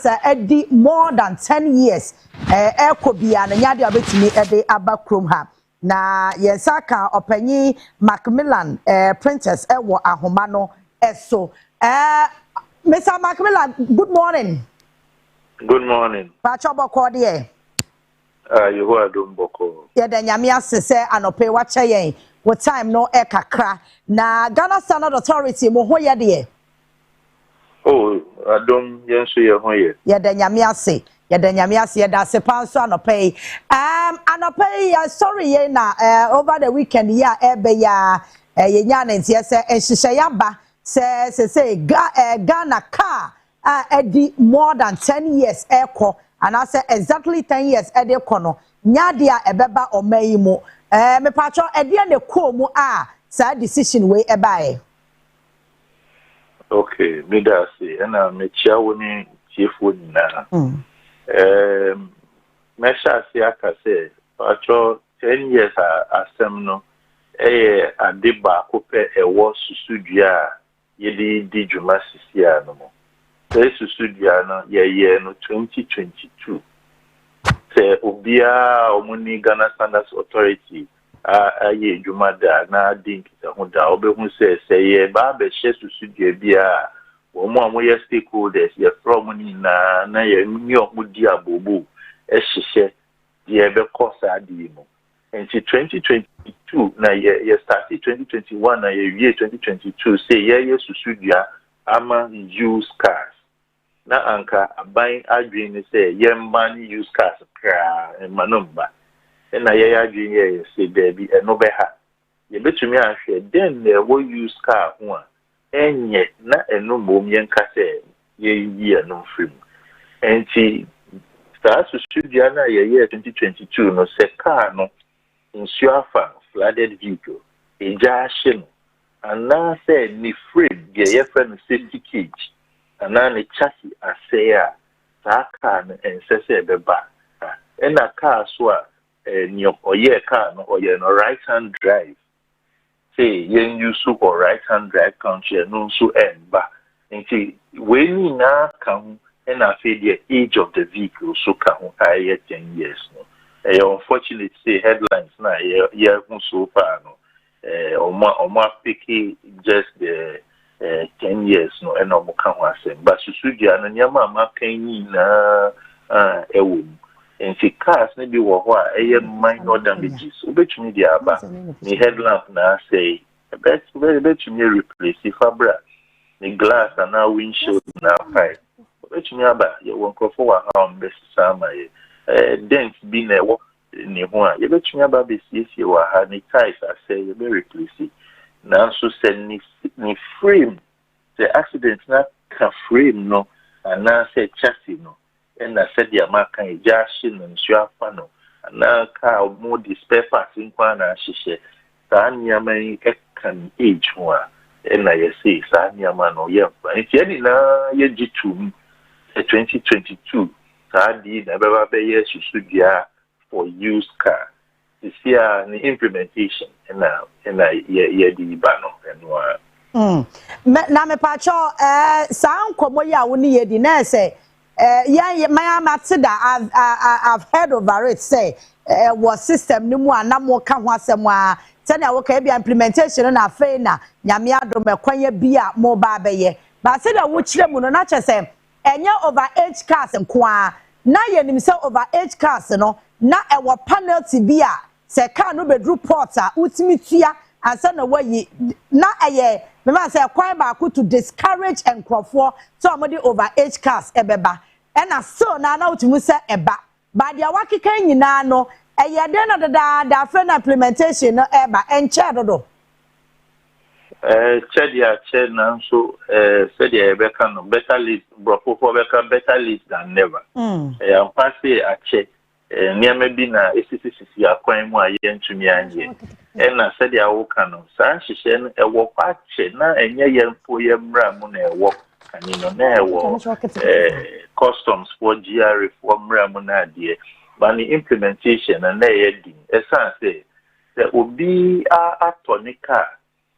Eddie more than 10 years ekobia na nyade obetimi ede aba krom ha na yensaka opanyi Macmillan Princess ewo ahoma no eso Mr. Macmillan, good morning. Good morning. Pachobo kodie You are doing boko. Yeah, the nyame asese anope wache yen what time no e kakra na Ghana Standard Authority mo ho ye de. Oh, Adom yenso ye ho ye. Yeah, the nyame ase. Yeah, the nyame ase ye da se panso anope. Anope sorry ye na over the weekend ya ebe ya ye nya na ntie se enhihye ya ba se Ghana car edi more than 10 years eko and I say exactly 10 years edi kono nyadia ebeba omayi mu me pacho edi ne ko mu sa decision we ebae. Okay, me da say na me chia woni chiefo nyina. Me sha say aka say pacho 10 years asem no adeba ko pe ewo susudua ye di djuma sisia no mo. Say susudua no ye no 2022. Say obia omuni Ghana Standards Authority aye jumada na dinki ta hoda obehu say ye ba be she susudua bia omo amoye stakeholders ye from ni na ye ni omudi abobu ehihye ye be kosa adi mo enti 2022 na ye start 2021 na ye 2022 say ye susudua ama used cars na anka aban adwin ni say ye man used cars kra manomba na ye adwin ye say baby eno be ha ye betumi ahwe den na wo used car ho a enye na eno mom ye nka say ye yi eno free enti start susudua na ye 2022 no say car no insuafa flooded vehicle eja hye no ana say ni free ye friend safety cage ana ne chassis asea car no ensese beba ena car so a ni oye car no oye no right hand drive say yen use for right hand drive country no so emba nti we ni na kan ena fe the age of the vehicle so kan 10 years no unfortunately say headlines na ye so far no oma picky just the 10 years no and no kan ho asem but susudua no nyama makan ni na ewo enti cars na bi wo ho a minor damages obetumi dia aba ni headlamp na say betumi replace fabra ni glass na windshield na pipe obetumi aba ye won krofo wa ha on best sama ye dent bi na wo ni ho a ye betumi aba be siesie wa ha ni tires say ye be replace na so send ni frame the accident na ka frame no ana say chassis no and I said the American Jashin and Shuafano and now car more the spare parts in Kwana Shishe Sanya may can age one and I say Sanya man or yeah it's any na ye G2 2022 Sadi never be yes you should for used car this year the implementation and I ye the bano and na me pacho sa nkomo ya woni ye di na say my matida I've heard over it say was system ni mu anamo ka ho asem a tell na wo ka bia implementation na fe na nyame adom ekwanye bia mo ba beye ba say da wo kire mu no na che say enye over age cars nko a na ye nim say over age cars no na ewo penalty bia say car no bedru port a utimi tua ansa na wayi na eye me ma say kwan ba ko to discourage enkrofo so amodi over age cars ebeba ena so na utimi say eba ba dia wakeka nyina no eye de na da fe na implementation no eba enche dodo chedia che na so said the Rebecca no better late brofo for better late than never am pass a che niam bi na esisisi akwan mu aye ntumi anye na said the awoka no san hihye no ewo kwa che na enye ye mpo ye mra mu na ewo ani no na ewo customs for GR for mra mu na de but the implementation na ye din esan say obi atonika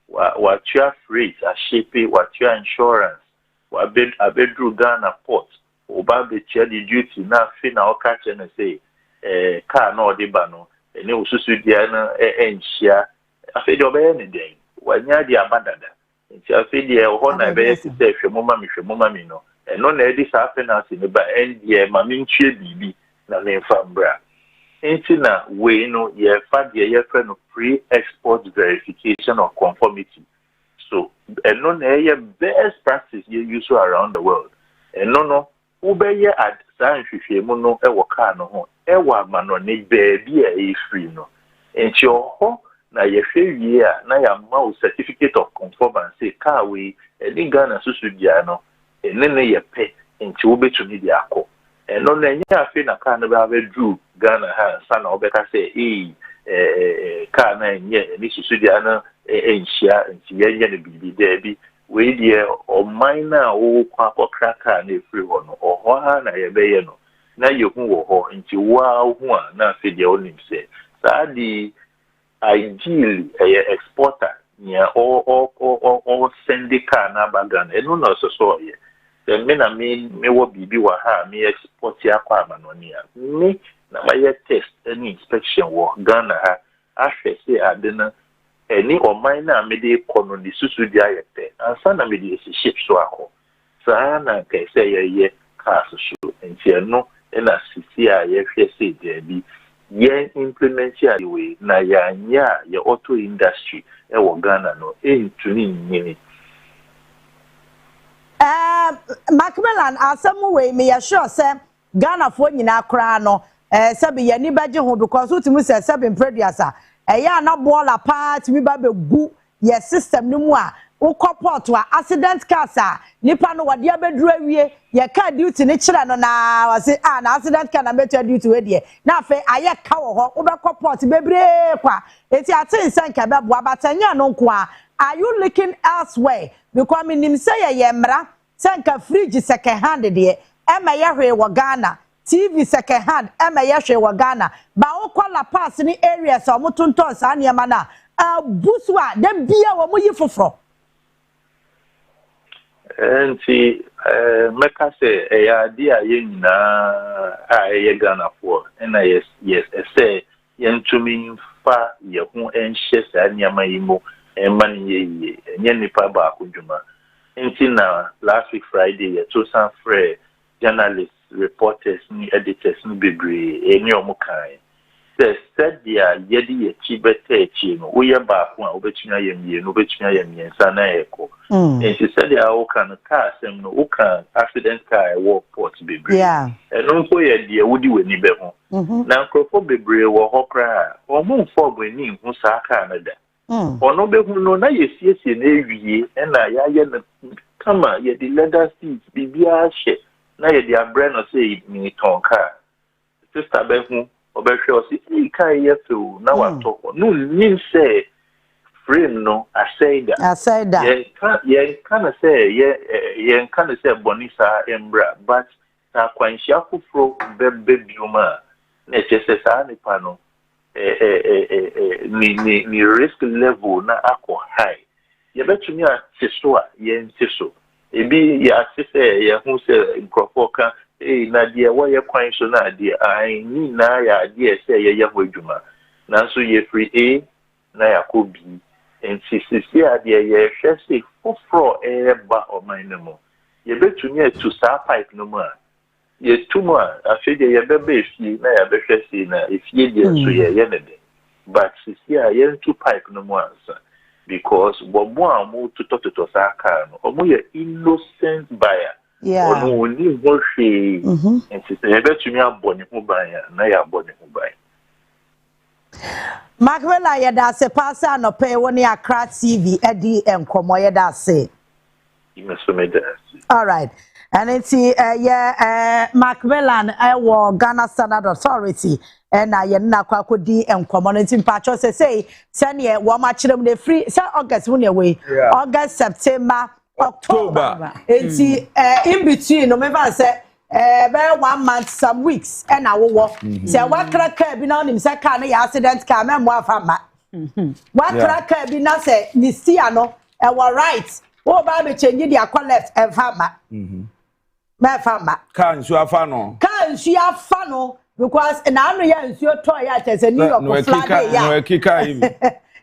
what your freight a shipping what your insurance what bedru Ghana port Obabe chia the duty na fi na catch and say car no de ba no ene osusu dia na enhia afi de obeye ne den wanya di abadada nti afi de ho na be say hwemo mami no eno na edi sa finance ne ba endie mami ntwe bibi na me fambra nti na we no ye fa de ye fa no pre-export verification of conformity. So eno na ye best practice you use around the world. Eno no ubeye ad san hwehwemu no ewo car no ho ewo amano ne baabi e free no. Nti ho na ye hwewie a na ya ma certificate of conformance car we eni Ghana susu dia no ene ye pe nti ubetumi di akọ. Eno na nya afi na car no ba drew Ghana ha san na obeka say car na nye ni susu dia no enhia nti ye ne bibi da bi we die Oman na wo kwa okraka na efiri ho no oho ha na ye beye no na ye hu wo ho nti wa hu a na fe die onim se sa di ideally exporter nia o send car na bagan eno na so ye se me na me wo bibi wa ha me export ya kwa manoni a me na ma ye test any inspection wo Ghana ha ahwe se ade na eni Oman na me de kono ni susu dia yete ansa na me de ship so akọ sa na ka se ye car so enti eno na sisi a ye hwe se de bi ye implement ya we na ya nya ye auto industry e wo Ghana no entuni nyini Macmillan asemu we me ya sure say Ghana fo nyina kra no sabi ye ni baje ho because utimu say sabi producer ya na bola part mi ba be gu ye system ni mu a wo port wa accident cars a nipa no wade abeduru awie ye car duty ni kire no na wase na accident car na betu duty we de na afa aye ka wo ho wo be port bebre kwa eti atensan ka be bo abatanya no nko a are you looking elsewhere because me nim say ye mra sanka fridge second hand de e ma ye hwe wo Ghana TV second hand ema yehwe wo Ghana ba wo kwala pass ni areas o mutunton sa ne ma na buswa de bia wo muyi foforo enti meka se ya dia ye nyina a ye Ghana for na yes say ye ntumi fa ye hu enhye sa ne ma yimo ema ni ye nipa ba akudwuma enti na last week Friday ye to san free journalists reporters ni editors ni bebre eni omukan said dia yedi ye chibete echi no wo ye ba ko a obetuna ye mie no obetuna ye miensa na eko enti said dia wo kan car sem no wo kan accident car wo port bebre eno nko ye dia wodi wani be ho na nkrofo bebre wo ho kra o mu mfo bwani hu sa car na da ono be hu no na ye siesie na ewie na ya ye na kama ye di leather seats bibia hye na ye dia brand no say ni tonka sister be hu obehwe o si e kai ye to na wa to no nin say frame no asaida ye kana say bonisa embra but ta kwanhia kufro bebe bioma na chese sa ni pa no ni risk level na akọ high ye betumi a tiso a ye ntiso ebi ya sese ya hu se nkrofo ka na dia wo ye kwan so na dia ai ni na ya dia se ye ho adwuma na so ye free na ya ko bi nsisi a dia ye hwese foforo ba Oman no mo ye betumi atu sa pipe no mo a ye tumo a afede ye bebe fie na ya behwese na efie dia so ye ne de but sisi a ye tu pipe no mo ansa because bomo amu tutoto saka no omo ye innocent buyer ono ni ho hwe enti se ye betumi abone ho buyer na ya abone ho buyer Macmillan ye da se pasa no pay woni Accra TV edi enkomo ye da se all right and it's Macmillan wo Ghana Standard Authority and I na kwakodi enkomo no tin pacho say ne wo ma kirem de free say August won away August September October it's in between no me van say be 1 month some weeks and awo say wa kraka bi na nim say car na ya accident car me mo afa ma wa kraka bi na say ni sia no e wa right wo ba be change dia left e fa ma Me famba. Ka nsu afa no. Ka nsu afa no because na anu ya nsu to ya chese New York flood ya. Nuekie ka yi.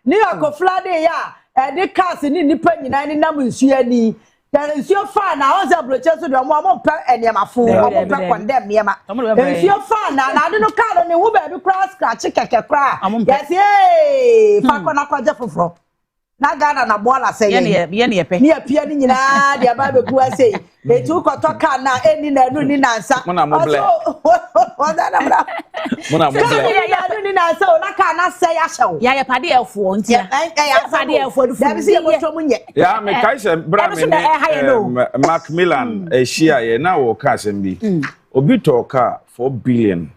New York flood ya. The cars ni nipa nyina ni nam nsu ani. Nsuo fa na o za broche so de mo pe eniamafo o pe condemn niema. Nsuo fa na ade no car no wo ba bi cross scratch keke kra. Yes eh fa ko na kwaje foforo. Na Ghana na bola say ye ne pe. Ne apia ni nyina de ba be ku ase. Etu ko to car na eni na anu ni nansa. Mo na mo ble. O da na bra. Mo na mo ble. Ya anu ni nansa o na car na say ya hyew. Ya pade elfo ntia. Ya pade elfo du. Da bi se mo to mu nye. Ya me kai se bra me ne Macmillan ehia ye na wo ka sem bi. Obi talk 4 billion.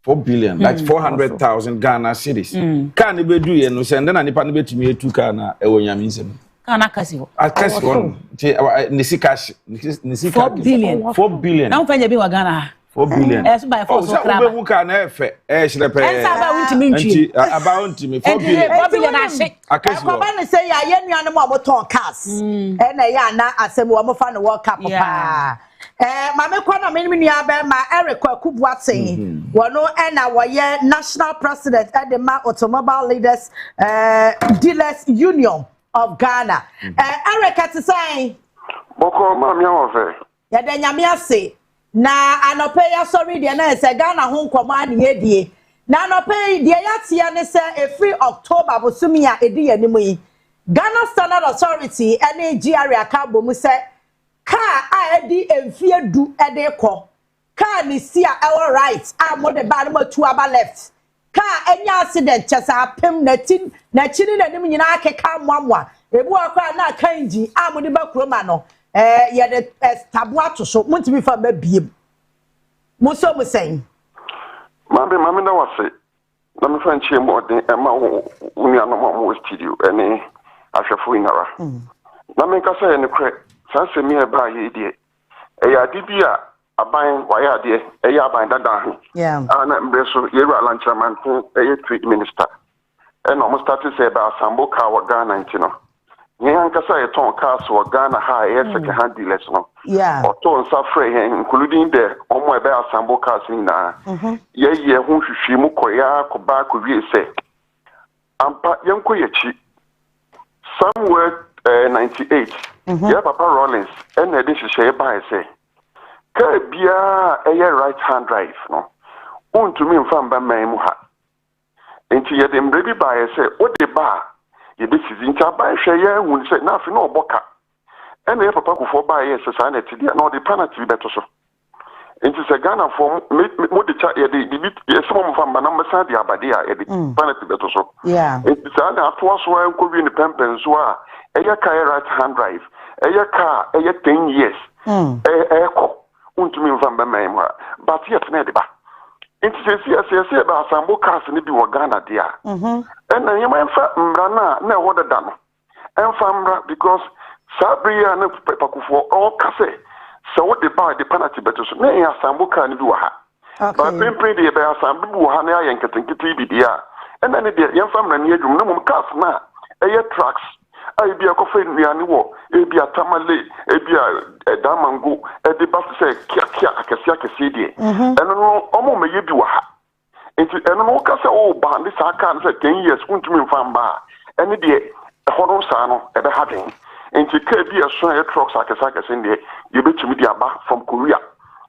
4 billion, that's 400,000 Ghana cedis. Can you do ye no send na nipa no betumi etu ka na e wo nyame nsem. Kana kasi ho. Akasi ho. Nisi cash, nisi 4 billion. 4 billion. Na mfanya bi wa Ghana. 4 billion. So by force so crab. Obe mu ka na efe hyerepe. Ensa ba wuntimi ntwi. Aba wuntimi 4 billion. 4 billion ahye. Akasi ho. Ko ba ne say ya ye nuanom a moton cars. Na ya na asem wo mo fa no World Cup pa. Mame kwa na menimi nua be ma Eric Akubuaten wono na woye national president at the Automobile Leaders Dealers Union of Ghana. Eric at say boko ma mi ofe ya de nyame ase na anope ya sorry de na say Ghana ho nkomo ane edie na anope de ya tia ne say every October bosumi a edi yanimu yi Ghana Standard Authority ene GRA aka bomu say car a edi enfie du ede ko car ni si a our right a mo de ba no tu aba left car enya accident chesa pem na tin na chiri na nim nyina akeka moamoa ebu akwa na kanji a mo de ba kroma no ye de tabu ato so muntimi fa ba biem mo so mo sen mame na wase na me fa nchie mo de ma uni anoma mo studio ene ahwefo inara na me ka say ne kre sanse mi eba ye die ya dibia aban waya de ya aban dada ho ana mbreso yeru alanchaman ko trade minister and almost started say about sambo car wa Ghana ntino nye ankasa ye ton cars wa Ghana ha second hand dealers no or ton safre including the omo ebe asambo cars ni na ye ho hwehwe mu koya ko ba ko wie se ampa yenko yechi somewhere 98 Papa Rollins and edition share by say ka bia right hand drive no untumi mfamba man mu ha enti ye dem ready by say o de ba ye be sizin ta ba hwe ye hu say na afi no oboka and ye papa kufo ba ye say sa na ti dia no de penalty beto so enti say Ghana for mo de cha ye de ye so mfamba na mesa de abade a ye de penalty beto so enti sa na ato so an ko wi ni pempen so a car right hand drive car 10 years ko untumi mfamba man mu but yet na de ba enti se ba sambo cars ni bi wo Ghana dia na yema mfa mra na wo da no emfa mra because sabria na pakufo all kase so what the bar the penalty better so na ya sambo car ni bi wo ha but pempre de be sambo bi wo ha na ya nketenkete bi dia na ne de yemfa mra ni adwum na mum cars na trucks ai bia ko fe nuane wo e bia tamale e bia damango e de ba se kia akese die eno no omo meye bi wo ha enti eno no ka se o ba ndi sa ka na se 10 years untumi mfamba ene de hono sa no e be ha den enti ka bia so e trucks akese ndie ye betumi di aba from Korea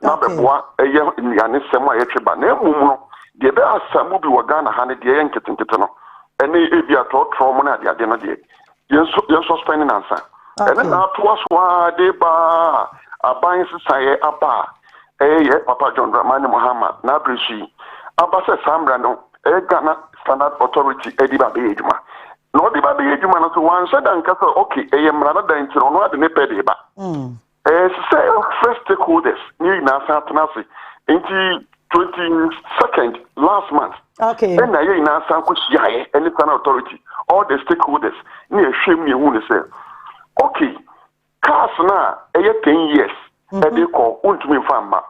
na be boa eye nuane sem a ye tweba na emum no de be asamu bi wo Ghana ha ne de ye nketenkete no ene e bia to mo na de no de yen suspending answer and na to us wa de ba aban sisaye aba ye Papa John Dramani Muhammad na breshi aba se samra no Ghana Standard Authority ediba be eduma no di ba be eduma no so wan said and kasa okay mra na dan tiro no ade ne pede ba say first stakeholders ni na sa tenase into 22nd last month and na ye na sa ko shiaye any Standard Authority all the stakeholders ni ehwem ni hu ne say okay cars na 10 years e dey call untumi mfamba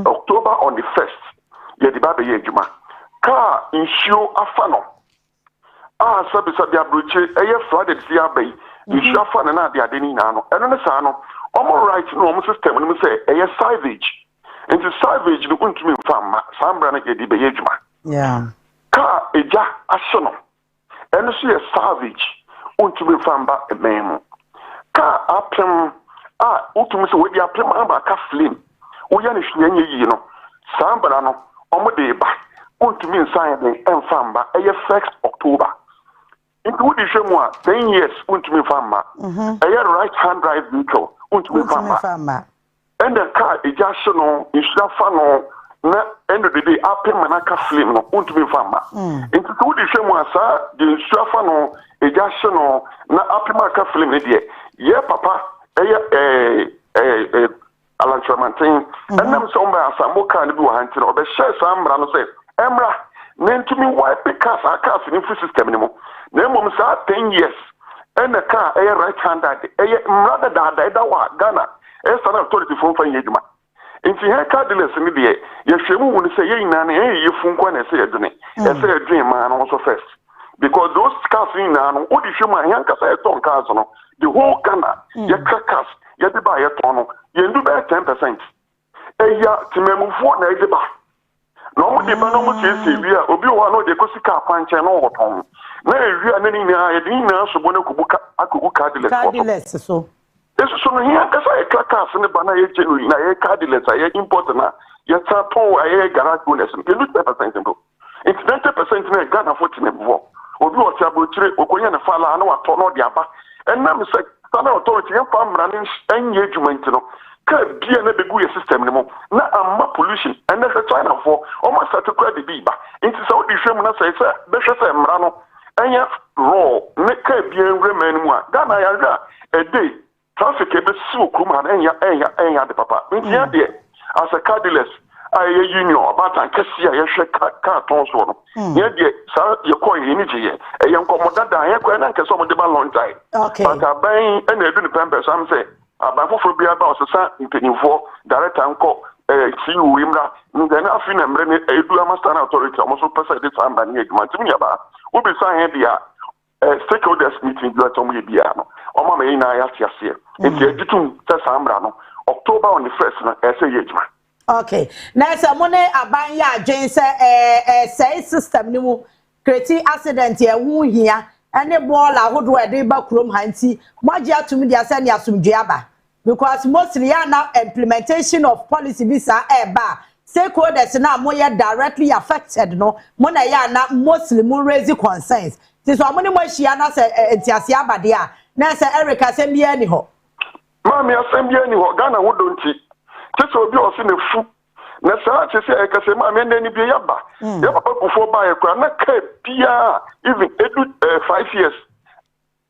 October on the 1st ye di ba be ye adwuma car insure afano sabi abroche flooded si abai insure fa na de ade ni na no eno ne sa no omo right no omo system no say eye salvage into salvage no untumi mfa sambra na gedi be yedwuma ka eja ahye no eno so ye salvage untumi mfa mba ememu ka apem utumi se wedi apem amba ka flame wo ya ne hwanye yi no sambra no omo de ba untumi nsan de emfa mba eye 1st October into what is 10 years untumi mfa mba eye right hand drive vehicle untumi mfa mba and the car eja no insure fa no na end of the day apem manaka flame no untumi mfa mba into what is sa the insure fa no eja no na apem manaka flame ne de ye papa alantramantin enam so mba asambo kan bi wa hanti no be share samra no say emra nentumi wipe cars aka ni free system ni mo na mom sa 10 years and the car right handed rather da wa Ghana sana authority for fan yeduma nti he car dealers ni de ye hwemu wu ni say ye ina na ye funko na say edune say edune ma no so first because those cars in na no odi hwemu an yanka say ton cars no the whole Ghana ye cars ye de ba ye ton no ye ndu be 10% eya timemufo na ye de ba no mo de ba no mo tie wi a obi wo no de kosika kwanche no woton na wi a nani na ye din na so bona kubuka akubu cardless so eso so no here kasa e class ne ba na ye genuine na ye cardless ye import na ye taton ye garage bonus ke lu 10% bro it's 90% na Ghana 40 ne bo obi o ti abotire okonya na fala na wato no de aba enna me say sana authority en fa mra ne enye adwuma no ka bia na begu ye system ne mo na amma pollution and the China for almost at credit be ba into so di hwem na say be hwe say mra no enya raw ne ka bia nreman mu a Ghana ya ra a day traffic e be su kuma na enya de papa ntia de as a car dealers aye union about an kesi a ye hwe car ton so no ye de sa ye ko ye ni je ye nkomoda da ye ko na nkese mo de ba long time but aban e na edu ni pembe so am say abafofo bia ba osesa mpenyimfo director nko CEO imra ngana afi na mre ne edu amaster authority omo so pesa de samba ni eduma timi ba obi san he bia stakeholders meeting do atom ye bia no omo me na ya tiase enti editum tesa amra no October on the 1st na ese ye eduma okay na se mo ne aban ya adwen se say system ni mu create accident ye hu hia ene ball ahodo e de ba krom hanti moje atum dia se ne asumdwe aba because mostly ya now implementation of policy visa eba stakeholders na mo ye directly affected no mo na ya na mostly mo raise concerns ti so mo ni mo hia na se entiase abade a na se Eric asem bia ni ho mami asem bia ni ho Ghana wo donti ti so obi o se ne fu na sa ti se e ka se mami na ni bia ya ba ya papa kufo ba ye kwa na ka bia even edu 5 years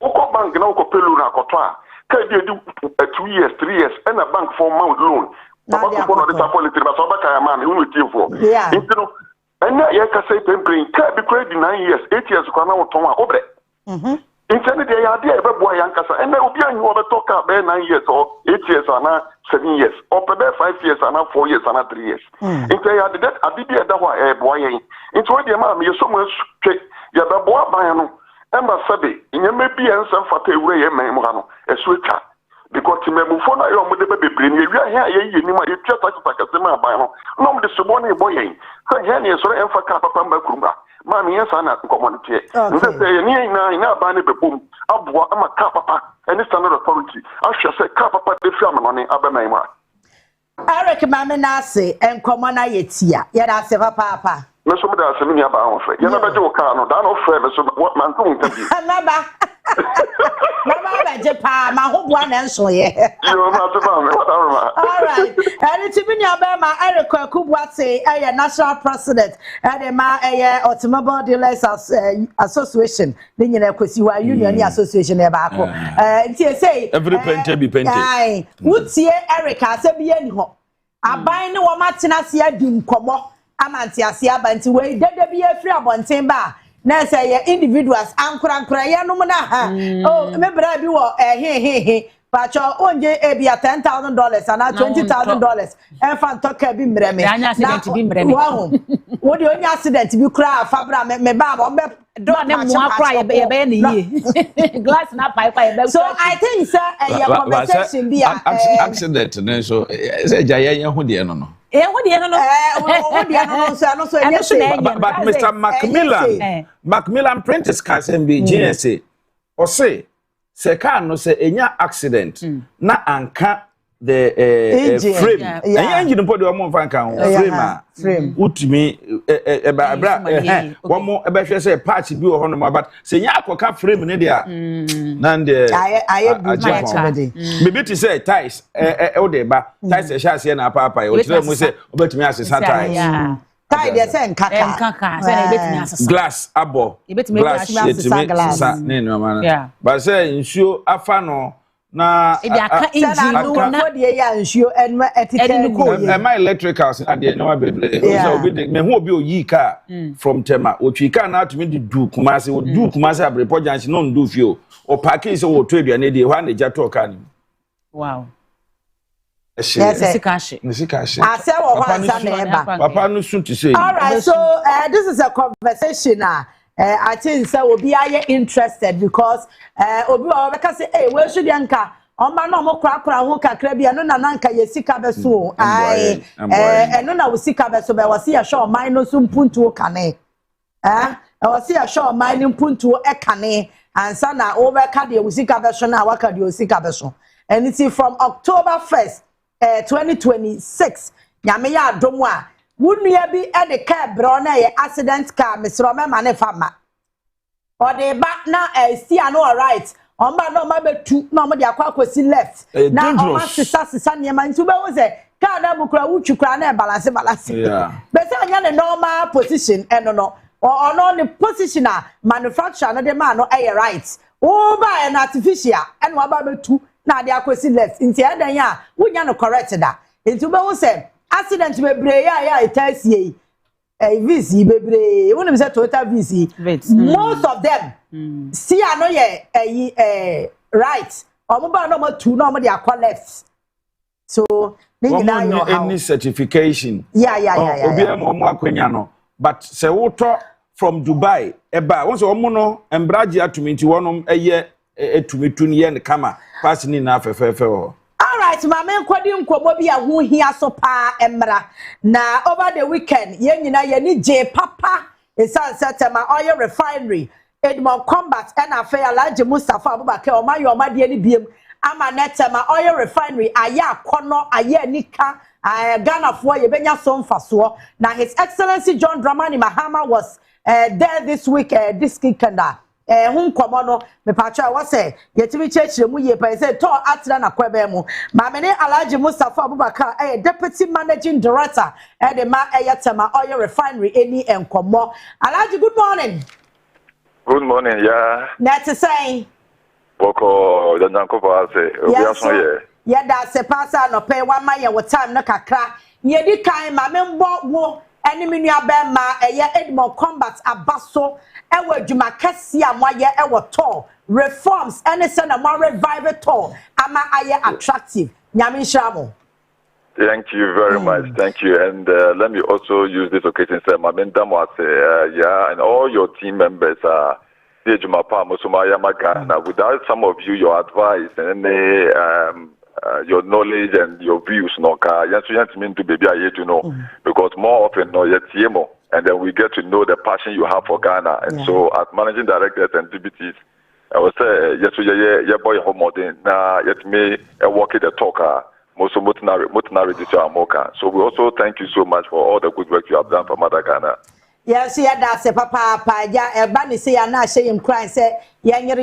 uko bank na uko pelu na koto a ka bia di 2 years 3 years and a bank for amount loan papa kufo no de ta policy ba so ba ka ya mami unu tiefo intino ena ye ka se template ka bi credit 9 years 8 years kwa na woton a obre intene de ya de e be boy yankasa ena obi anyi wo be toka be 9 years or 8 years ana 7 years or be 5 years ana 4 years ana 3 years intene ya de that abibi e da ho e boy yen into we de ma me so mo twe ya be boy ban no emba sabe nyeme bi en san fata ewure ye man mu ha no esu etwa because timemufo na yo mo de bebre ni ewia he aye yi ni ma ye twa takase ma ban no no mo de so bo na boy yen so he na so emfa ka papa mba kurumba mami yesa na nkomontie nse se ni na ba ne bebom aboa ama ka papa any standard authority ahwe se ka papa de fi amano ne abaman mu Eric mami na se enkomo na yetia ye da se papa me so me da se me aba ahofre ye na beje wo ka no da no frɛ me so man to ntabi naba mama beje pa ma hobua na nso ye yo ma to ba me all right and to be nya ma Eric Akubuate national president and ma automobile dealers association the nyina kwesi wa union association e ba ko nti say every plenty be plenty ai wutie Eric asabi ani ho aban ne wo matena se adi nkomo amanti ase abanti we dede bi afiri abonten ba na say ye individuals ankura ye no na ha oh me bra bi wo pacho onje e bia $10,000 ana $20,000 en fan toka bi mreme na accident bi mreme wo di onye accident bi kura fa bra me ba don't know more cry glass na pipe. So I think sir your conversation be accident so say jaye hu de no. What do you know? But Mr. Macmillan Prentice Kasen be GSA or say car no say enya accident na anka the frame engine put the one fan kan frame utimi one more ebe hwe say patch bi wo hono but say nya akoka frame ne dia na de maybe to say ties o de ba ties e sha se na papa o tire mo say obetumi asesa ties tie de say nkaka say ebetumi asesa glass abo glass ebetumi asesa ne no ma but say nsuo afa no na engine no de ya nsuo enma etike ko my electricals at the no be so me hu obi oyi car from Tema otwi car na atumi du Kumasi o du Kumasi abrepo junction no ndu fio o parking so wo to aduane de hwa na ja to car ni wow Nisikashi ase wo hwa sa na eba papa no sun to say all right so this is a conversation I think so obi are interested because obi wa beka say we should yanka Oma no mo kra ho kakra bia no na nanka yesika beso ai eno na wosika beso be wose ya show man no so mpuntu kane wose ya show man no mpuntu e kane ansa na overka de wosika beso na waka de wosika beso and it's from October 1st 2026 nyame ya adomu a wunua bi e de car bro na ye accident car misro me mane fama or the back na see no right Omba no mabetu na mo de akwakosi left na oma sisa niema nti be wo se car na bukura wutwukura na balance be se anya ne normal position eno no ono ne position a manufacturer no de ma no e right o ba an artificial eno aba betu na de akwakosi left nti edan ya wunya no correct da nti be wo se accident bebre ya itasie VC bebre wonu say Toyota VC most of them see I know ye right omoba no mo two no mo dey left so any certification yeah obi am akwanya no but say woto from Dubai eba won say omo no embraji atumi nti wonom eye etumitu ne ye ne kama pass ni na afefefe ho. All right, mama nkwadi nkomo bi a hu hia so pa emra na over the weekend ye nyina ye ni je papa esan setema oil refinery Edmond Combat and Affair Alhaji Mustafa Abubakar Oman yo made ni biem ama netema oil refinery aya kono aya nika Ghana for ye benya so mfaso na His Excellency John Dramani Mahama was there this week this weekend hun komo no me pacha wa say yetimi chechire mu ye pa say to atra na kwebe mu ma me ne Alhaji Mustafa Abubakar deputy managing director de ma Tema oil refinery eni enkomo Alhaji good morning. Good morning, yeah. That's say. Boko the Nankopa say. Yeah, that's a pasa no pay 1 month your time no kakra. Ye di kan ma me mbo wo enemy nua be ma Edmond Combat abaso ewe djuma kese a moye ewe to reforms any say na mo revive to ama aye attractive. Nyame nshiramo. Thank you very much. Thank you. And let me also use this occasion to say, yeah, and all your team members are without some of you, your advice and your knowledge and your views, because more often, and then we get to know the passion you have for Ghana. And so, as managing directors and deputies, I would say, yes, boy, yet me work the talker. So we also thank you so much for all the good work you have done for Mother Ghana. Yes, yeah, that's a papa, yeah, Bani say, and I say him crying, say, Yang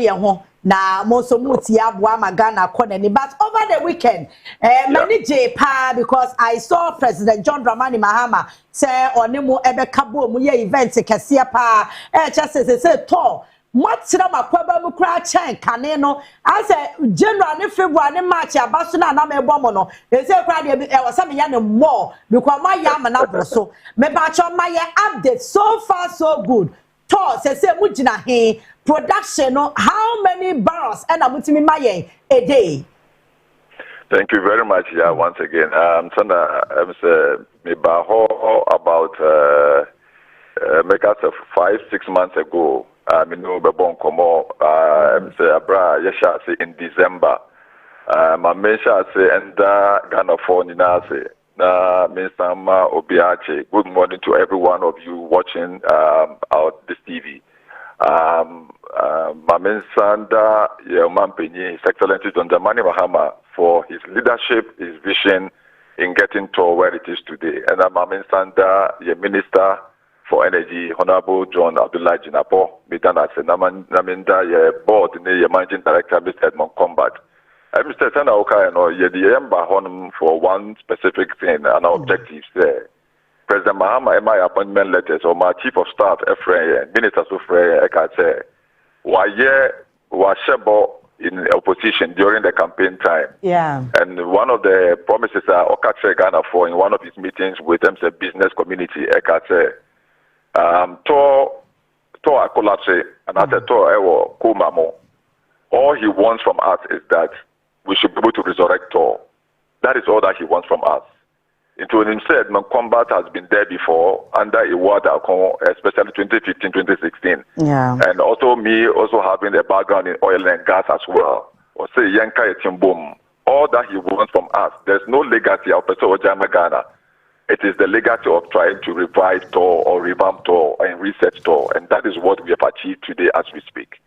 na Moso Mutia, Buama Ghana, Koneni. But over the weekend, many J pa because I saw President John Dramani Mahama say, or Nemo Ebe Kabo, Muye events, Kasia pa, just as they say, tall. What's the matter with Cratchan Caneno? I said, General, if you want to match a Basuna and I'm a woman, they say, I was something more because my yaman so. Me batch on my update so far, so good. Toss, I say, Mujina, hey, production, how many barrels and I'm putting my a day? Thank you very much, yeah, once again. Sana, me baho about make us 5-6 months ago. me no be bon komo say abra yesha say in December my mensha say enda Ghana for nyina say na minsama obiache. Good morning to every one of you watching out this TV. My mensanda Yomampenyi, His Excellency John Dramani Mahama, for his leadership, his vision in getting to where it is today. And my mensanda your Minister for Energy, Honorable John Abdullah Jinapo, Midana Naminda, your board, your Managing Director, Mr. Edmond Combat. Mr. Sana Oka, you're the ember for one specific thing and objectives there. President Mahama, my appointment letters, or my Chief of Staff, Minister Sufre, I say, why was Shebo in opposition during the campaign time? Yeah. And one of the promises Okache Ghana for in one of his meetings with them, the business community, Ekache, to Akolache, and I said, to Ewo Kumamo. All he wants from us is that we should be able to resurrect Tor. That is all that he wants from us. Into him said, combat has been there before under a word, especially 2015, 2016. Yeah. And also me also having a background in oil and gas as well. Or say Yanka Etimbum. All that he wants from us. There's no legacy of Peso Ojama Ghana. It is the legacy of trying to revive Tor or revamp Tor and reset Tor. And that is what we have achieved today as we speak.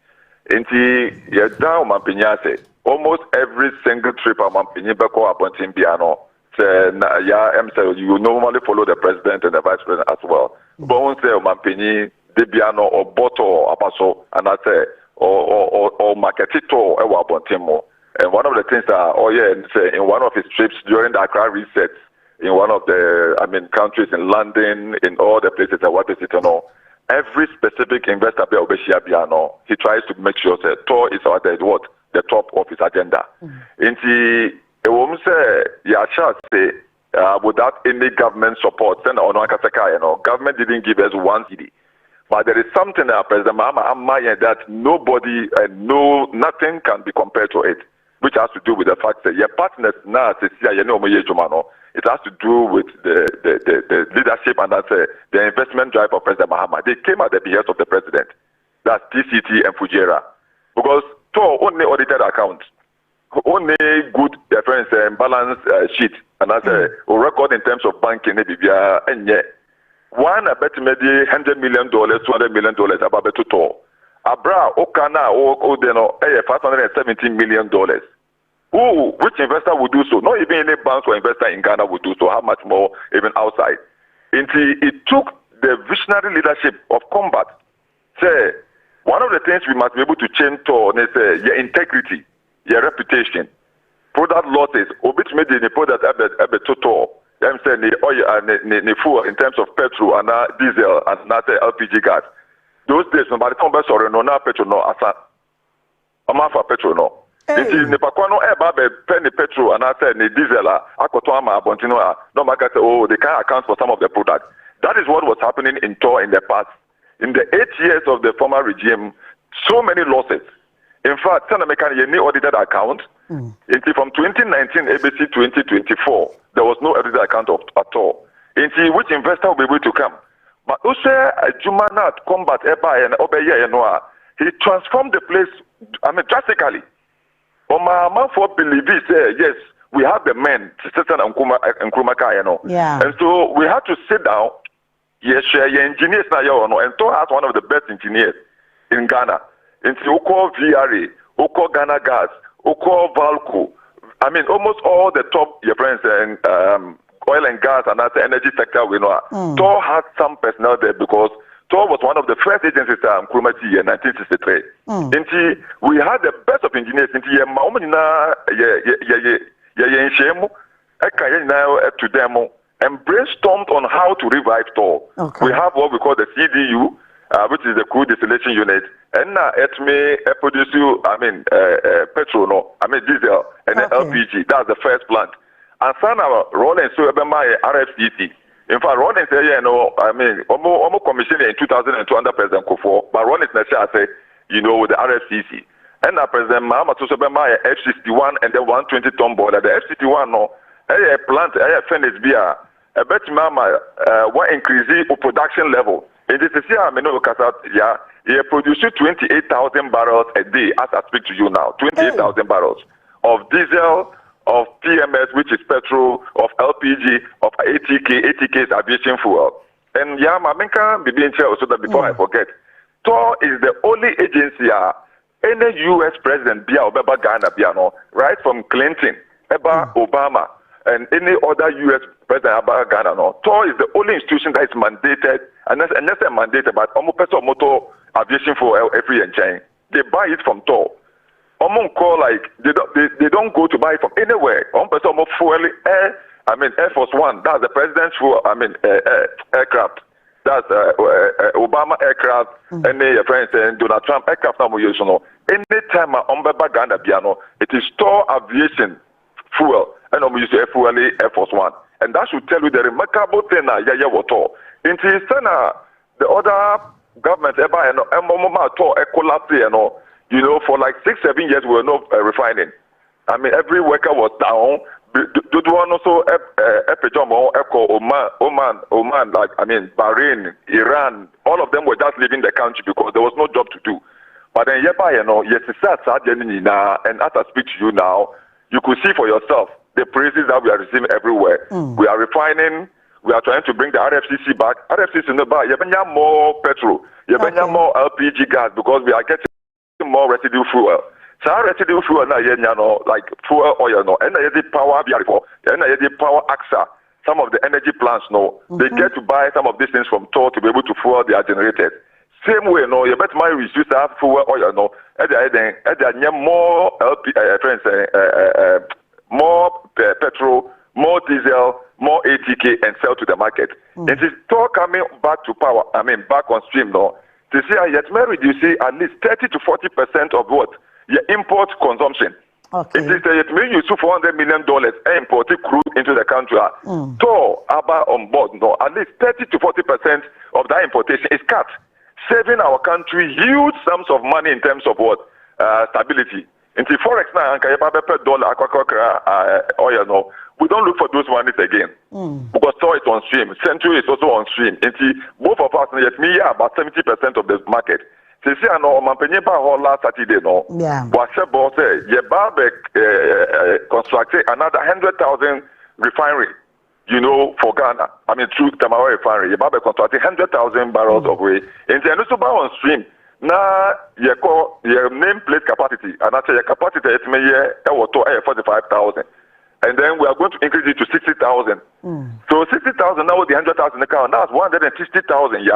Almost every single trip I'm appointing Biano. You normally follow the president and the vice president as well. But when say Mampini, Debiano or Boto or Apaso, and I say or Marketito or Wabontimo. And one of the things that in one of his trips during the Accra resets in one of the countries in London, in all the places that what is it every specific investor he tries to make sure that Tor is the top of his agenda. Without any government support, government didn't give us one cedi. But there is something that President Mahama that nobody nothing can be compared to it, which has to do with the fact that your partners now it has to do with the leadership and the investment drive of President Mahama. They came at the behest of the president. That's TCT and Fujairah. Because Tor only audited accounts. Only good reference and balance sheet, and as a record in terms of banking, and yet one I bet maybe $100 million, $200 million about to Tor. Abra Okana $517 million. Who, which investor would do so? Not even any bank or investor in Ghana would do so. How much more even outside? It took the visionary leadership of combat. Say one of the things we must be able to change Tor is your integrity. Your reputation, product losses, which made the product total. I'm saying the oil and fuel in terms of petrol and diesel and not LPG gas. Those days, nobody come back sorry, no petrol, no asa. I'm for petrol, no. This is the Paquano penny petrol and I said the diesel, Akotoma, Bontino, no matter they can't account for some of the products. That is what was happening in Tor in the past. In the 8 years of the former regime, so many losses. In fact, any audited account, from 2019 ABC 2024, there was no audited account at all. Which investor will be able to come? But also, Jumanat combat Eba and Obaye Noah, he transformed the place, drastically. Oma for believe yes, we have the men, and Nkrumah, and so we had to sit down. Yes, your engineers now, and Tor has one of the best engineers in Ghana. Oko VRA, Oko Ghana Gas, Oko Valco. Almost all the top your friends and oil and gas and that's the energy sector we know. Tor had some personnel there because Tor was one of the first agencies in Nkrumah in 1963. We had the best of engineers. To demo and brainstormed on how to revive Tor. Okay. We have what we call the CDU. Which is the crude distillation unit, and now it may produce petrol, diesel and LPG. That's the first plant. And so now Rollins so my RFCC. In fact, Rollins almost commissioned in 2002 under President Nkosuo, but Rollins say with the RFCC. And now President Mahama so my F61 and the 120 ton boiler. The F61 plant furnace beer. I bet Mama what increase the production level. It is here, I mean, yeah, he produces 28,000 barrels a day as I speak to you now. 28,000 barrels of diesel, of PMS, which is petrol, of LPG, of ATK. ATK is aviation fuel. And yeah, I can be being so that before I forget, TOR is the only agency any U.S. president, Obaapa Ghana, right from Clinton, Obama, and any other U.S. president, Ghana, TOR is the only institution that is mandated, and that's mandated, but motor aviation for every engine. They buy it from TOR. They don't go to buy it from anywhere. Air Force One, that's the president's aircraft. That's Obama aircraft, any friends and Donald Trump aircraft. Anytime Obaapa Ghana piano, it is TOR aviation fuel, and we use fuel Air Force One, and that should tell you the remarkable thing. TOR. Until the other government TOR collapse, for like 6-7 years we were not refining. I mean, every worker was down. Also, Oman, Bahrain, Iran, all of them were just leaving the country because there was no job to do. But then, yes, it's sad, and as I speak to you now, you could see for yourself the praises that we are receiving everywhere. We are refining. We are trying to bring the RFCC back. RFCC in the back. You have more petrol. You have more LPG gas because we are getting more residue fuel. So residue fuel na like fuel oil and the power and the power AXA. Some of the energy plants they get to buy some of these things from TOR to be able to fuel their generators. Same way you bet my reduce that fuel oil more more petrol, more diesel, more ATK and sell to the market. It is TOR coming back to power. Back on stream This year, yet may reduce at least 30 to 40% of what your import consumption. Okay. It may use $400 million imported crude into the country. TOR on board. At least 30 to 40% of that importation is cut, saving our country huge sums of money in terms of what stability. Into forex now, per dollar oil. We don't look for those monies again because TOR is on stream. Century is also on stream. Both of us, yet me, about 70% of the market. See, I know last Saturday, was constructed another 100,000 refinery, for Ghana. Through Tamara refinery, Babe constructed 100,000 barrels of oil. And then also on stream. Now, your nameplate capacity, and I say your capacity is 45,000. And then we are going to increase it to 60,000. So 60,000 now with the 100,000 account. That's 160,000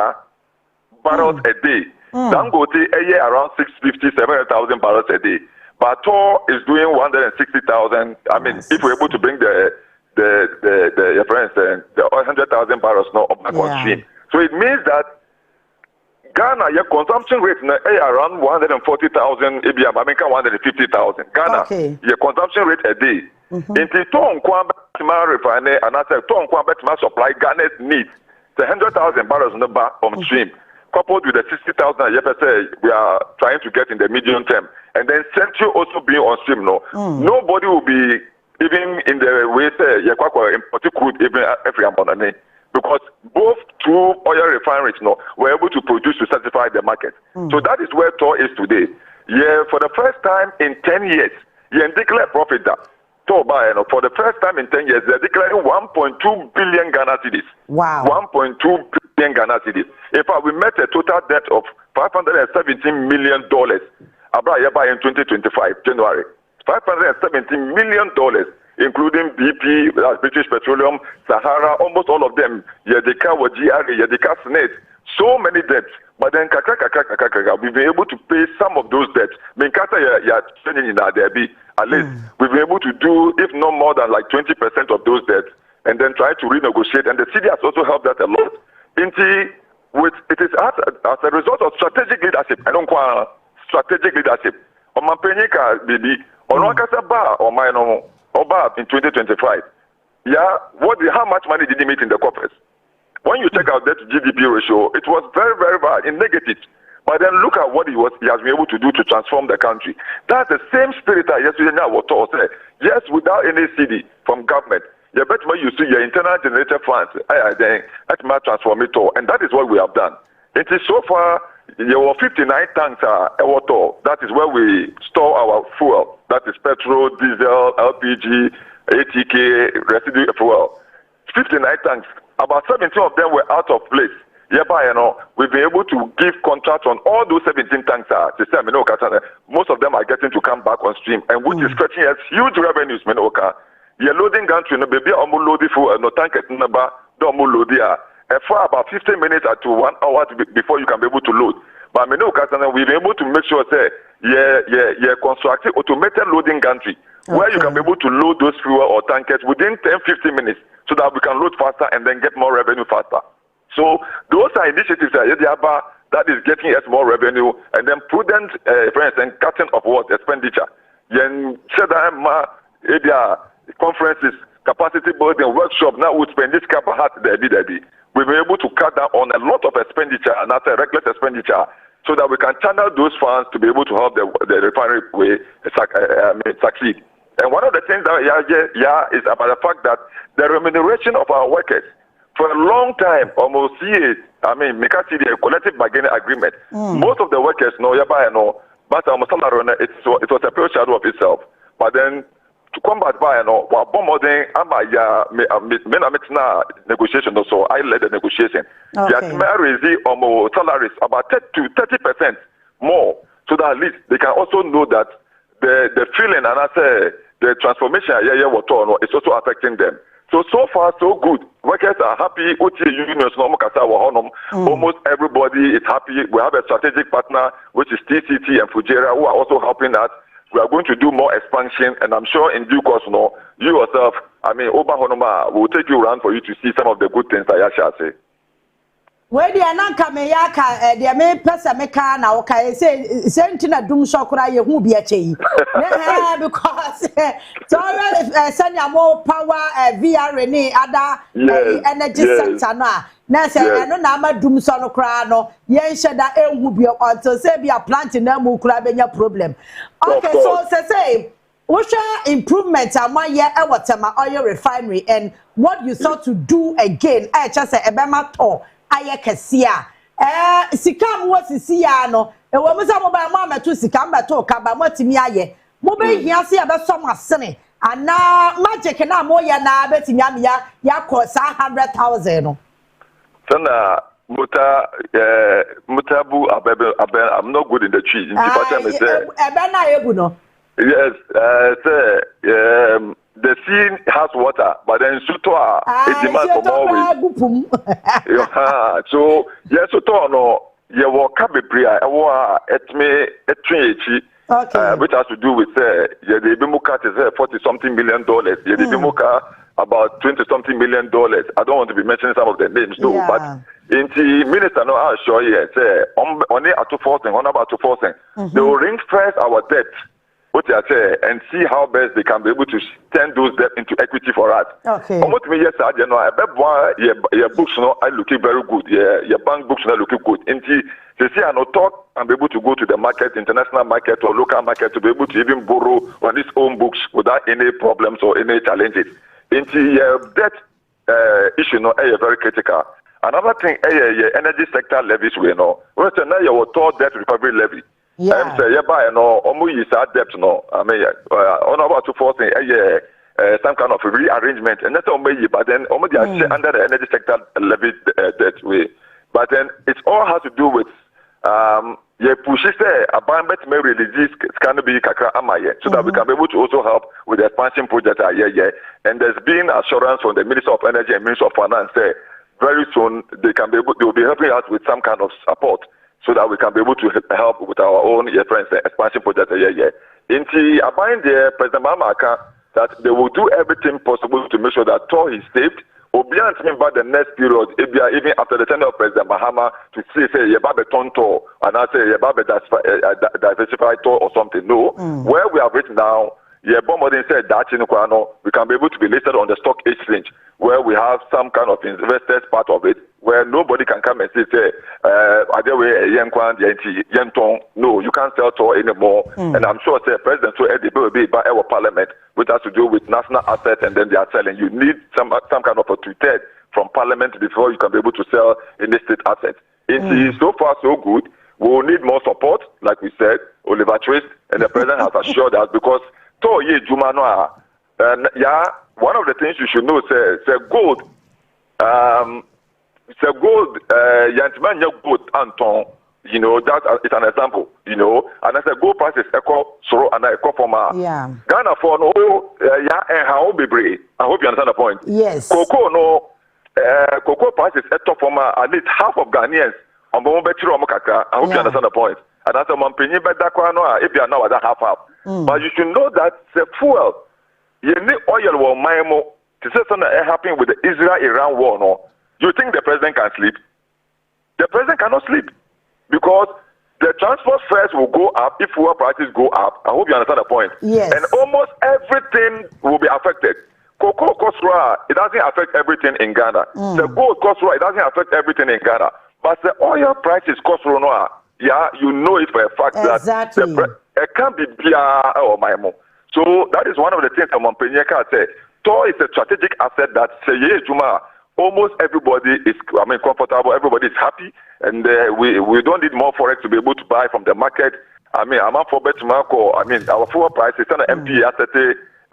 barrels a day. Dangote a year around 650,000-700,000 barrels a day. But TOR is doing 160,000. If we're able to bring the 100,000 barrels now up back on stream. So it means that Ghana, your consumption rate is around 140,000, 150,000. Ghana, your consumption rate a day. Into TOR refinery and I said TOR supply Ghana's needs. The 100,000 barrels on the back on stream, coupled with the 60,000 we are trying to get in the medium term, and then Central also being on stream. Nobody will be even in the way say import crude even every month. Because both two oil refineries were able to produce to satisfy the market. So that is where TOR is today. For the first time in 10 years, declare profit that. TOR for the first time in 10 years, they're declaring 1.2 billion Ghana cedis. Wow. 1.2 billion Ghana cedis. In fact, we met a total debt of $517 million in 2025, January. $517 million. Including BP, British Petroleum, Sahara, almost all of them. Yedeka, GRA, Yedeka, Senate. So many debts. But then, we've been able to pay some of those debts. At least we've been able to do, if not more than like 20% of those debts, and then try to renegotiate. And the city has also helped that a lot. It is as a result of strategic leadership. I don't call strategic leadership. Oba in 2025. How much money did he make in the coffers? When you check out that GDP ratio, it was very, very bad, in negative. But then look at what he has been able to do to transform the country. That's the same spirit that yesterday now was said. Yes, without any CD from government. You bet you see your internal generator funds, transform it all. And that is what we have done. It is so far, there were 59 tanks at water. That is where we store our fuel. That is petrol, diesel, LPG, ATK, residue fuel. 59 tanks. About 17 of them were out of place. Hereby, we've been able to give contracts on all those 17 tanks. Most of them are getting to come back on stream, and which is fetching us huge revenues. You're loading gantry, baby, loading for no tank number, don't load here. For about 15 minutes to 1 hour before you can be able to load. But we've been able to make sure that constructing automated loading gantry where you can be able to load those fuel or tankers within 10-15 minutes so that we can load faster and then get more revenue faster. So those are initiatives that is getting us more revenue, and then prudent, for instance, cutting of what expenditure. Conferences, capacity building, workshop. Now we spend this capacity. We've been able to cut down on a lot of expenditure, and that's a reckless expenditure, so that we can channel those funds to be able to help the refinery succeed. And one of the things that is about the fact that the remuneration of our workers for a long time, almost years, make us see the collective bargaining agreement. Most of the workers know, but it was a pure shadow of itself. But then to combat by negotiation also, I led the negotiation. The almost salaries about 30% more, so that at least they can also know that the feeling and I say the transformation is also affecting them. So far, so good. Workers are happy. Almost everybody is happy. We have a strategic partner, which is TCT and Fujairah, who are also helping us. We are going to do more expansion, and I'm sure in due course, you yourself, Oba will take you around for you to see some of the good things that I shall say. Where the ananka me yaka the me pesa me ka na okay say sentina dum shokura ye hu bi ache because so send more power VR ni other energy sector na say no na ma dum so no kra no ye hye da ehu bi until say bi a plant na mu kra benya problem. Okay, so say what's your improvement among your Ewatema oil refinery and what you thought to do again? I just say ebema to aye kesia sikam wasisi ya no e wo musa mo ba ma meto sikam beto kaba motimi aye mo be hia se be so masene ana magic na mo ya na betimi am ya ko sa 100,000 no sana mutabu abebe I'm not good in the tree in ebe na ebu no yes the sea has water, but then Sutoa it demands for more weight. So yes, Sutoa no, you walk up a prayer, which has to do with the Bimuka is $40-something million. The Bimuka about $20-something million. I don't want to be mentioning some of the names, no, but in the minister, no, I'll show you. Only at 240, on about 240, they will ring first our debt. What I say and see how best they can be able to turn those debt into equity for us. Okay. Almost me yes, I know. Your books are looking very good. Your bank books are looking good. They say I no talk and be able to go to the market, international market or local market to be able to even borrow on its own books without any problems or any challenges. Debt issue is very critical. Another thing, energy sector levies we know. Well, now your total debt recovery levy. Yeah. Say is debt no. On about to forcing some kind of rearrangement, and that's but then under the energy sector levy debt way. But then it all has to do with pushes a bandit may release can be Kakra Amaye, so that we can be able to also help with the expansion project. And there's been assurance from the Minister of Energy and Minister of Finance very soon they will be helping us with some kind of support, so that we can be able to help with our own friends expansion project. In the abide there, President Mamaka, that they will do everything possible to make sure that toll is saved. Obian to about the next period, even after the tenure of President Mahama, to say Yababe Tonto and I say Yababe diversified toll or something. No, where we have written down, Bombardin said that we can be able to be listed on the stock exchange, where we have some kind of investors part of it, where nobody can come and say, no, you can't sell toll anymore. And I'm sure President will be by our parliament, which has to do with national assets, and then they are selling. You need some kind of a 2/3 from parliament before you can be able to sell any state assets. It's so far so good. We will need more support, like we said, Oliver Twist, and the president has assured us because one of the things you should know say gold yantimanya gold Anton, you know, that is an example, you know, and as a gold price is echo soro and echo from Ghana for no and how be brave. I hope you understand the point. Yes. Cocoa prices at top from at least half of Ghanaians on Bombetro Mokaka. I hope you understand the point. And that's a Montpellier Bedaquano if you are now at half. But you should know that the fuel, you need oil or Maimo to say something happening with the Israel-Iran war. No, you think the president can sleep? The president cannot sleep because the transport fares will go up if fuel prices go up. I hope you understand the point. Yes. And almost everything will be affected. Cocoa cost, it doesn't affect everything in Ghana. The gold cost, it doesn't affect everything in Ghana. But the oil prices cost, you know it for a fact that it can't be PR or MIMO. So that is one of the things that Montpellier can say. Tor is a strategic asset that almost everybody is comfortable, everybody is happy, and we don't need more forex to be able to buy from the market. I'm for better Marco. Our fuel price is an MP asset.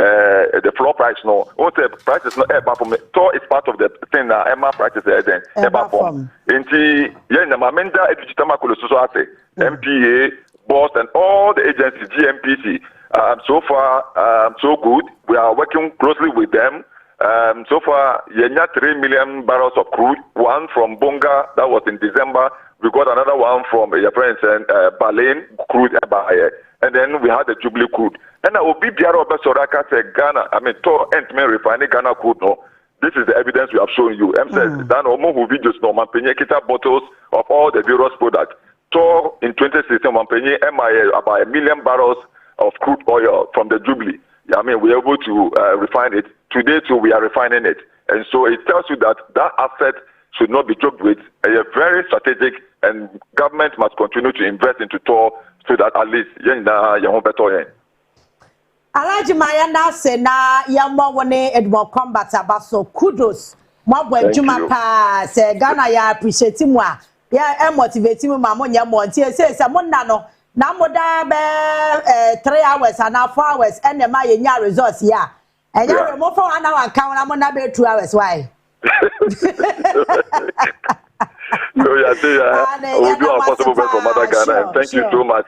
The floor price no. What the price is not ever from Tor is part of the thing that Emma price is then ever from. Inti na mamenda edutama kolososo MPA, boss and all the agencies GMPC. So far so good. We are working closely with them. So far, 3 million barrels of crude. One from Bonga, that was in December. We got another one from your friends and Baleine crude, and then we had the Jubilee crude. And I will be Soraka said Ghana. Tor Entman refining Ghana crude. No, this is the evidence we have shown you. says Dan Omo videos no Mampenye kita bottles of all the various products. Tor in 2016 Mampenye MIA about 1 million barrels of crude oil from the Jubilee. We're able to refine it. Today, too, we are refining it. And so it tells you that that asset should not be joked with. It's very strategic, and government must continue to invest into Tor so that at least you better. Alaji Mayana say na yamo wone Edward Combat abaso kudos. Mabwe juma pa say Ghana ya appreciate mu a ya motivate mu ma mo nya mo ntie say mo na no na moda be 3 hours and 4 hours and ma ye nya results ya. Enya mo for 1 hour kan na mo na be 2 hours why. No, we'll do our possible best for Mother Ghana, and thank you so much.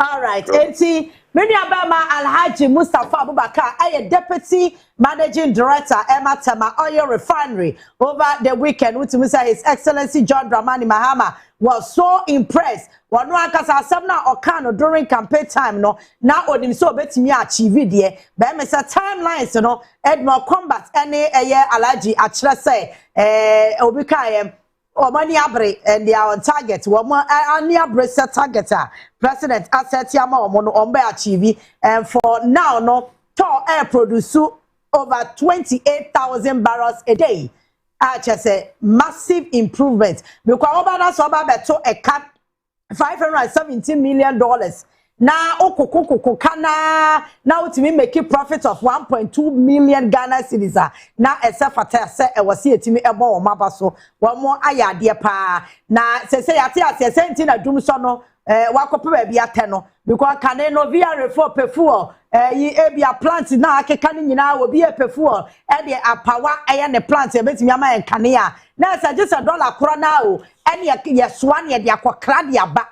All right, Enti, many Abama Alhaji Mustafa Abubakar, Deputy Managing Director, Emma Tema Oil Refinery, over the weekend, which His Excellency John Dramani Mahama was so impressed. One kasa asabna okano during campaign time no na onim so betimi achieve die be me say timelines no Edmore Combat any Alhaji akire say obi kai Oman Abre and they are on target. Oman Abre set target. President asset yama omono ombe achieve, and for now no Tor air produce over 28,000 barrels a day. I just say massive improvement because over so beto a cap $517 million. Now okoko kana now to me make a profit of 1.2 million Ghana cedis. Now except for say e was here to me ebo o mabaso one more ayade pa na say ati senti na dum so no wakope ba bia te no because can no via refor pefuo yi ebia plant na akeka ni nyina obi e pefuo e de apawa eye ne plant e betimi ama en kanea na say just $1 kro na o ene ye soa ne de akokra de aba.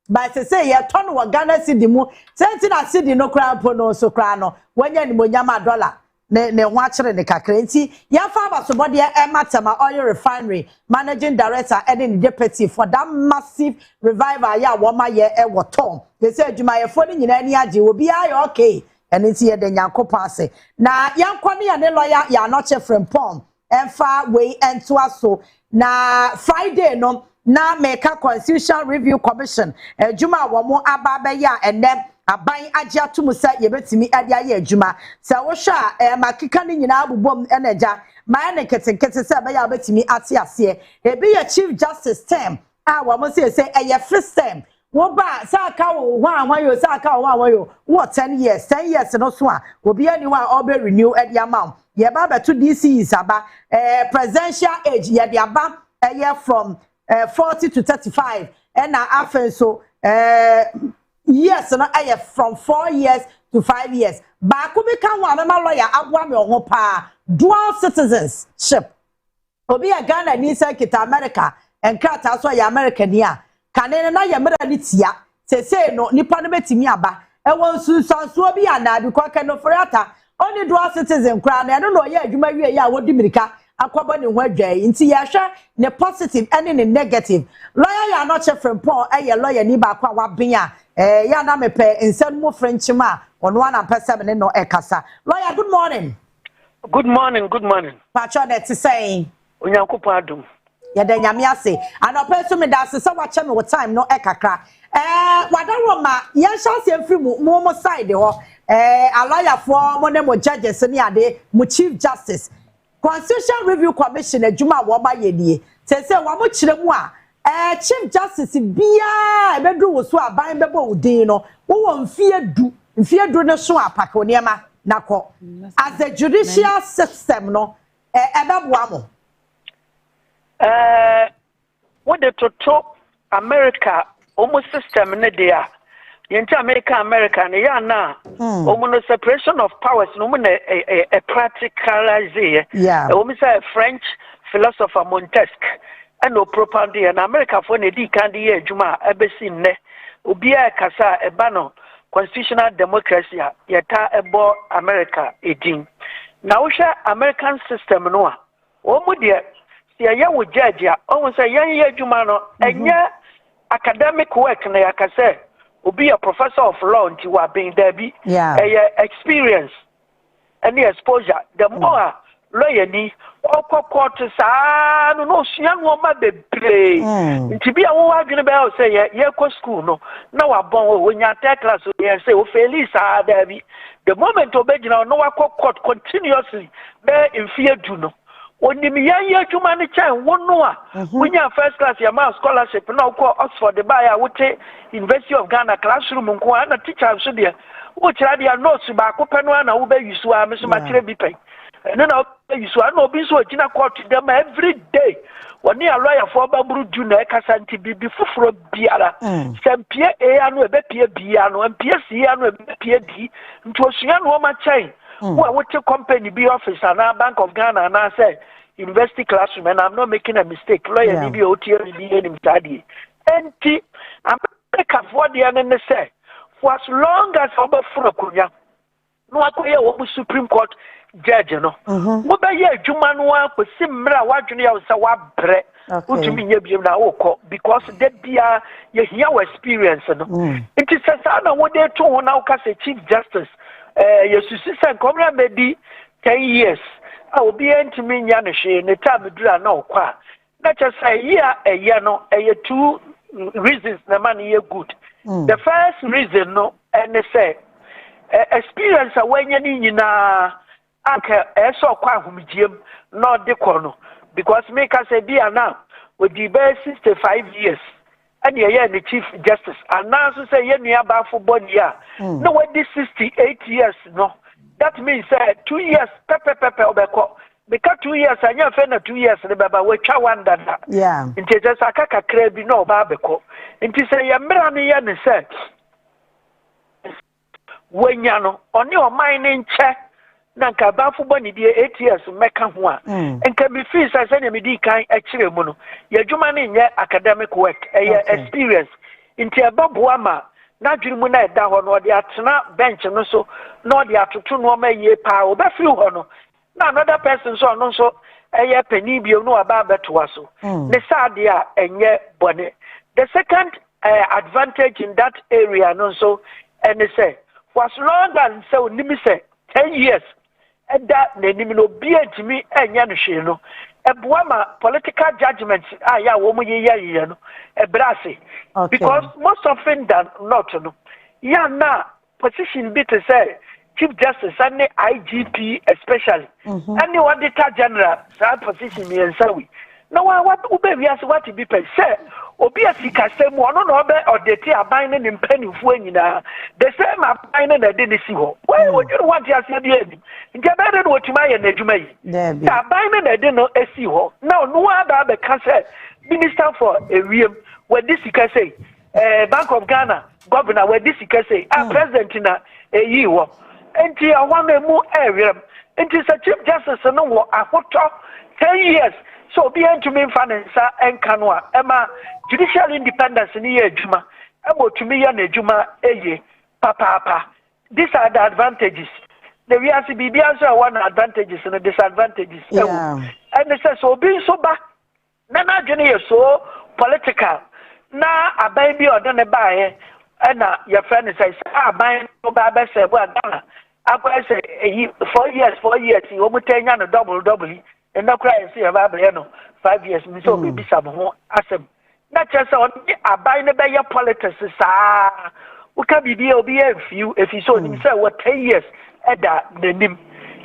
But say ye turn wa Ghana cedi mu senti na cedi no kra po no so kra no wanya ni monyama $1 ne ho akere ne kakra nti ya fa abasobode Emma Tema Oil Refinery Managing Director and the deputy for that massive revival ya wo ma ye e wo tom they say adwuma ye fo ni nyina ni age obi aye okay and nti ye de nyankopon ase na yankwa ne ya ne lawyer ya no che frempom emfa we ento aso na Friday no na Meka Constitutional Review Commission adwuma wo mo aba ya enem aban agya to musa ye betimi ade aye adwuma sa wo hwa makika ni nyina abobom enaja ma ne ketenkete se ba ya betimi ate ase ebi ye Chief Justice term wo mo say eye first term wo ba sa ka wo hwan yo sa ka wo hwan yo wo 10 years no so a obi ani wa obe renew ade amount ye ba beto DC isaba presidential age ye de aba from 40 to 35 and na afen so years no from 4 years to 5 years ba ko be kan wa ma lawyer aboa me ho pa dual citizenship obi a Ghana ni say kita America and krata so ya America ni a kanene na ya mera ni tia sese no nipa no betimi aba e won sunsanso bi ana bi kwa kano frata only dual citizen kra na no ye adwuma wie ya wodi mirika akwaba ne ho adwai nti ya hwe ne positive and ne negative lawyer ya no chefrem pon lawyer ni ba kwa waben a ya na mepe nsem mo french ma ono ana pese me no ekasa lawyer good morning. Good morning. Pacho that is saying Onyankopon adum ya da nyame ase anope so me da se wa che me wo time no ekakra wadaro ma ya chance afri mo side ho a lawyer for mo ne mo judges ni ade mo chief justice Constitutional Review Commission adwuma wo ba ye die se wa mo kire mu a chief justice bia ebedu wo so aban bebo udin no wo mfie du ne so apaka oniema nako as a judicial system no ebeboa mo what the total America almost system ne dia yenta America ne ya na no separation of powers no mo a practicalize say French philosopher Montesquieu and no propaganda and America for ne di kan di adwuma ebesi ne obi a kasa eba no constitutional democracy yeta ebo America edin na wo hwe American system no a o mu de ya wo judge a o say yan adwuma no enya academic work na yakase obi a professor of law nti wa ben there be experience and the exposure the more lawyer ni court sa no sua no ma bebre nti bia wo adwene be o say ye ko school no na wa bon wo nya third class o ye say o faili sa there be the moment obegina no wa court continuously be mfie du no onim yan adwuma ne chan wo no a wonya first class ya ma scholarship na ko Oxford ba ya wote University of Ghana classroom nko na teacher so de wo kira dia notes ba ko pɛ no na wo be yusu a me so ma kire bi pɛ no na yusu a na obi so gina court dem every day woni a lawyer for ba buru du na ekasa nti bibi fufuro biara sempie e anu ebe pie bia no empie si anu ebe pie di nti osua no ma chain wo wote company be officer na Bank of Ghana na say university classroom and I'm not making a mistake lawyer ni bi otie bi enim tadi enti America for the and say for as long as oba fura kunya no akoye wo Supreme Court judge no wo be ye adwuma no akosi mra wadwene ya so wa bre utumi nya biem na wokọ because that bia ye hear experience no it is na wo dey to ho na ka say chief justice yesusi sen komra medi 10 years obi entimi nya ne hwe ne time dura na okwa na cha say year no two reasons na man ye good the first reason no and say experience awanya ni nyina aka eso kwa ahumjiem no de kono because make us say bia now with the best 65 years and ye the chief justice and now so say ye nua ba fo body a no what this 68 years no that means 2 years pepe obeko because 2 years anya fe na 2 years ne baba we twa wanda da nti just akaka kra bi no ba beko nti say ye mra ne ye ne say wenya no oni o man ne nche na nka ba fo boni die 8 years meka ho a nka mi fees say na mi di kan a kire mu no ye dwuma ne nye academic work experience nti ababoa ma na dwiri mu na eda ho no de atena bench no so no de atoto no ma ye pa obafiri ho no na another person so no so penny bio no aba beto aso ne sade a enye bone the second advantage in that area no so and they say for as long as so nimi say 10 years that na nimi no bia ntimi enya no hwe no eboa ma political judgments ya wo mu ye no ebrase because most often than not no ya na position bit to say chief justice and IGP especially and the auditor general that position me and say na what baby as what be per se obi asika sem ono no be odete aban ne mpanimfo anyina the same aban ne de ne si ho why would you want to say dey nje be de no tuma ye na adwuma yi aban ne de no esi ho na no ada be ka say minister for ewiem where this sika say Bank of Ghana governor where this sika say president na eyi ho enti awon mu ewiem enti say chief justice no wo afoto 10 years so be to me finance and canwa Emma judicial independence ni ejuma emo to me ya na ejuma eye papa these are the advantages the we as be answer one advantages and disadvantages and it says so being so ba na dwene so political na aban bi odo ne bae na your friend says aban no ba be say bo Ghana akwa say 4 years you mo tanya no double and na cry see about no 5 years me so be some ho asem na chese on abai ne be ya politics sa we can be obi few if you so him say what 10 years eda nanim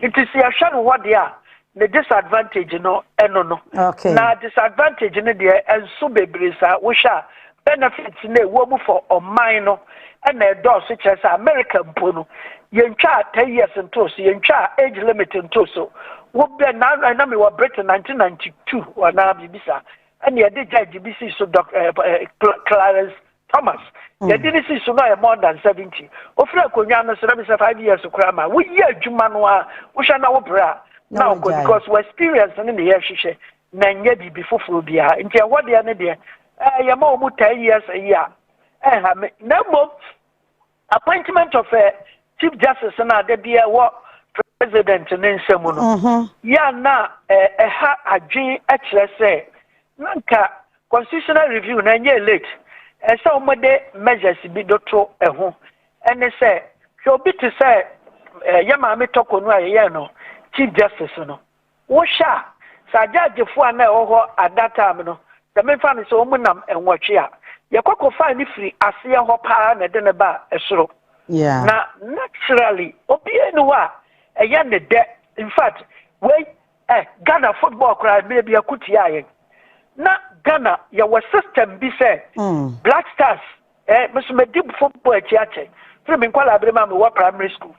it is ya hwan what there the disadvantage no no okay na disadvantage ne there enso bebre sa wo sha benefits ne wo mu for Oman no and e do so chese America mpo no yentwa 10 years into so yentwa age limit into so wo be na me wa Britain 1992 wana bibisa and ye dey judge BBC so Clarence Thomas ye did see so no more than 70 ofre akonwa no so be 5 years kura ma wo ye adwuma no a wo hwa na wo bra now because we experience in the year hwehwe na nya bibi foforo bia nti e wo de ne de ye ma omu 10 years a year ha me na mo appointment of chief justice na de bia wo president ne nsemu no ya na ha adwen a kire se nanka constitutional review na nye late se omode measures bi doto ho ene se so bi to say ya ma me toko no aye no chief justice no wo sha sa judge fu ana ho at that time no the me fa so omunam enwotwe a ye kokko fa ni free ase ho pa na de ne ba esoro na naturally obi enu wa in fact, we Ghana football crowd maybe a kuti aye. Na Ghana, your system be said Black Stars, Mr. Medib football theatre. From in Kuala Lumpur, primary school.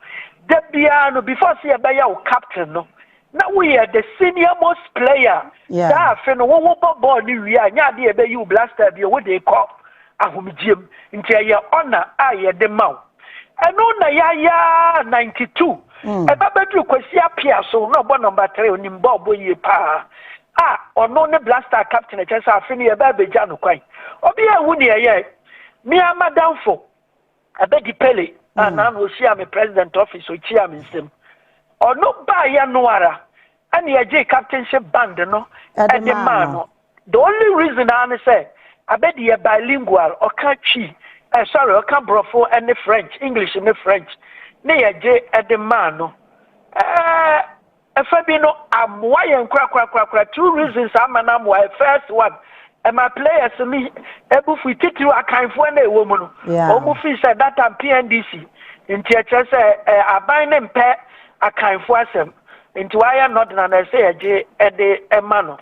Debiano before see a bayer captain no. Now we are the senior most player. That friend one ball new year. Nya de be you Black Star be what they call ahumijim. Into your honor, I the mouth. And on ya 92. Eba bedru Kwasi Appiah so no bo number 3 onim bo boye pa ono ne blaster captain e chesa afini eba beja no kwan obi ewu ne ye mi amadamfo abedi pele na no shia me president office o chia me nsem ono ba ya no ara ani eje captainship band no e de man no the only reason I say abedi ye bilingual o ka chi sorry o ka brofo and French English and French ne ye ede man no Fabino amwa yen kra 2 reasons amana amwa first one my players me ebufu titi akanfo na ewo mu no omu fi say that time PNDC nti e che say aban ne mpe akanfo asem nti why not na say eje ede ema no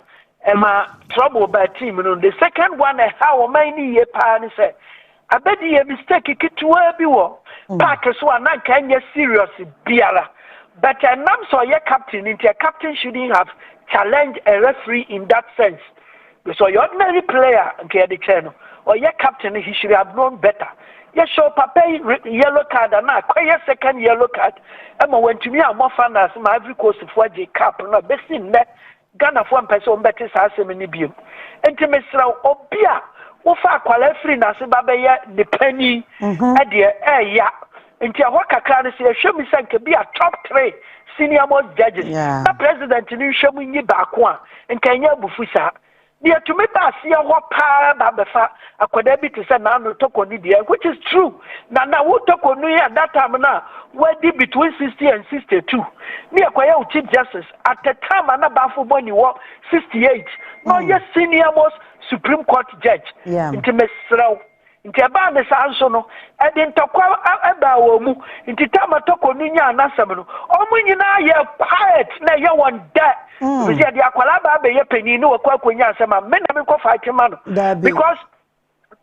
ema trouble by team no the second one how man ni ye pa ni say abedi ye mistake kitwa bi wo back so na kan ye serious biara but nam so ye captain into a captain shouldn't have challenged a referee in that sense so your ordinary player okay the channel or your captain he should have known better ye show papa yellow card and na kweye second yellow card am went to me am fanas my every course for J cap no be sin net Ghana for person better sa asem ni biom enti mesra obia wo fa kwala free na se ba be ye the penny e de ya nti ahwa kakra ne se hwemi sanke bi a top 3 senior most judges the president ni hwemu nyi ba ko a nkanya bufusa ne atumi ba se ho pa ba befa akwada bi te se na no toko ni de which is true na wo toko no ya that time na we between 60 and 62 ne akwaya o chief justice at the time na ba fo boni wo 68 no yes senior most Supreme Court judge into Mesrao nti eba de sa nso no e de ntokwa eba wo mu nti tamatoko no nya anasem no omu nyina ye quiet na ye won da we say de akwala ba be ye pani no wakwa konya asem a me na me ko fight man because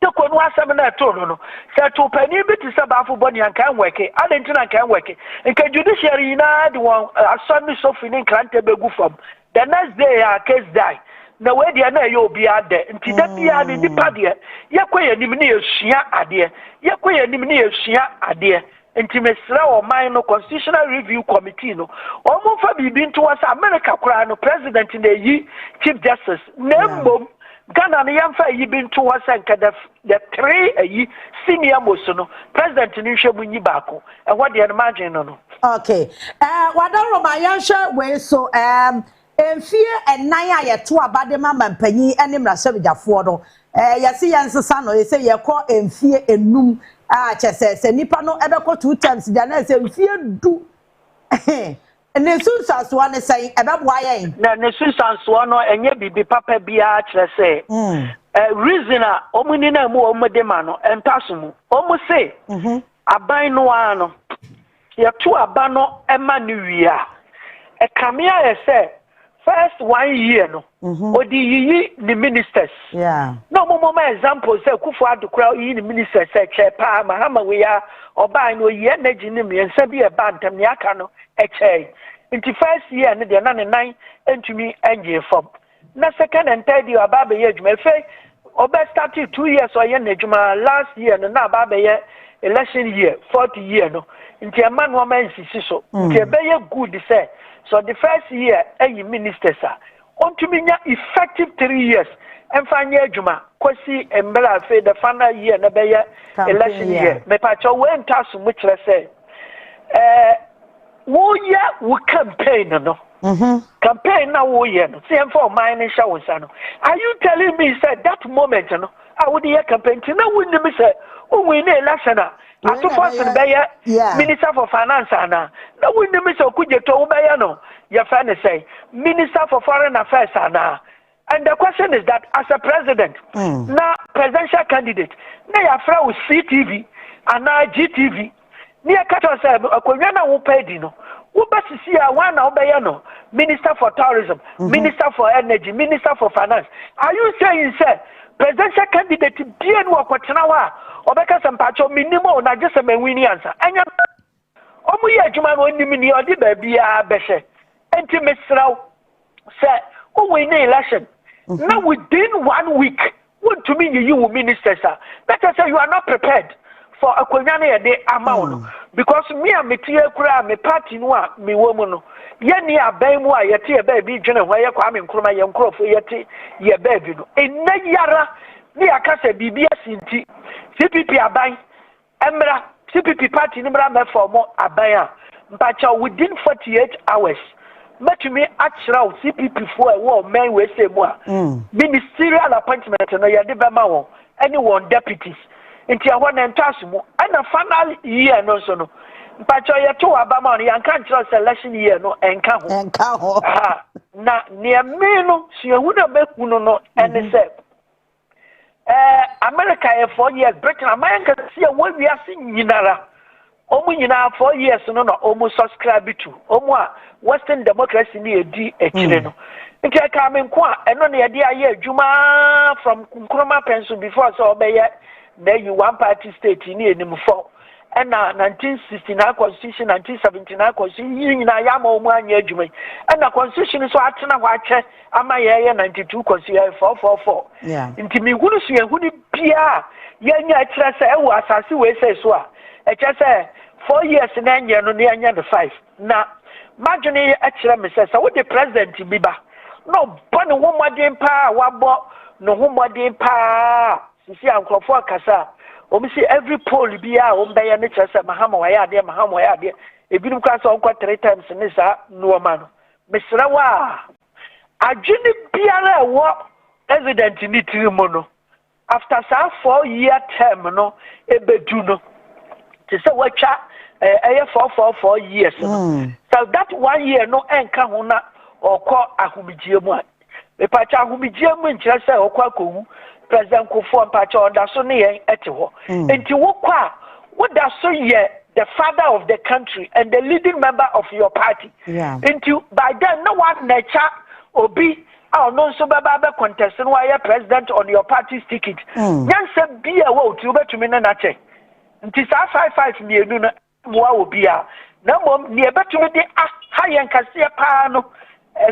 toko no asem na to no say to pani bi ti se ba fo boni anka nweke adentina anka nweke nka judiciary na de won asami so fini krante begu fam the next day a case die na we dia na ye obi ade nti da bia ni nipa de ye koye nim na yesua ade ye koye nim na yesua ade nti mesra Oman no constitutional review committee no omo fa bibi nto wasa America kura no president na yi chief justice nembom Ghana no yamfa yi bi nto wasa nka the three ayi senior most no president ni hwemu nyi baako e ho de no margin no okay wadaro ma yansha we so Enfie enan a yeto abade mama mpanyi ene mrashabijafo no yesi yansesa no yese yekọ enfie enum a chese nipa no ebekọ 2 times dia na se enfie du ne sunsanso ne sai ebeboa yen na ne sunsanso no enye bibi papa bia chese reason a omuni na mu omode ma no entaso mu omu se aban no ano yeto aba no ema ne wia ekamia yese first 1 year no odi yi the ministers no mo example say kufu adukura yi the ministers say chepa mahama we ya oba no ye na gini mi ensa bi e bantam ne aka no eche nti first year ne de na ne nan entumi enje fom na second and third year aba be ye adwuma fe oba started 2 years o ye na adwuma last year no na aba be ye election year 4th year no nti e man wo man sisi so nti e be ye good say so the first year ayi ministers are ontuminya effective 3 years emfanya adwuma kosi embela fe the final year na be ye election year me pa cho we ntaso mu kire say wo ye wo campaign no campaign na wo ye no say for mine sha wo sa no are you telling me say that moment no I would hear campaign na wo ni me say o we na election ato force be ye minister for finance ana na wo ni me say okujeto wo be ye no your friend say minister for foreign affairs ana and the question is that as a president na presidential candidate na ya fra wo CTV ana GTV ni akato say akonwa na wo pedi no wo basisi a one na wo be ye no minister for tourism minister for energy minister for finance are you saying say presidential candidate bien wo kwotena wa obeka sampacho minimum na just me wini answer anya omu ye adwuma no nim ni odi ba bia behye enti mesraw say o win election now within 1 week want to mean you ministers better say you are not prepared for akonya na ye de amount because me a metie kura me party no a me wo mu no ye ni aban mu a ye te ba bi dwene ho ye kwa me nkroma ye nkrofo ye te ye ba bi no enna yara ni akasa bibia sinti CPP aban emra CPP party ni mra me for mo aban a mpacha within 48 hours matumi achiraw CPP for e wo men we say mu a ministerial appointment no ye de be ma won anyone deputies nti ahọ na ntaso mu ana final year no so no mpacho ye to abama no yanka nchira selection year no enka ho na ne me no suehu na beku no ene se America 4 years Britain America see we wiase nyinara omu nyina 4 years no omu subscribe to omu a western democracy ni edi ekire no nti aka me nko a eno na ye de aye adwuma from Nkrumah pension before so obeye na you one party state ni enim for and 1969 constitution 1979 constitution nyina ya ma omu anya adwuma and na constitution so atena ho ache ama ye 92 constitution 444 nti mi hunu so ye hunu bia ye nya kire se ewo asase we se so a e kire se 4 years na anya no na anya the 5 na madwene e kire me se wo the president biba no bone wo modern pa wabo no ho modern pa sisi ankrofo akasa omisi every poll bia o mbe ya ne kyerese mahama wa ya ade ebinum ka so onko 3 times ne sa no ma no mesra wa adwene biara wo president ni tirimo no after sa 4 year term no ebedu no te se watwa 4 years no so that 1 year no enka ho na okọ ahomijie mu a mepacha ahomijie mu nkyerese okọ akowu President Kufuor Mpacho da so ne yen ete ho enti wo kwa wo da so ye the father of the country and the leading member of your party enti by then no one nature obi no so baba be contest no why president on your party's ticket nyanse bia wo ti obetumi na che nti sa 55 mienu na wo obi a na mom ne ebetumi de ha yen kase pa no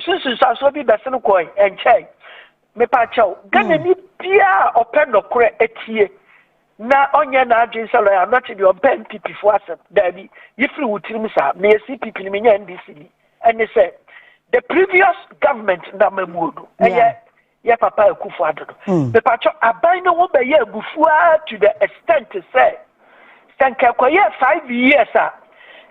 susu so bi bese no koi enche me pa chao gana ni bia open no kore etie na onye na adwin selo ya not the open PP for asem dabi yifri wutirim sa me CPP ni me nya NDC and they say the previous government na mamudo yeah papa Akufo Addo me pa chao aban no wo be ye agufua to the extent to say sanka koye 5 years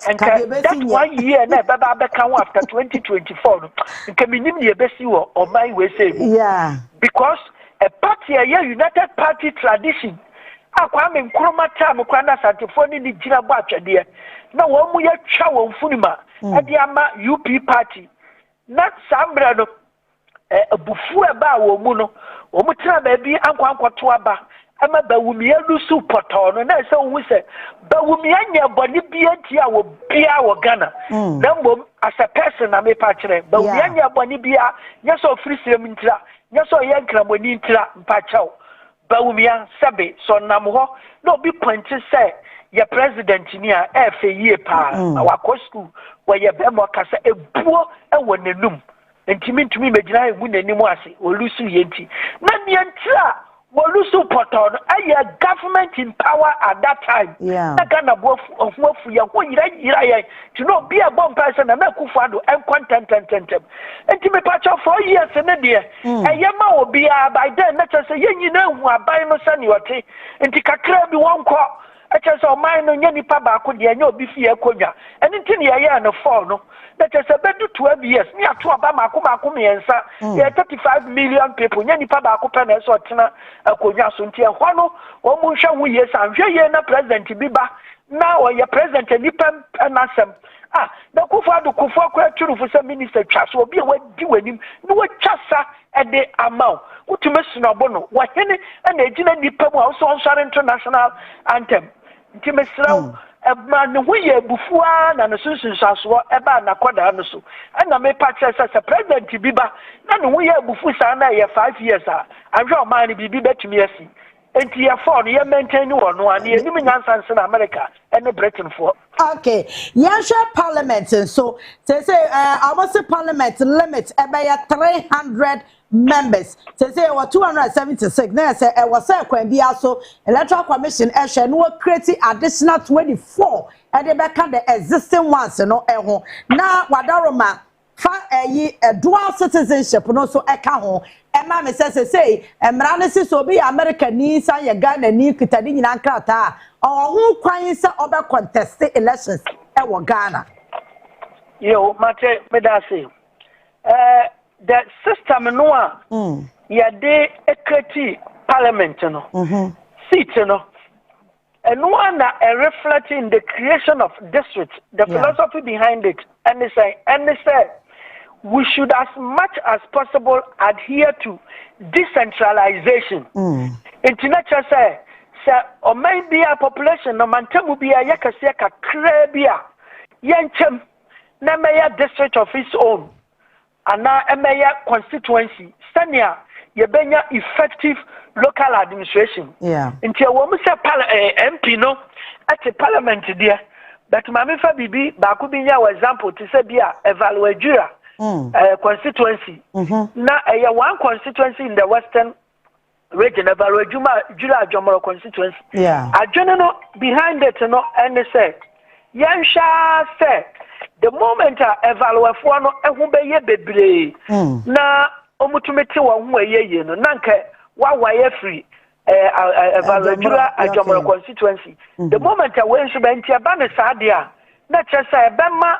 and that 1 year na baba be kan after 2024 no nke minim ye besi wo Oman we say because a party a united party tradition akwa me nkroma time kwa na santifo ni gira bo atwede na wo mu ya twa wo mfunima ade ama UP party na sambra no abufu eba wo mu no wo mu tira ba bi ankwankoto aba ama bawumia lusu poto no na se wu se bawumia nya boni bia ti a wo bia wo Ghana na mbom as a person na me pa kire bawumia nya boni bia nya so free sirem ntira nya so ye nkramoni ntira mpa chaw bawumia sabe so nam ho na obi point say ye president ni a efe yie pa awakọ school wa ye be mo kasa ebuo ewo nenum ntimi megina egu nanim ase olusu ye nti na ne ntira Wolusu Poton, a government in power at that time. I can't go for you. To not be a bomb person and make Kufado and content and me patch of 4 years in a year. A yama will be by then. Let us say, you know, who are buying no sanity and take a crab one call. I just saw mine on Yanni Paba could ya no be fear konya. And until ya and a fall, no. That is a better 12 years. Near to Obama Kumakumi and Sa, 35 million people. Yanni Paba Kupan or Tina Konya Suntia Hono, or Musha, we yes, and Jayana President Biba. Now, or your president and Nipan and Assam. The Kufado Kufa for some minister Chas will be away doing him. No chassa at the amount. What to Miss Nobono, what any and the Gina Nipan also on Shar International Anthem. Timisra. Man, we are Bufuan and the Susan Saswa, Eba Nakoda Anusu. And I may purchase as a president to Biba. None we are Bufusana 5 years. I'm sure mine be better to me. And Tia 4 year maintain one year, answers in America and Britain for. Okay, Yansha Parliament, so they say our Parliament limits about 300 members. They say over 276. Now say was can be also electoral commission no create additional 24 and they back the existing ones no now wadaroma fa dual citizenship no so eka ho ema me say emra ne so be America ni san ye Ghana ni kitadi nyina nkrata ho kwan se obe contest elections e wo Ghana yo mate me da say the system no ya de equity parliament no seat no and one reflecting the creation of districts, the philosophy behind it, and they say we should as much as possible adhere to decentralization. International say or maybe a population no mantemu be a yakasia kakrebia yanchem na meya district of its own and now a meya constituency senia yebenya effective local administration. Until we say MP no at the parliament there, but Mami fa bibi ba ku binya example to say bia evaluate constituency. Na one constituency in the western region evaluate Jura Jomoro constituency. Adwene no behind it no and say yansha say the moment evaluate for no ehun be ye bebre na omutumeti wa hu ayeye no nanka wa ye free evaluate Ajomoro constituency the moment we nso be ntia ba ne saade a na chesa e be ma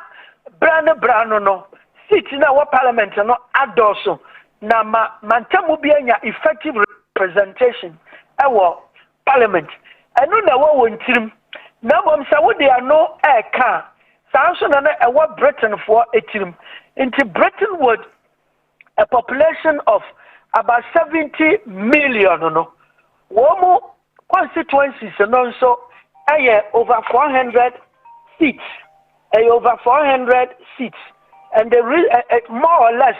brano no seat na wa parliament no adoso na mantamu bi anya effective representation ewo parliament enu na wo wontirim na bom sa wo dia no e ka sanso na ewo Britain for etirim into Britain would a population of about 70 million no Womu constituencies and so over 400 seats. Over 400 seats. And the more or less,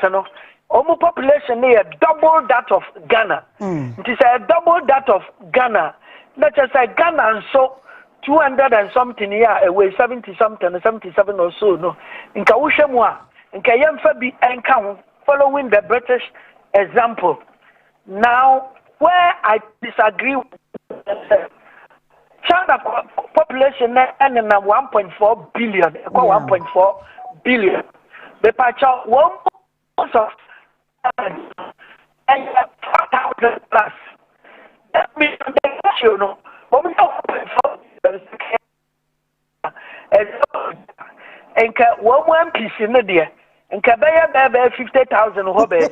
Omu population is double that of Ghana. It is a double that of Ghana. Not just like Ghana and so 200 and something away 70 something 77 or so no. In Kawushemwa, in Kayemfa be encounter following the British example. Now, where I disagree with China population and 1.4 billion, 1.4 billion. The patch out 1 of and 4,000 plus. That means the national, and one piece in the dear, and Kabaya 50,000 hobby.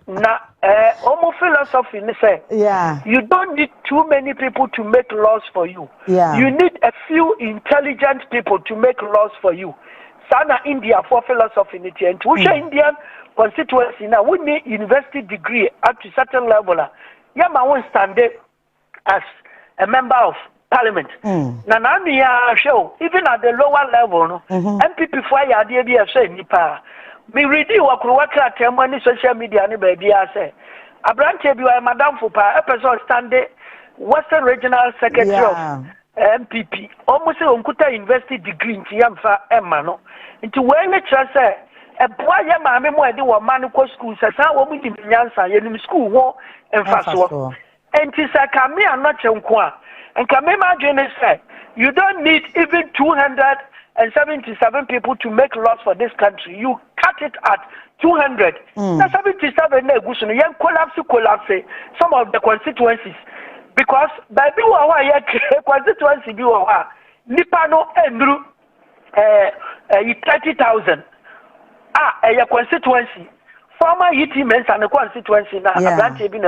Now, almost philosophy, say, you don't need too many people to make laws for you. You need a few intelligent people to make laws for you. Sana India for philosophy, and to Indian constituency now, we need university degree up to certain level. Yama won't stand there as a member of parliament. Nanania show, even at the lower level, MPP for your idea say nipa. Me read you work at social media and baby I say. A branch of you Madame Fupa, a person stand there, Western Regional Secretary of MPP. Almost a university degree in Tiamfa Emano. Into when the church say a boy mammy more do a man who school says I will be in Yansa in school war and fast war. And tis a Kamia not Chankwa. And Kamema Jenny said, you don't need even 277 people to make laws for this country. You cut it at 200. Now 77 young collapse some of the constituencies. Because by the constituency Nipano Andrew 30,000. A constituency. Former UTMs and a constituency now. A branch of the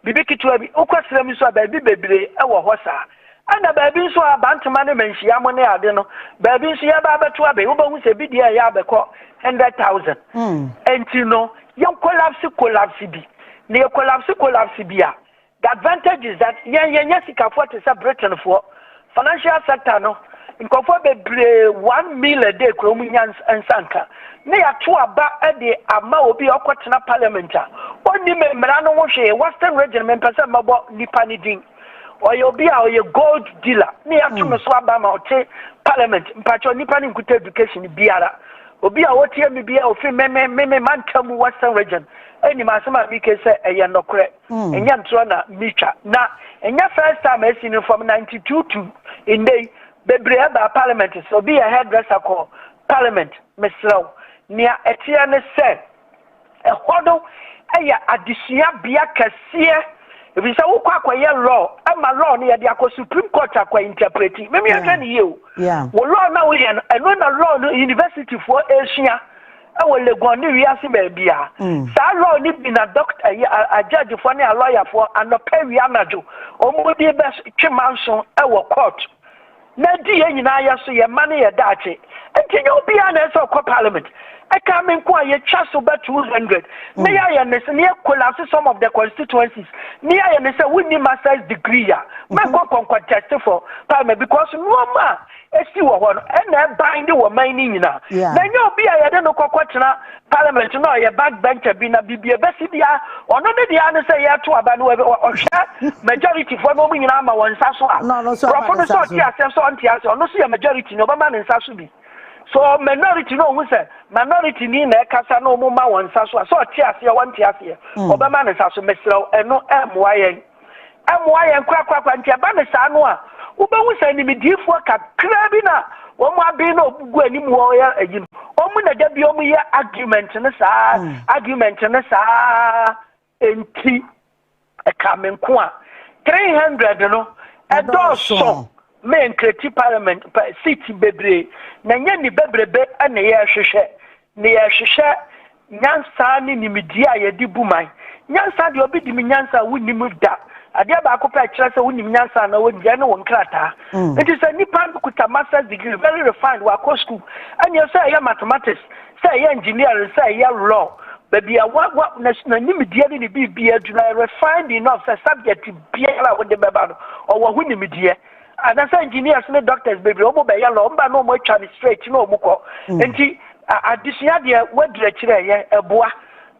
Bibiki to be Okwasremiso baby, our hosa. And the baby so a bantamani menshi amone adeno. Baby so yaba to a baby who say bidia yabeko 100,000. And you know, young collapse be. Near collapse bia. The advantage is that Yasika for to Britain for financial sector no. In comfort 1 meal a day, Chromians and Sanka. They are 2 about a day, a ma be a quatina parliamenta. Only Merano Moshe, Western Regiment, Person about Nipaniding, or you'll be our gold dealer. Near to Maswabama or Parliament, Pacho Nipanin could education Biara. Obi a what year me be a free man come Western region. Any Masama Mika say a yanokre, and Yantrona Micha. Now, and your first time I seen from 92 to in day. Bebreba parliament so be a hairdresser called parliament Mr. Near Etienne said a hodo aya adisia bia kase if you say ukwa law ama law near the Supreme Court akwa interpreting me can you law now we and law university for Asia our legoni wiase bia sa law ni be na doctor a judge for a lawyer for and pay we anajo omodi be twimanso e court. Nadi nyina so ye mane ye dache enti you be an so parliament I come in kwa ye chance over 200 me ya ne se ne collapse some of the constituencies me ya ne se we master's degree ya me go contest for parliament because no ma esi wo ho no e na bind wo man ni nyina na you be ya de no kokotena parliament no ye backbencher bi na bibie besi bia ono ne dia ne se ye to aba no ohwa majority for no nyina ma won sa so so ti asem so anti asem ono so ye majority no ba ma ne nsa so bi so minority no who say minority ni na kasa no mo ma won sa so ti asem won ti asem obama ne sa so mesrew eno emoayen kwa ntia ba ne sa no a ubewu say ni midifo kakra bi na wo mo abi na obugu anim wo ya agim omu na da bi omu ye argument ne sa enti e kamenko a 300 no edoso men kreti parliament city bebre na nya ni bebrebe ana ye hwehwe nyansa ni nimdia ye di buman nyansa de obi di nyansa wonni mu da ade ba akopɛ kyerɛ sɛ wonni nyansa na wonni gya ne won krata it is a nipan kuta master's degree very refined wa ko school and you say ya mathematics say ya engineering say ya law baby what national media ni bibia do na refined enough the subject biara wo de beba no or wo hu ni media and as engineers and doctors baby omo be ya lo mba no mo twa ni straight no mo ko enti adisia de wadra kire ye eboa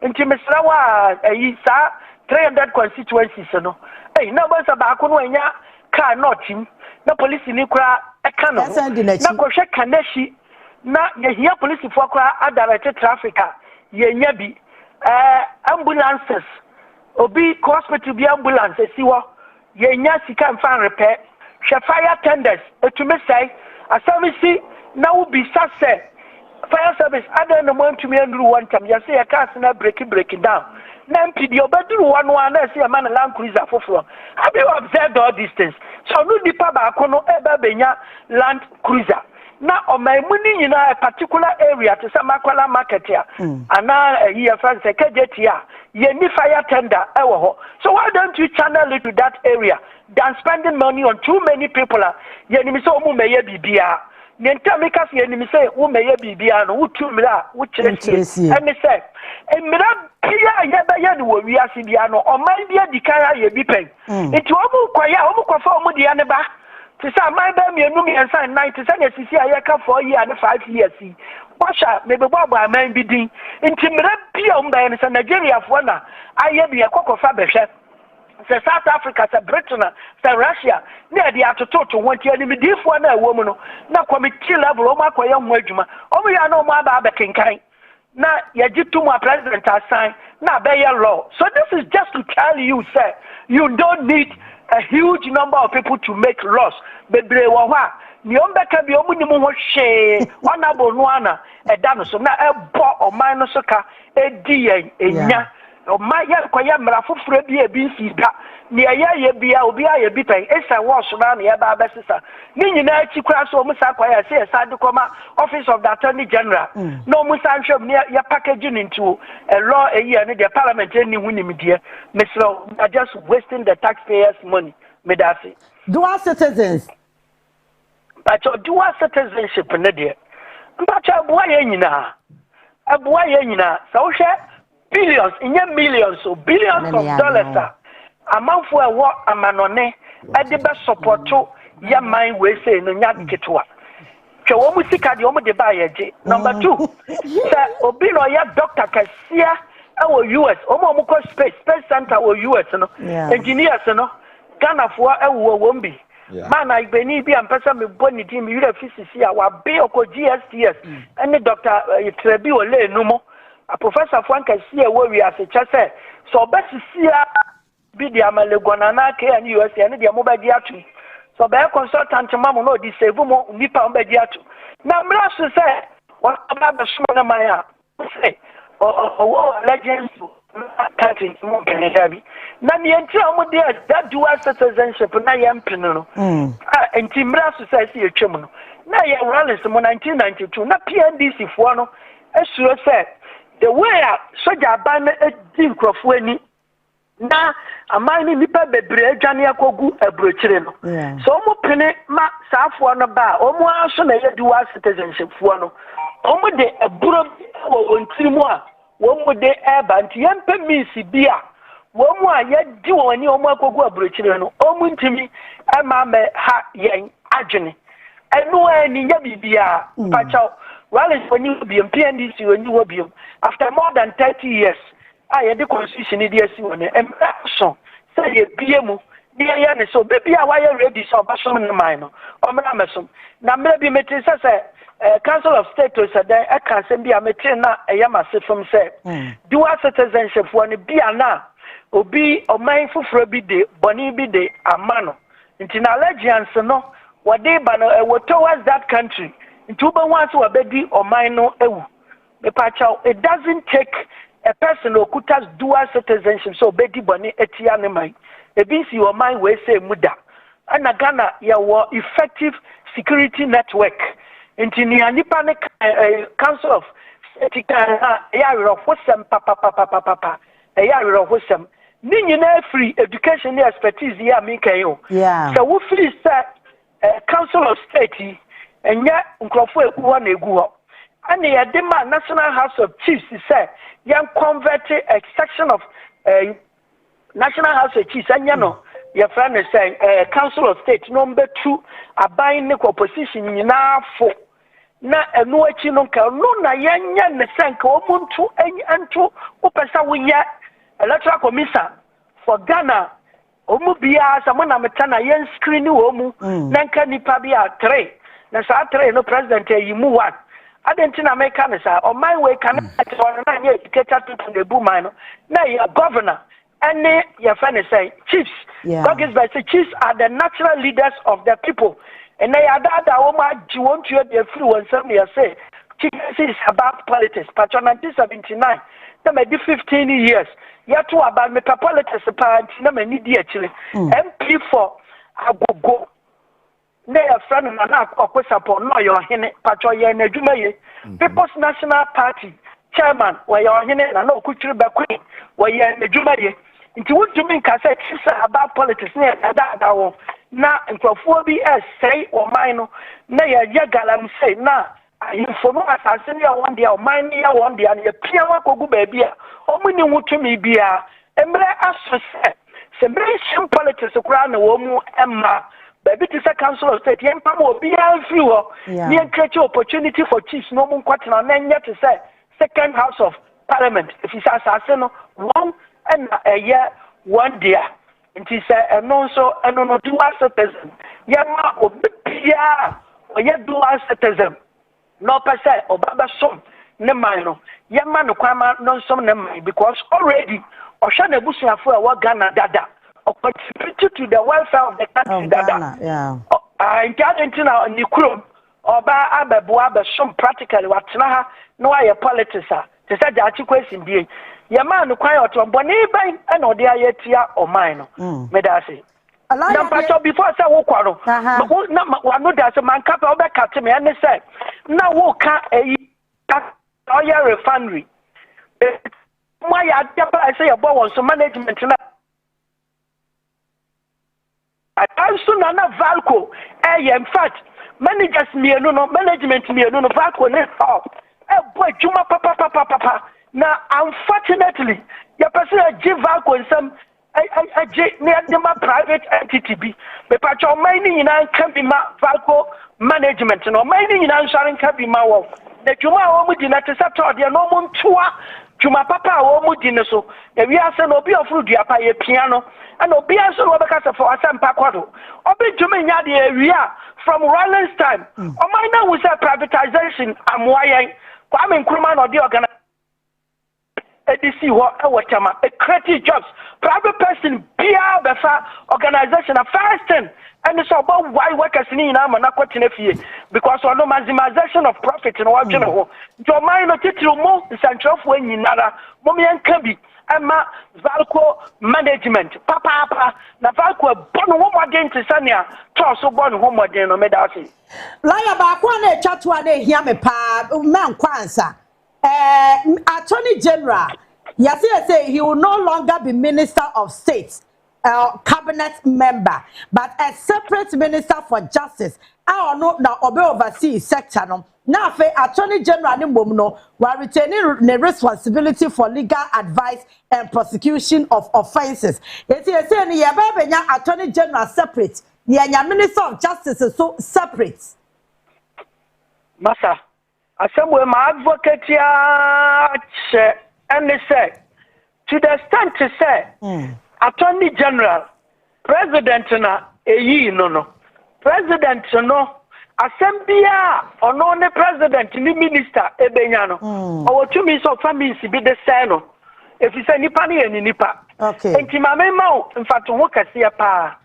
enti mesra wa ayi sa 300 constituencies no na ba sa ba ko no anya car not him na police ni kura eka no na ko hwe kaneshi na ye police fo kura adirect traffic yenya bi ambulances obi hospital bi ambulance siwo yenya sika mfan repair hwe fire tenders etumi sai asamisi na wo bi sase fire service ada no mo ntumi anduru one time ya say ya cars na break down na mpidi obaduru wanu ana say man land cruiser foforo have you observed all these things so no dipa ba kono eba benya land cruiser na omaimuni nyina a particular area to say makwala market ya ana here France kejetia ye ni fire tender ewo ho so why don't you channel it to that area than spending money on too many people ye ni so omu meye bibia nenta meka se ye ni say wo meye bibia no wutu mira wo kiresi emi say emira pia ye be ye ni wo wiase bia no oman bia dikara ye bi pen enti omu kwaya omu kwafa omu dia ne ba to say my baby me no sign 90 say na sisi ayeka 4 years and 5 years washa me be bobo aman bi din nti mira pia umba say Nigeria fo na aye bi ekokofa behwe say South Africa say Britain say Russia na dey atoto to wonti ani midifo na ewo mu no na committee level o makoye ho adwuma o mu ya na o ma ba bekenkan na yajitu mu president assign na be law so this is just to tell you sir you don't need a huge number of people to make laws. Bebre wa ni ombeka bi omu ni mu ho hwe onabo no ana eda no so na ebo oman no so ka edi yen enya oman ya kwaya mra foforo bi nsi da ni ye bia obi aye bi pen esa wo so na ya ba besisa ni nyina achi kura so omu sa kwaya se esa de koma office of the attorney general no omu sa nhwem ni ya packaging into a law a year ni the parliament ni hu ni medie mesro are just wasting the taxpayers money medasi dual citizens but dual citizenship ne de mbacha aboa ye nyina so hwe billions in millions or billions of dollars amanfo ewo amanone ade be supporto ya man we say no nya diketwa twa wo mu sika de wo mu de ba yeje number 2 say obi no ya doctor kasia ewo US omo ko space center wo US no engineers no Ghana fo ewo wo mbi man I beni bi ampesa me boni di me yura physics ya wa be oko GSTS any doctor trebi o le numo a professor fo ankasia wo wi asecha say so besisia bi di amalegona na ke ani US ani di amobadi atu so be consultant mamu no di save mo nipa obadi atu na mra so say wa ba be so na maya say legends country mo Canada bi na ni enti amu dey that dual citizenship na yempin no enti mra so say si etwem no na ye Wallace mo 1992 na PNDC fo no esuro say the way soja ban di nkrofo ani na amani nipa bebre adwane akogu abrochire no so omo pene ma saafo no ba omo aso na ye dual citizenship fo no omo de aburo wo ontirimu a womo de eba nti yempe misi bia womo a ye di woni omo akogu abrochire no omo ntimi ama me ha yen adwene enu ani nya bibia pacha well is when you be PNDC when you be after more than 30 years I had the constitution in the SU and so say BMU near so baby why ready so basum in the minor or Mamasum now maybe metis Council of State to say I can send be a metina a yamasi from say dual citizenship when be a na or be or mindful for be day bonny be day a mano into allegiance no what they ban towards that country Tuba wants to obedi or minor ewu. It doesn't take a person who could has dual citizenship so obedi boni etianimai. A BC or mind we say muda. And Ghana ya wa effective security network. Into Nianipa Council of Area of Wissam papa. A year of Wissam. Nina free education expertise ya mikayo. Yeah. So we free set Council of State. Enya nkrofo ekuwa na egu ho and the Edema National House of Chiefs said, young converted a section of National House of Chiefs, and you know, your friend is saying, Council of State number 2, a buying opposition now for na eno achi no ka no na yanya ne senka omuntu anto opesa wo ya electoral commission for Ghana omu bia sa mo na meta na yen screen wo mu na nka nipa bia 3 na sa 3 no president yi mu 1 adenti na make na sa o my way kan na na educated people the bu man no na ya governor and your friend is saying chiefs God is by say chiefs are the natural leaders of the people. And they are that woman, you want to be free when somebody say, this is about politics. But in 1979, they may be 15 years. Yet to about me politics, no me need actually. MP for Agogo. They are friend and an Obaapa support. No, you're in it. But you're in a People's National Party chairman, where you're in it, and no country back where you're in the Jumaye. Into what you mean, I said, about politics. That na Nkosuo bi say o man na ya galam say na informo asase ya won dia o man ya won dia na pia wa kogu ba bia o muni wutumi bia emre aso se sim politics kura na wo mu emma ba bi ti say council of state yen pam obi an free wo yen create opportunity for chiefs no mu kwatena na nya to say second house of parliament if you say asase no one and a year one dia. And he said, and also, and no dual citizen. Yama obia, or yet dual citizen. No per se, or Baba son, Nemano. Yama no Kwama, no some Nemai, because already, or Shana Busia for what Ghana dada, or contributed to the welfare of the country dada. Yeah. In Argentina, in Nikrum, or Ba Ababuaba, some practically what Naha, no, I politics. They said the article in being. Your man quiet on Bonnie and or dear yet or mine. Medasi. Now, before I say, Wokaro, one no that's a man cap over cut to me and they say, now walk a oil refinery. Why I say about one so management. I soon another Valco. In fact, managers me no management me no Valco net off. Boy, Juma papa. Now, unfortunately, your person give Valco in some near the private entity be. But your mining in can be Valco management, no mining in answering can be my wolf. The Juma Omudina to Sato, the no moon tour, Juma Papa Omudina so. The Viasa no be of fruit, the Appiah piano, and no be also Robacasa for Assam Paquado. Obi Jumia the area from Roland's time. Or mine now was a privatization. I'm why I'm Nkrumah or the organization. A creative jobs, private person, PR, the organization, a fasting, and it's about why workers need because of no maximization of profit in what you know. Your mind not to move the central when you nada, Mommy and Kabi, Emma, Valco management, Papa, na Valco, born home again to Sanya, Charles, born home again, no medasi. Laya Bakwane Chatwane, Yame Pa, Man Kwanza. Attorney General, yes, say he will no longer be Minister of State, cabinet member, but a separate Minister for Justice. I don't know now obe overseas sector no. Now, Attorney General Nimbono will retain the responsibility for legal advice and prosecution of offences. Yes, yes, say Attorney General separate, the Minister of Justice is so separate. Massa. Assemble my advocate and they say to the extent to say Attorney General, President na no President no Assemblia or no President ni Minister ebenyano or to me so family be the same if you say nipa ni nipa okay enti mama ma in fact wo kase pa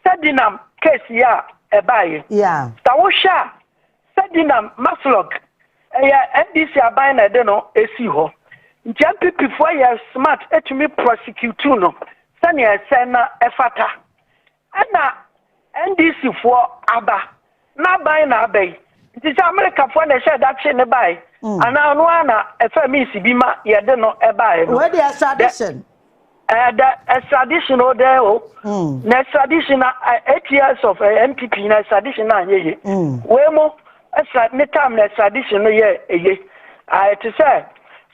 Sedinam case ya ebaye yeah Tawosha Sedinam Maslog NDC aban na de no esi ho nti MPP for ya smart etumi prosecute no sane ese na efata ana NDC for aba na aban na abai nti America for na share that chain bai ana no ana FMC bi ma ye de no ebai no where the extradition the extradition o there na extradition 8 years of MPP na extradition na ye we mo Esa ne time na tradition no ye eye. I to say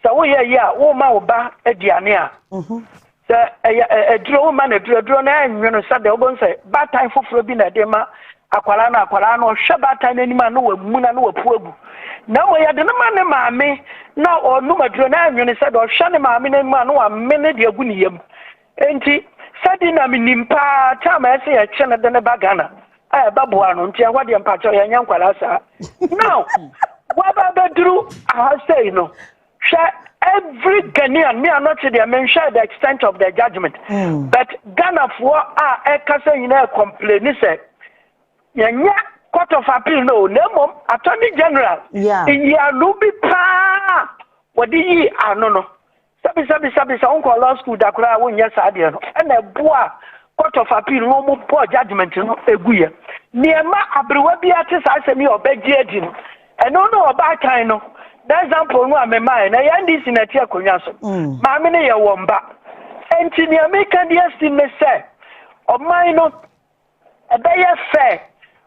so we ya wo ma wo ba aduane a. Se eduro wo ma na eduro na enwe no sade wo say bad time foforo bi na de ma akwara na hwe bad time anima no wamu na no wapu agu. Na wo ya de no ma ne maame na onu maduro na enwe no sade hwe ne maame na anima no wa mene de agu ne yam. Enti sade na minimpa time ese ya che na de ne bagana. Babuano, until what the empathy and young Qualasa. Now, what about the Drew? I say, share every Ghanaian, me are not to the mention the extent of their judgment. But Ghana for a casa in a complaint, he said, Yanya, Court of Appeal, no, Attorney General. Yeah, in your Ruby Pa, what do ye? I don't know. Sabi, uncle law school, that could have won yes, I did, and a boy. Court of Appeal no more poor judgment no eguye niema abrewa bi ate sa asemi obeji edi no eno no oba kan no the example no amema na ya ndi sinati akonwa so maame ne ye womba enti niema kan di estime say oman no ebeye fair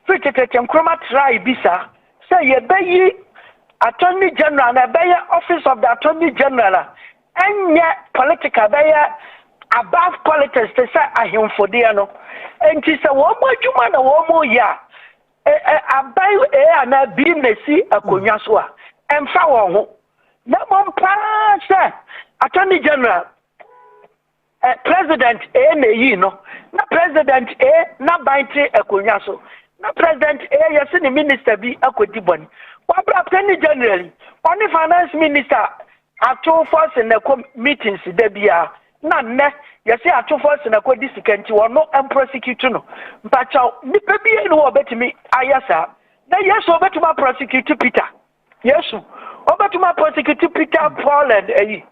fitete nkroma try bisa say ye beyi Attorney General na ebeye Office of the Attorney General enye political beye above politics to say ahemfode no enti se wo mo adwuma na wo mo ya abai na bi mesi akonwa so a emfa wo ho na mo mpa se Attorney General President na yi no na President na bainti akonwa so na President yesi ni minister bi akodi boni wa Attorney General oni finance minister ato force na meetings de bia na ne yesi ato force na ko disikenti wono em prosecute no mpacha nipa bi enu obetimi ayasa na yesu obetuma prosecute Peter yesu obetuma prosecute Peter Paul and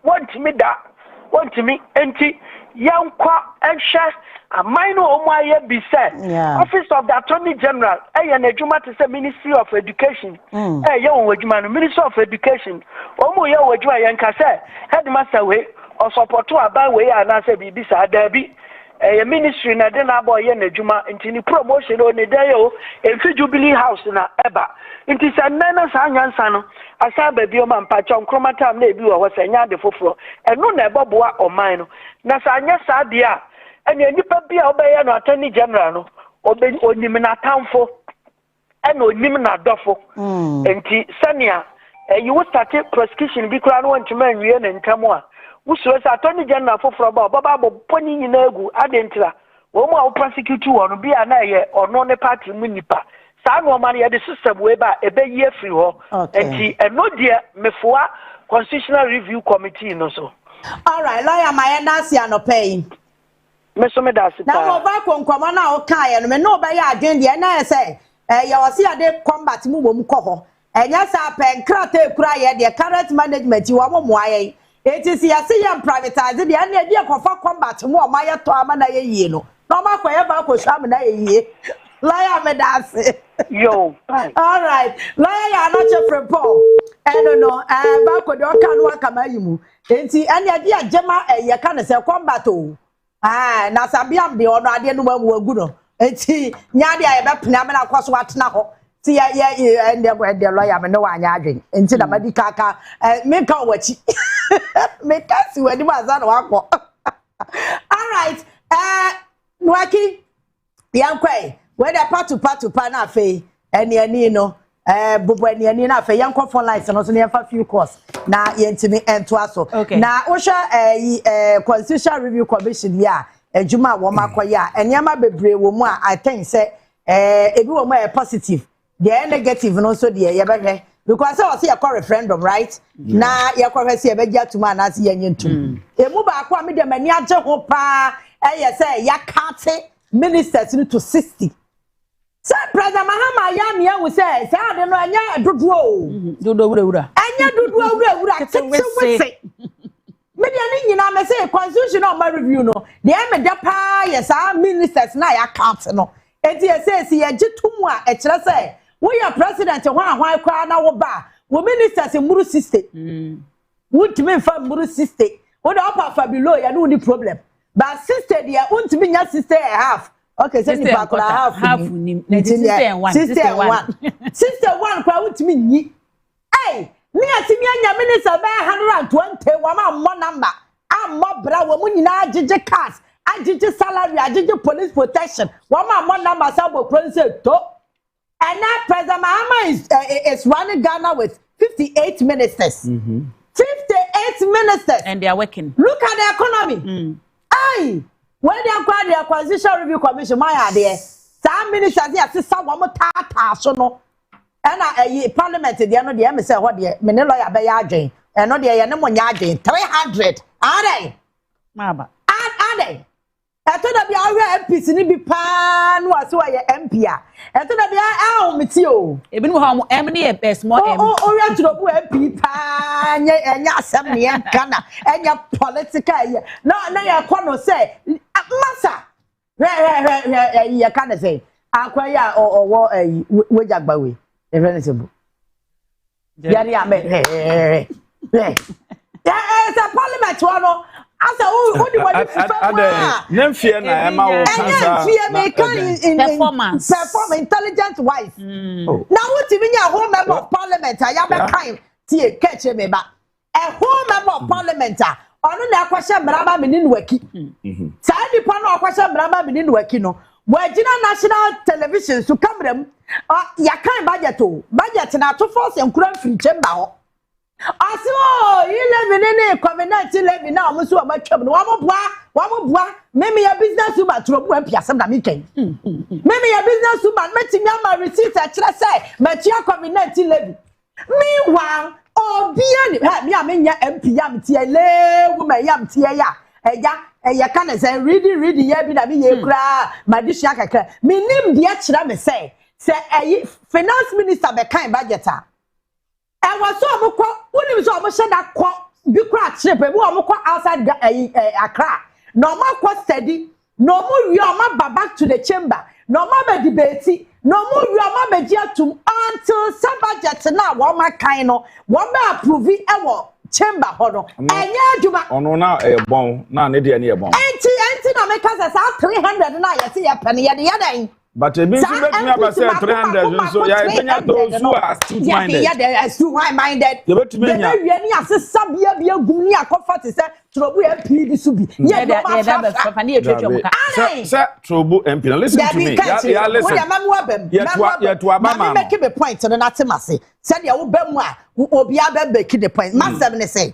want me enti yankwa ehwe amai no omaye bi say Office of the Attorney General na adwuma to say Ministry of Education ye won adwuma no Ministry of Education omo ye wadwuma yanka say headmaster we or support to about way and answer be sa dabi a ministry na de na boy na adwuma ntini promotion o ne dey o emfi Jubilee House na eba nti sa nana sa anyansa no asa ba bi o man pa chon kroma tam na ebi wo sa nya de foforo eno na eboboa oman no na sa anya sa de a ene nipa bi a obeye no Attorney General no onim na tamfo ene onim na dofo nti sania you will start prosecution bi kura no ntuma nwie na ntamo a Usro sa Attorney General for Baba Pony in Egu, Adentira, Oma prosecute one be an aye or non a party munipa. San money at the system whereby a bay year free ho, and no dear Mefua Constitutional Review Committee no so. All right, lawyer, my Nasia no pay. Mesomedas. Now, back on Comana or Kai, and no by your agenda, and I say, you will see a day combat move coho. And yes, I pen crate cry the current management you are more. It is ya see yam privatize the idea of combat more my to amana ye no. No ma kweba ko shamna ye. Liar me das. Yo. All right. Liar ya not your friend Paul. No ba ko do kan wa kamayimu. Enti anya dia jema ye kan se combat o. Na sabiam de ono ade no mamu agu no. Enti nya de ye be pena me na kwaso atena ho. See and the lawyer me no anya adwen enti da madi kaka me ka wachi me ka si wadi maza no akọ. All right Nuekie yankwai we da patu pa na afei eni no bobo eni na afei yankọ phone lines no so na fa few course na yentimi ento aso na wo hwa Constitutional Review Commission ya adwuma wo makoya enyama bebre wo mu a I think say ebi wo mu positive the negative no so the yebehwe because say say a referendum right na yakwa say ebegia tuma na say yenyentum emu ba akwa me de mani age ho pa say yakate ministers to 60 say President Mahama Yami ya we say ade no anya dodo wura anya dodo wura tete me de ni nyina me say constitution of my review no the me de pa yes ministers na yakate no enti say ye gitumu a e kire say we are president hwan kwa na wo ba wo ministers muru system wontimi fa muru system wo da upper fa below ya no ni problem but sister dia wontimi nya sister half Okay, send me back half nim. Sister one kwa utimi nyi. Hey, me atimi anya minister be 120 wa ma mo number. Am bra wo mu nyina agege cars, agege salary, agege police protection. Wa ma mo number sabo president to. And now President Mahama is running Ghana with 58 ministers. 58 ministers. And they are working. Look at the economy. Aye. When they acquired the Acquisition Review Commission, my idea, some ministers here say some more tata so no. And Parliament the end of the MSA what the lawyer be yarging. And no the no more yarging 300. Are they? Maba. Are they? I told them you MPs ni bi pan was why MP a. I told them you meti o. Ebi no how MD small M. Oh, we to do MP pan nya asem ne Ghana. Enya political. No ya kwano say massa. Ya kan say. Akwaya owo we jagba we. Evenable. Yari ame. It's a parliament one. Asa who the one Nemfie na ema wo kansa in performance intelligent wise. Now what even a whole member of parliament ya be kind tie catch me ba a whole member of parliament onu na akwahye mraba Manye Nuekie sa nipa na akwahye mraba Manye Nuekie no wajina national television so camera ya kan budget na to force enkura free chamber ho Asimo, you live in COVID-19 living now. Musu amatwam no wamobua meme ya business woman trobu ampiasem na meken meme ya business woman metimi ama receipt a kire say matua COVID-19 living meanwhile obia ni me amenya MP yam tie le woman yam tie ya eya kan say reading ya bi na me ye kura madishia kakra minim de kire me say finance minister be kan budget a I was so much. When so much that be crack ship, we are outside Accra. No more steady, no more you are back to the chamber, no more debate, no more you are to until some budget now. One my kind of one may approve it our chamber honor. And yeah, Juma. Oh no, now a bone, now need any a bone. Auntie, no make us 300 and I see a penny at the other. But it means you make me about 300, so yeah, those who are two-minded. Yeah, they are two-minded. You bet me, yeah, Sabia be a gunia comfort is that Trouble MP this will be. Yeah, sir, Trouble MP. Listen to me. Yeah, listen. Yeah, to Obama. Make a point to the Natimasi. Said you Bemwa, who will be able to the point. Master say,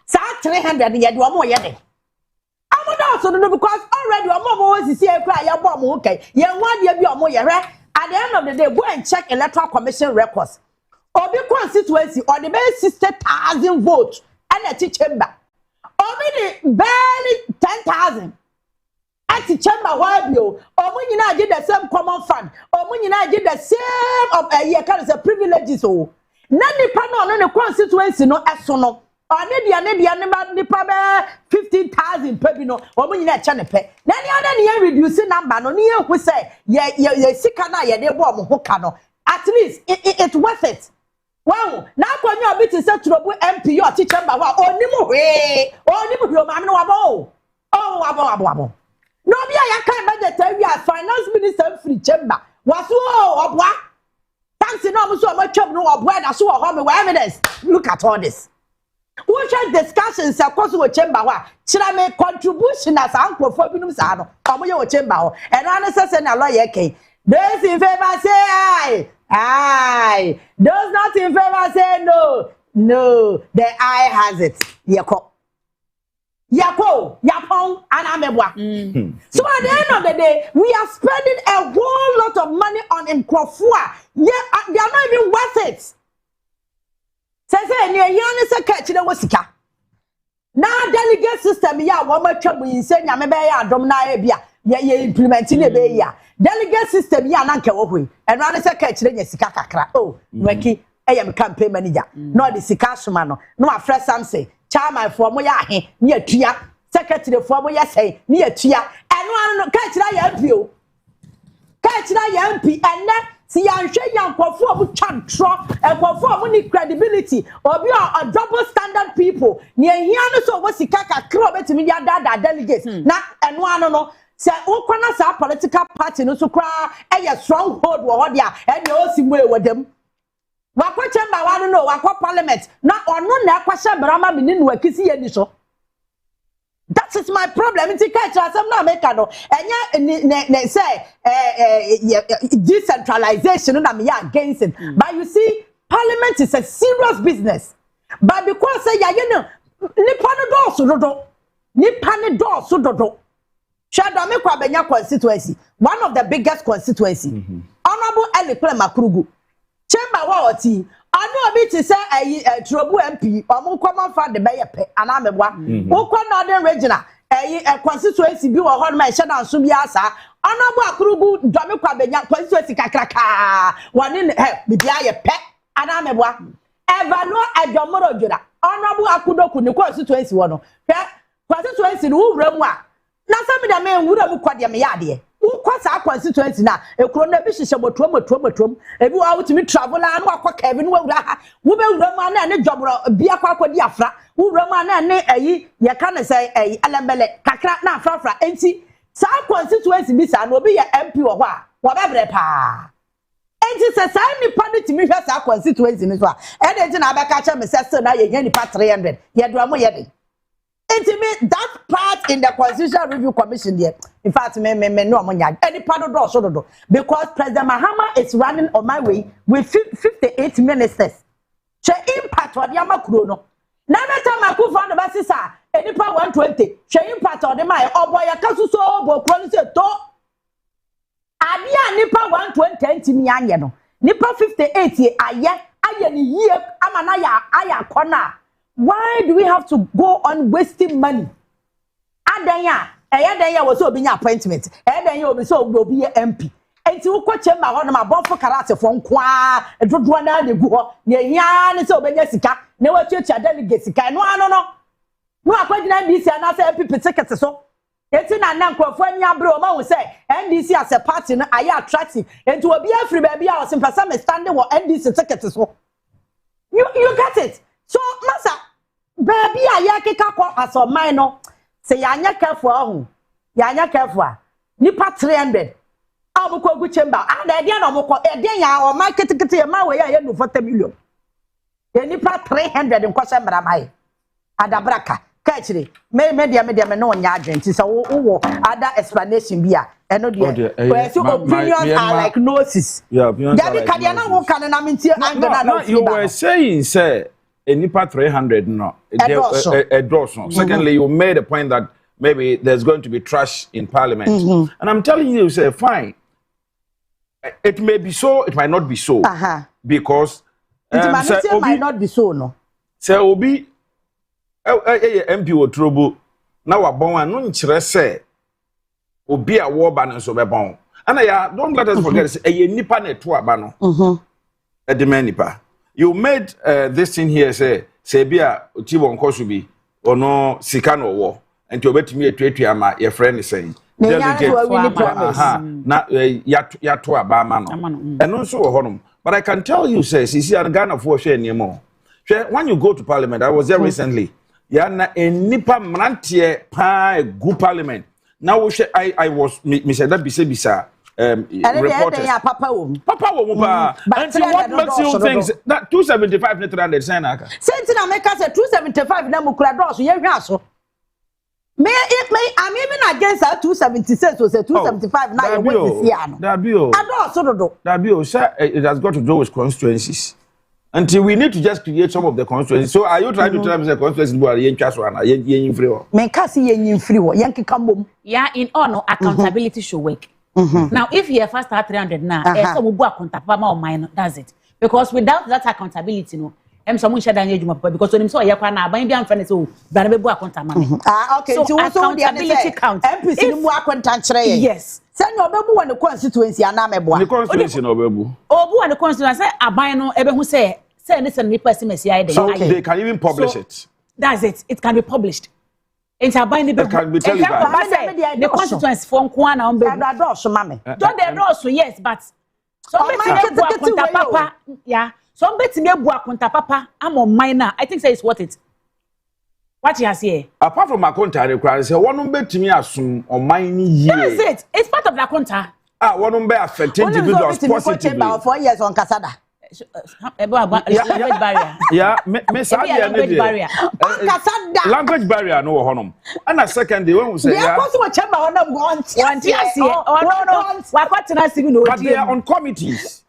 Sir, 300 yet one more yet. Also, because already your mom always see a cry, your bomb, okay. You want you be a more at the end of the day, go and check electoral commission records. Or the constituency or the base 60,000 votes and a chamber. Already barely 10,000 at the chamber. Why you? Or when you did the same common fund, or when you did the same of a year kind of privileges. Oh, none depend on the constituency, no as no. Nipa 15,000 per bino or when you net channel pay. Then the other reducing number no near who say, yeah, sikana, yeah, they bomb hokano. At least it's worth it. Well, now when you are bit to set to MP or teacher, or Nimu, or Nimu, Mamma, oh, no, I can't budget tell you as finance minister free chamber. Was or what? Thanks enormous so much of no or where I saw home with evidence. Look at all this. Which discussions across the chamber? Should I make contribution as uncle for Binusano? Come your chamber, and honest and a lawyer came. Those in favor say aye. Those not in favor say no. No, the eye has it. Yako, Yapon, and Amebwa. So at the end of the day, we are spending a whole lot of money on Nkosuo. Yeah, they are not even worth it. Say near Yanis a catch in a wasika. Now, delegate system, ya, one more trouble in saying, Yamabaya, Domina, ya, implementing a bay. Delegate system, ya, Nanka, and run as a catch in a Sikaka. Oh, Nuekie, I am campaign manager, not the Sikashumano, no, a fresh Samse, Chama for Moya, near Tia, secretary for Moya say, near Tia, and one catch I MP. Catch I MP, and then. See, I'm sure you perform and perform with credibility or be a double standard people. Near here, so what's the kaka club to me, delegates. Not and one no. say ukwana sa political party no so kra e stronghold wo ho dia e na osimwe wedam wakwa chamber wa no wakwa parliament na ono na akwasha brama Manye Nuekie si yeni so. That is my problem. It's na make no enya say decentralization na me against it. But you see, parliament is a serious business. But because say ya you know nipa no do so dodo. Shada me kwa benya constituency, one of the biggest constituency. Honorable Elikwele Makurugu. Chamber wa oti anu obi ti say Trobu MP omo common fa de beye pe anamebwa ukwa northern regional constituency bi wo ho ma ehye na nso bi asa Honorable Akurugu domi kwa benya constituency kakraka woni bi aye pe anamebwa Evano Ejomoro Joda Honorable Akudoku ni constituency wono constituency no wuramu a na sami da me wuramu kwa de me yade ukwa sa constituency na ekuro na bi hihye motom ebi wa wutimi travel anu akwa Kevin wura ha wo be wuramu na ne jobro bi akwa di afra wuramu na ne ye ka ne say alembele kakra na afrafra enti sa constituency bi sa no obi ye MP wo ho a wo bebre pa enti se sa nipa no timi hwe sa constituency ni so a e de enti na abeka cha me se na ye nipa 300 ye do amo ye de. That part in the Constitutional Review Commission there, in fact, me no amanya. Any part of do because President Mahama is running on my way with 58 ministers. She impact what yama kuno. Na time I could find the basisa. Any part 120. She impact on the my oboya kasuso bo kronse to. Adia nipa 120 mi anye no. Nipa 58 ye aye ni ye amanaya aya kona. Why do we have to go on wasting money? Adanya was so being appointment. Adanya will so will be MP. And to coach him on my bomb for karate from Kwa, a good one and the go. Yan so be Jessica. Never church a delegate. No. No, I quite NDC and I say people tickets so. It's in an uncle for any bro, will say NDC as a party, I attractive. And to be a free baby, I was in some standing or NDC tickets so. You get it. So, Massa. Baby, I keka kwa aso mine say yanya careful yanya careful nipa 300 abukwa gu chamber and e dey no moko e dey ya o market kete ma we ya no 40 million e nipa 300 nkwasa mbra mai adabraka Kaakyire me dia me no nya adwenti so wo other explanation bia e no dey so opinions are like noses yeah opinions are like kadia na wo kan na mintie angana na you were saying say a nipa 300 no a dozen. Secondly, you made a point that maybe there's going to be trash in parliament. And I'm telling you, say fine. It may be so, it might not be so. Because it might not be so, no. Say Obi MP wo trouble. Now a bon no nkyere say Obi a war ban so be bon. And don't let us forget say nipa na to aba no. E de nipa. You made this thing here say bia Otibo Nkosuo bi ono sika no wo enti obetimi etuatua ama your friend is saying delegate na ya to aba ama no eno so wo honom but I can tell you say sisi an Ghana for hwe niemo when you go to parliament I was there recently ya na enipa mrantie pa go parliament now I was me said that bisa reporters. Papa wo pa. And what makes you think that 275 net 300 say na aka? Say na make say 275 na mukura do so ye hwa so. Me I'm even against that 276 or say 275 now you want to see ano. That bill. Ado so do. That bill sir it has got to do with constituencies. Until we need to just create some of the constituencies. So are you trying to tell me the constituencies bo are yen twa so na yen free wo? Me ka say yen free wo, yen keka mom. Yeah, in all no accountability should work. Now, if you first have 300 now, so we go accountable or minor, that's it. Because without that accountability, no, someone should because when him saw Yakana, by Indian friends, so that be accountable. Okay, so accountability count. MPC more accountable. Yes. Send no bebu when the constituency and amebo. The constituency no bebu. Obu and the constituency abide no ebe who say listen me person so they can even publish it. That's it. It can be published. It can be televised. The constituency for Kwana on the yes, but papa, yeah. Somebody me papa. I'm on minor. I think say it's worth it. What you say? Apart from Akonta, the crowd say one bet to me assume on mine year. That's it. It's part of the Akonta. One be affect individuals positively. 4 years on Kasada. Language barrier. Yeah, me language barrier. Language barrier no honum. And a second day when we say yeah. But they are on committees.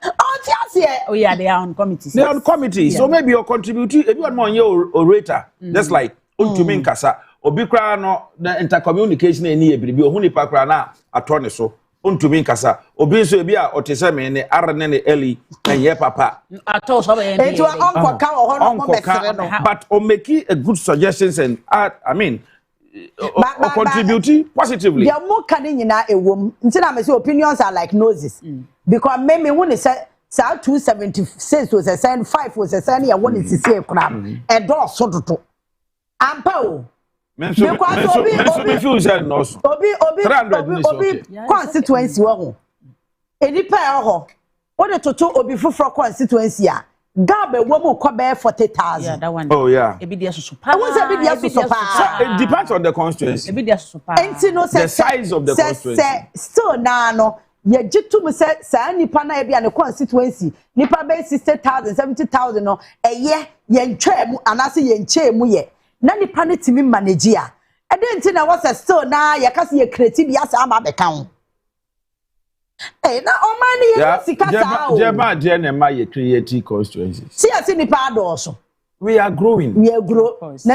Oh yeah, they are on committees. They are on committees. So maybe you're contributing everyone more your orator. Just like Untumin Kasa. Obikra no the intercommunication any ebi ohu nipa kra na atone so. Untumi nkasa obi nso ebi a otese me ne arne ne eli na ye papa ato so be into uncle ka ho no mo besere no but o make a good suggestions and I mean contributing positively the mo kan nyina ewom nti na me say opinions are like noses because me won say 276 was a sign 5 was a sign ya won is say kura e do so toto ampa o because obi constituency wo edipa e ho o de toto obi fufro constituency a gabe wo mu ko be 40,000 yeah that one oh yeah e be there so pa it depends on the constituency e be there so pa the size of the constituency still na no ye jitum se sa nipa na e bia ne constituency nipa be 60,000 70,000 no eye ye ntwam anase ye nchemu ye na nipa ne timi manage a ede na was still na ye kase ye creative ya sa ma be kan na Oman ye sikasa o jeba je na ma ye creative constituencies see as nipa adoso we are growing na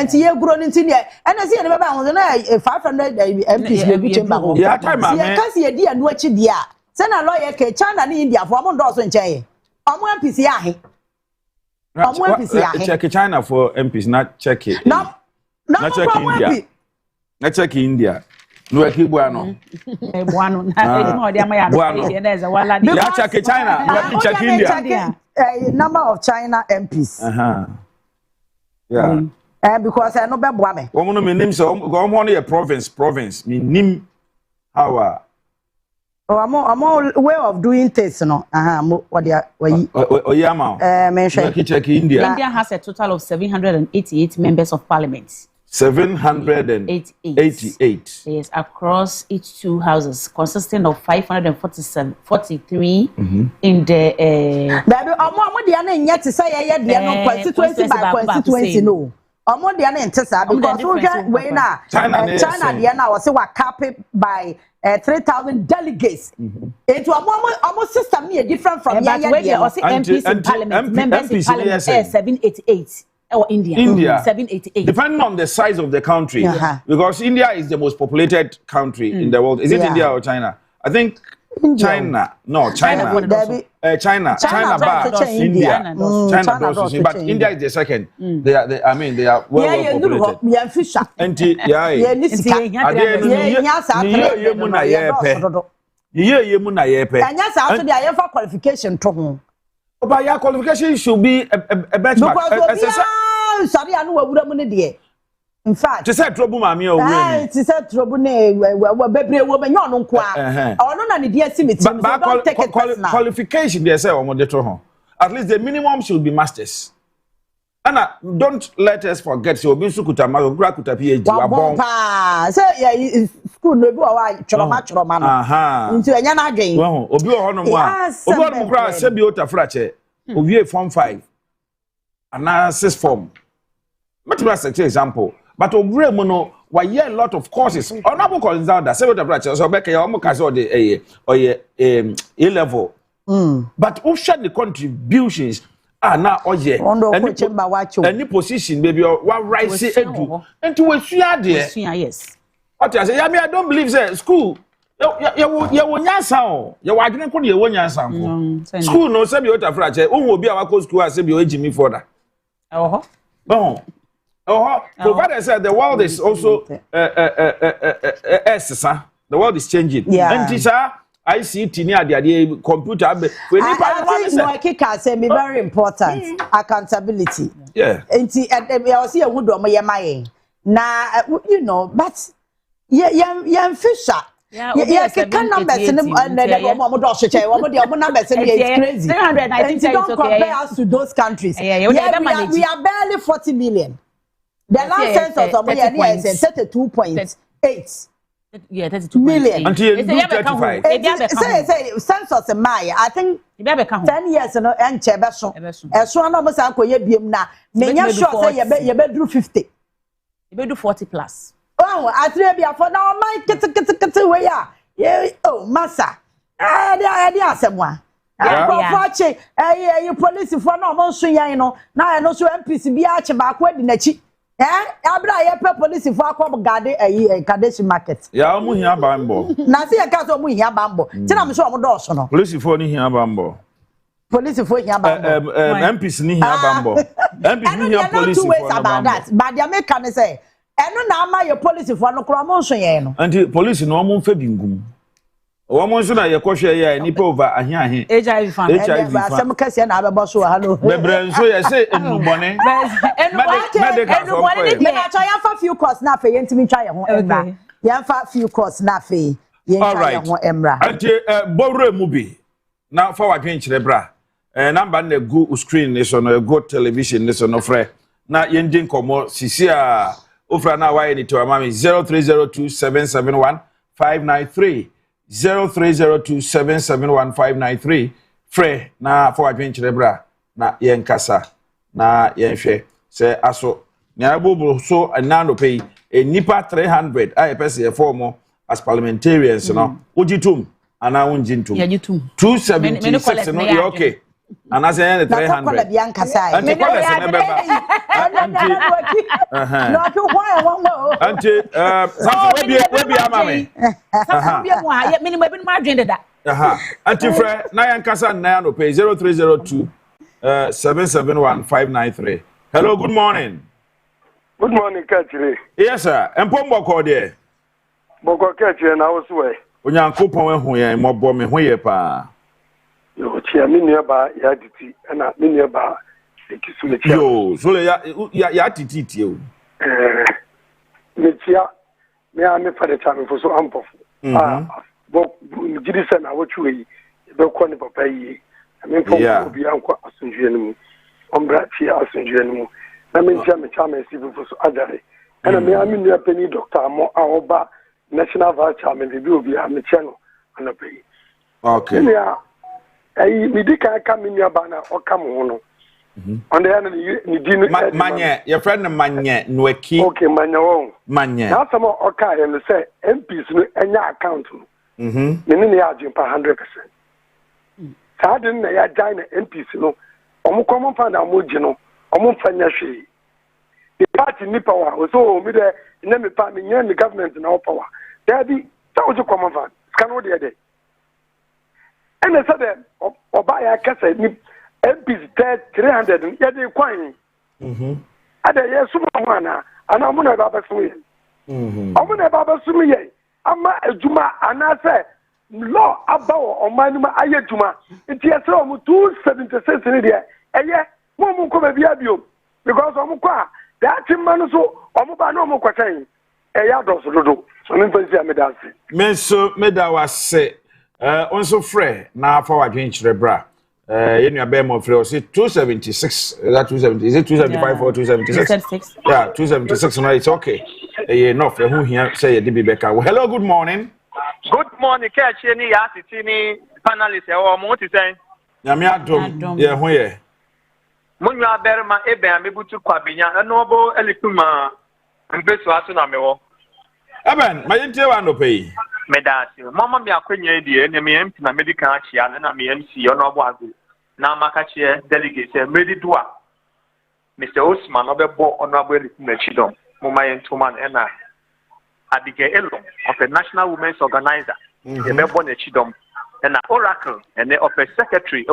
nti ye grow nti ne ena se ye be ba ho na 500 MPs be bi chamber ho ya time ma ye kase ye di anu achi dia se na lawyer ke China ne India fo mo ndo so nche ye omo MPs ya he check China for MPs, not check it. No, check India. Not check India. Nuekie Buano. Buano. Check China. Check India. Number of China MPs. Yeah. Because I know be Buame. Woman, my name so go on a province. Me name how I'm all way of doing things, no. What they check India. India has a total of 788 members of parliament. 788. Yes, across each two houses, consisting of 543 in the. Constituency by constituency, no. Omo dia na ntesa because we na China dia na was cap by 3,000 delegates. It almost system here different from but where they also MPs in parliament, members in parliament 788 or India 788. Depending on the size of the country, because India is the most populated country in the world. Is it India or China? I think China. No, China. China but India. China does, but India is the second. They are well populated. And qualification to but your qualification should be a benchmark. Sorry, I know what would be. In fact, just said trouble, mammy, or it's said trouble, baby, woman, you're no quite. Or no, any dear Timmy, qualification, they say, on the home. At least the minimum should be masters. Anna, don't let us forget your Bisukuta, Magograkuta PhD. So, yeah, school no go away, Chromatron. Into a yana game. Well, Obio Honor, Obio Sebiota Frache, Obio Form 5, and 6 form. But example. But Obre Mono, why a lot of courses. Or not calling down that several branches or back almost A level. But who share the contributions are now any position, baby, or what right say edu. And to a yes. What I say, I don't believe that school. You sound. You are going to one year sound. School no sabi what a fracture. Who will be our school as a Jimmy for that? No. Provided said the world is also the world is changing. And teacher, ICT near the computer. I think Nuekie can say me very important. Accountability. Yeah. And I see a wood on my now, you know, but yeah, Fisher. Yeah, can numbers in the numbers it's crazy. 300, I think don't compare us to those countries. We are barely 40 million. The last census of Manye is 32.8. Yeah, 32 million. Until 35. Say census in Maya. I think 10 years and Chebeson. As one almost uncle Yebim na. Many sure say you better 50. You better 40 plus. Oh, I tell you for now, my get away. Yeah, oh, massa. There are someone. You police for no more swing, you know. Now I know so MPC be arch back wedding a cheap. Abra ye police for akwa gade Kadeshi market. Ya omu hia bambo. Na se ka so omu hia bambo. Ti na me so omu do so no. Police for ni hia bambo. Police for hia bambo. MPs ni hia bambo. MPs ni hia police for no bambo. But the American say, eno na ama ye police for no kro mo so ye no. Anti police no omu fa bingum. Omo nso na ye kwohwe ye nipa over ahiahe. HIV fan. Asem kase na abebo so ha no. Bebre nso ye say enubone. Enubone ni na try fa few course na fe yentimi twa ye ho emra. Ye fa few course na fe ye twa ye ho emra. Anti bowre mu bi na fa wadwen kire bra. Number na go screen ni so no go television ni so no frɛ. Na yendi nkomo sisi a ofra na wa ye ni to amami 0302771593 0302771593 frɛ na for adventure bra na yen kasa na yen hwɛ sɛ aso na abobo so anano pay nipa 300 a pese form as parliamentarians no ogitum ana unjintum ya jitum 276 no you okay ana say 300 na kola bian kasa anti kola se ne beba no ki why won anti something we be amame something we mo ha me ni ma bi ma adwende da anti frɛ na yan kasa na no pay 0302 771593 hello good morning. Good morning, Kaakyire. Yes, sir. Empombo ko de. Boko Kaakyire na wo so we. Onyankopon ehu ye mobo me hu ye pa. Yo, chia mi nuaba ya Titi na mi nuaba Ekisu me chia. Yo, so ya Titi o. Me chia me a me fa de chame fo so ampofu. Bo gidi se na wo twe yi. Be ko ni papa yi. Me fo obi anko asunjue ni mu. Ombra chia asunjue ni mu. Na me chia me chame sibu fo so adare. And me a mi nua pani doctor mo a oba national vice chairman bi obi a me chia no anope. Okay. Me di kan ka me nua ba na o ka mo no. On the end ni di no Manye, your friend Manye Nuekie. Okay, Manye won. Manye. Na some o ka ye no say MPs no enya account no. Me ni ya jin pa 100%. Sa din na ya join MPs no. Omo common fa na mo ji no. Omo fa nya hwe. The party ni power. So me de na me pa me nya the government na power. There be that was common fan. Can what dey there. And they said Obaapa Yaa kasa ni MPs 300 ya dey kwan. Ada ye sumo ana ana mo na baba sumo ye. Omo na baba sumo ye. Ama ejuma ana say law abawo Oman ma aye juma. Nti ye say omo 276 ni dey. Eye mo ko ba bia bio because omo kwa that man so omo ba no mo kwatan. Eye adoso dodo. So me fancy amedase. Me so meda wase onso frɛ na fa wadwen kyerɛ bra ye nua be mo frɛ o say 276 that 270 is it 275 or 276 yeah 276 no it's okay enough who here say ye be beka hello good morning Kaakyire ni Yaa Titi ni panelist e wo mo ti sen nyame adom ye ho ye munwa berma ebe amebutu kwabenya no obo elikuma mbeso aso na mewo Aben ma yentie wa no pay medasi mama mi akwenya die na me MP na medical achia na me MC ono obo agu na makache delegate medi doa Mr. Osman obebo ono abo elikuma chidom mama yentoman na Abigail Elom of the National Women's Organizer ebebo na chidom na Oracle and of a secretary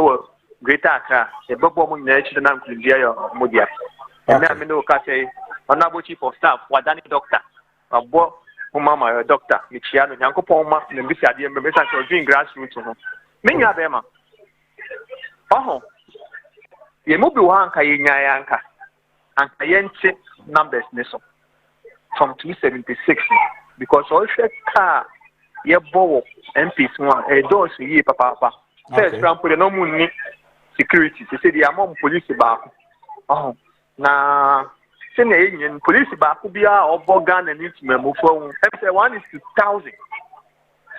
Greater Accra ebebo mo nyina chidom na nkundia yo modia na me no ka say honorable chief of staff wadani doctor abo mama doctor Michiano Yankopon ma na mbisi ade mbese so doing grassroots no menya be ma ye mo bi wa anka ye nya ya anka ye nche numbers ne so from 276 because all car ye bowo MPs one those ye papa first example the no money security say the among police back na senior union police back could be our organ and it's memo phone. Say 1 is to 1,000.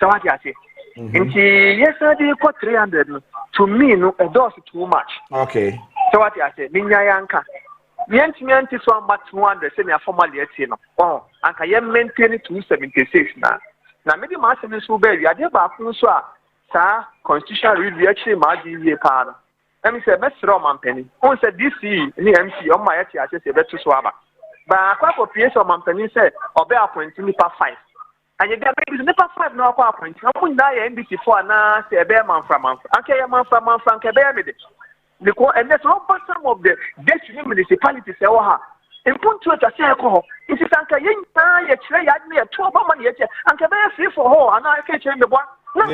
So what I say? Yes, I did 300. To me, no, a dose too much. Okay. So what I say? Minyayanka. Yanti so much 200 senior formally at you. Oh, and I am maintaining 276 now. Now, maybe my son is so baby. I did back so constitutional review actually my DVA partner. Let me say, Mr. Roman Penny. Who said DC in the MC on my I say better swabber. But I quite for PS or Mampany said, or bear appointing Nipa 5. And you get maybe Nipa 5 no appointing. I wouldn't die NBC for now, say a bear man from month. Okay, a man from Frank Bear with it. And that's all but some of the Destiny municipalities. In point to it, I say, it is Uncle Yin, I had me a 12 money yet, and can bear free for her, and I can change the one. No,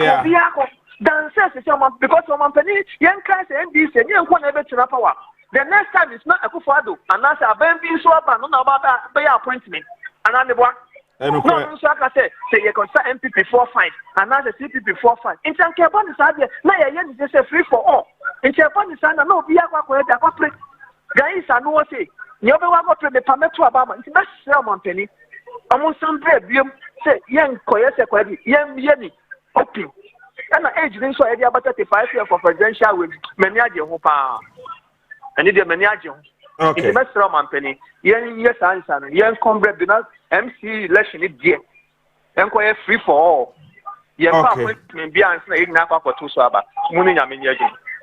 dancers because someone penny, young class and this and young one ever to power. The next time it's not a kufado, and that's a baby so up and not about that by appointment. And I'm the one. No, so I say you can start MPP 4-5, and now the CPP 4-5. In Japan is out there, now you just say free for all. In Japan is no be a play. Guys, I know what say. You ever want to the permit to Obama? It's not someone penny. Among some bread, you say, young Koyasa, young Yenny, open. And the age didn't show any about 35 years for presidential with Manager Hopa. And it's a manager. Okay. It's a master of Penny. Yes, answer. Young comrade, do not MC election it dear. Enquire free for all. Yeah, be answering now for 2 swabber. Mooning Yamin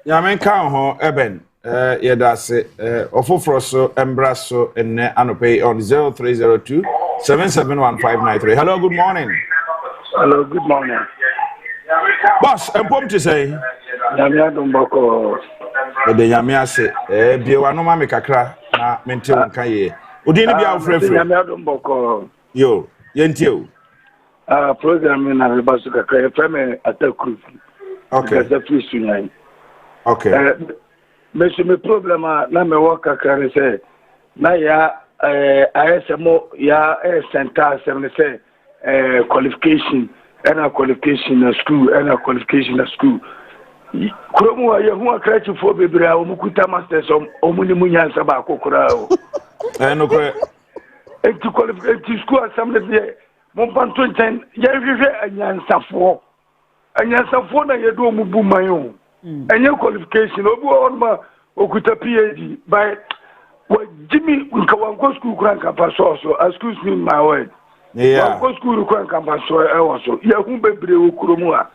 Yamin Cow, Eben. Yeah, that's it. Ofofroso, Embraso, and Anope on 0302 771593. Hello, good morning. Hello, good morning. Boss, I'm pumped to say. Yamia Dumboko. The Yamia say, Biwano Mami Kakra, na Mentil Kaye. Udini be our friend. Yamia Dumboko. Yo, Yentio. Program in Arabasuka, Frame at the cruise. Okay. The police union. Okay. Me problem na me work akare say na ya ISMO ya center say qualification and qualification na school and qualification na school kromu ya hu akrachi fo bebre a omukuta masters omuni munyansa ba kokora o no kre enti qualification school assembly de mon panto nten ya hwehwe anyansafo na yedo omubu mayo any qualification obu onma okuta PhD by what Jimmy Nkawanko school kran campus so excuse me my word yeah Nkawanko school kran campus so ya hu bebre okuromu a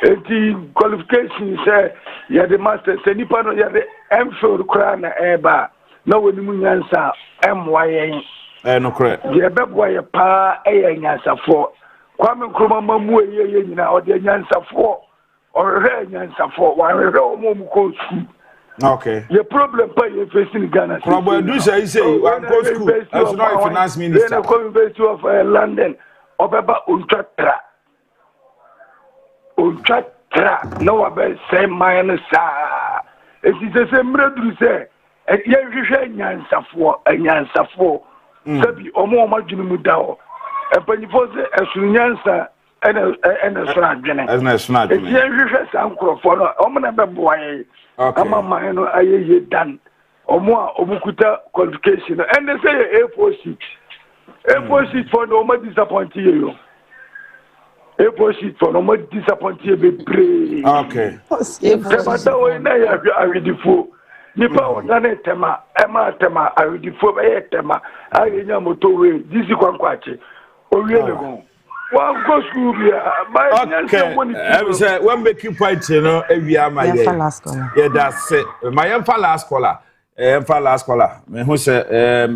enti qualification say ya the master say nipa no ya the MPhil kran na eba na woni mu nyansa MYN no correct ya bebo ya pa nyansafo kwame nkroma mamu ye nyina o de nyansafo or nyansafo wa omo ko school. Okay. The problem by you facing Ghana. Problem do say one go school as not a finance minister. Then the University of London Obaapa Unchatra. No about same minus it is the same brother say and you nyansafo sabi omo majunu mudawo e panifo say esunyansa and a snadjene as na snadjene e hwehwe sankrofo no omo na beboaye ama man no aye dan omo omukuta qualification and they say A4 sheet for no more disappoint you A4 sheet for no more disappoint you be pray okay temata we na ya awidifo nipa onane tema awidifo be tema ayenya moto we disi kwankwache owie le go one go school by okay say when make you point you know awia ma yeah that's it my last caller me who say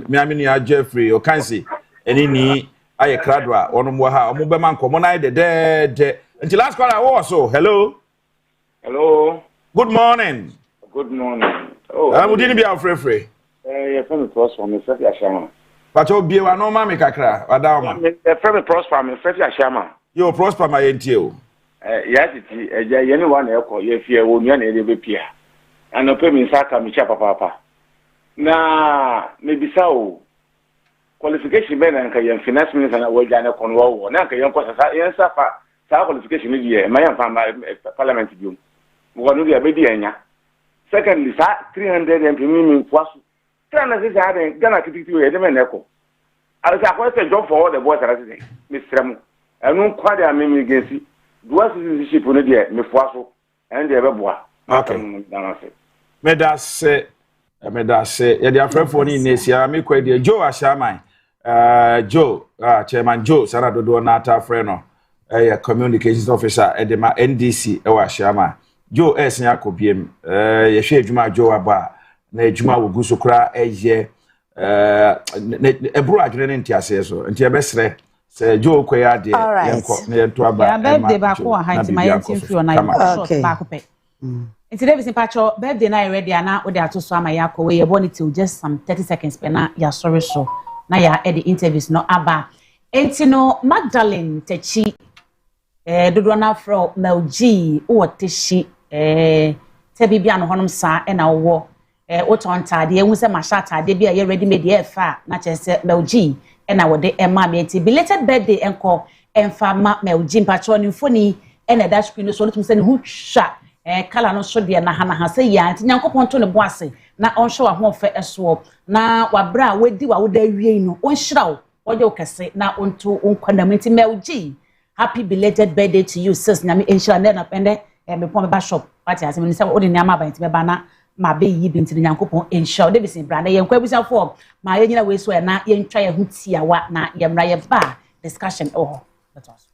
me amini a Jeffrey o kan say eni ni aye kradwa onu mo ha omo be man komo na de until last caller also hello good morning oh I'm didn't be afraid your friend prosper me say ashama but you be wa no ma me kakra wadawma your friend prosper me say ashama you prosper my entie o ya titi eja ye ni wa na ekọ ye fie wo nua na ede be pia anope mi saka mi cha papa na me bisa o qualification be na nka ye finance minister na wo ja na kono wo na nka ye nko sa qualification ni ye ma ye fa parliament biom wo no dia be di anya secondly sa 300 MP mi kwasu Try na say say Ghana Titi we dey men eko. I say I job for all the boys that say Mr. Mu. Enu kwa dey amemi agency. Dual citizenship no dey me foaso. And dey be boa. Okay. Me da say ye dey afrefo ni nesia me kwa dey Joe Ashaman. Joe, Chairman Joe Saradodo na ata frɛ no. Communications officer at the NDC ewa Shama. Joe Esnya Kobiem, Yeshe Juma Joe Aba, Ne Juma Wugusukra, Eje, Ebru Adrenin Tiaseso, and Tiabesre, say Joe Quaya de birthday back or high to my okay. Back up. And today is in Pacho, birthday night ready, and now with the Swama Yako, where you want it to just some 30 seconds, but now you're sorry so. Now you're at the interviews, no Abba. Entino Magdalene Techi. Dodo na fro Melji o teshi te bibia no honom sa e na wo o ton tade ehun se masha tade bia ye ready made e fa na chese Melji e na wo de e ma me ti belated birthday enko emfa ma Melji mpacho ni mfoni e na dash screen so no se ne hu hwa kala no so de na ha se ya anti nyankopon to ne bo ase na on hwa ho fe eso na wabra wadi wa wo da wie no on hiraw wo de okese na onto onkwanamenti Melji. Happy belated birthday to you, sis. Nami ensure na na pende me pon me shop. Party as me say o de nyama ba nti me ba na ma be yi bi nti nyankopon ensure de be sin brand ye nkwa busa for ma ye nyina we so na ye ntwa ye hu tia wa na ye mra ye ba discussion oh let us.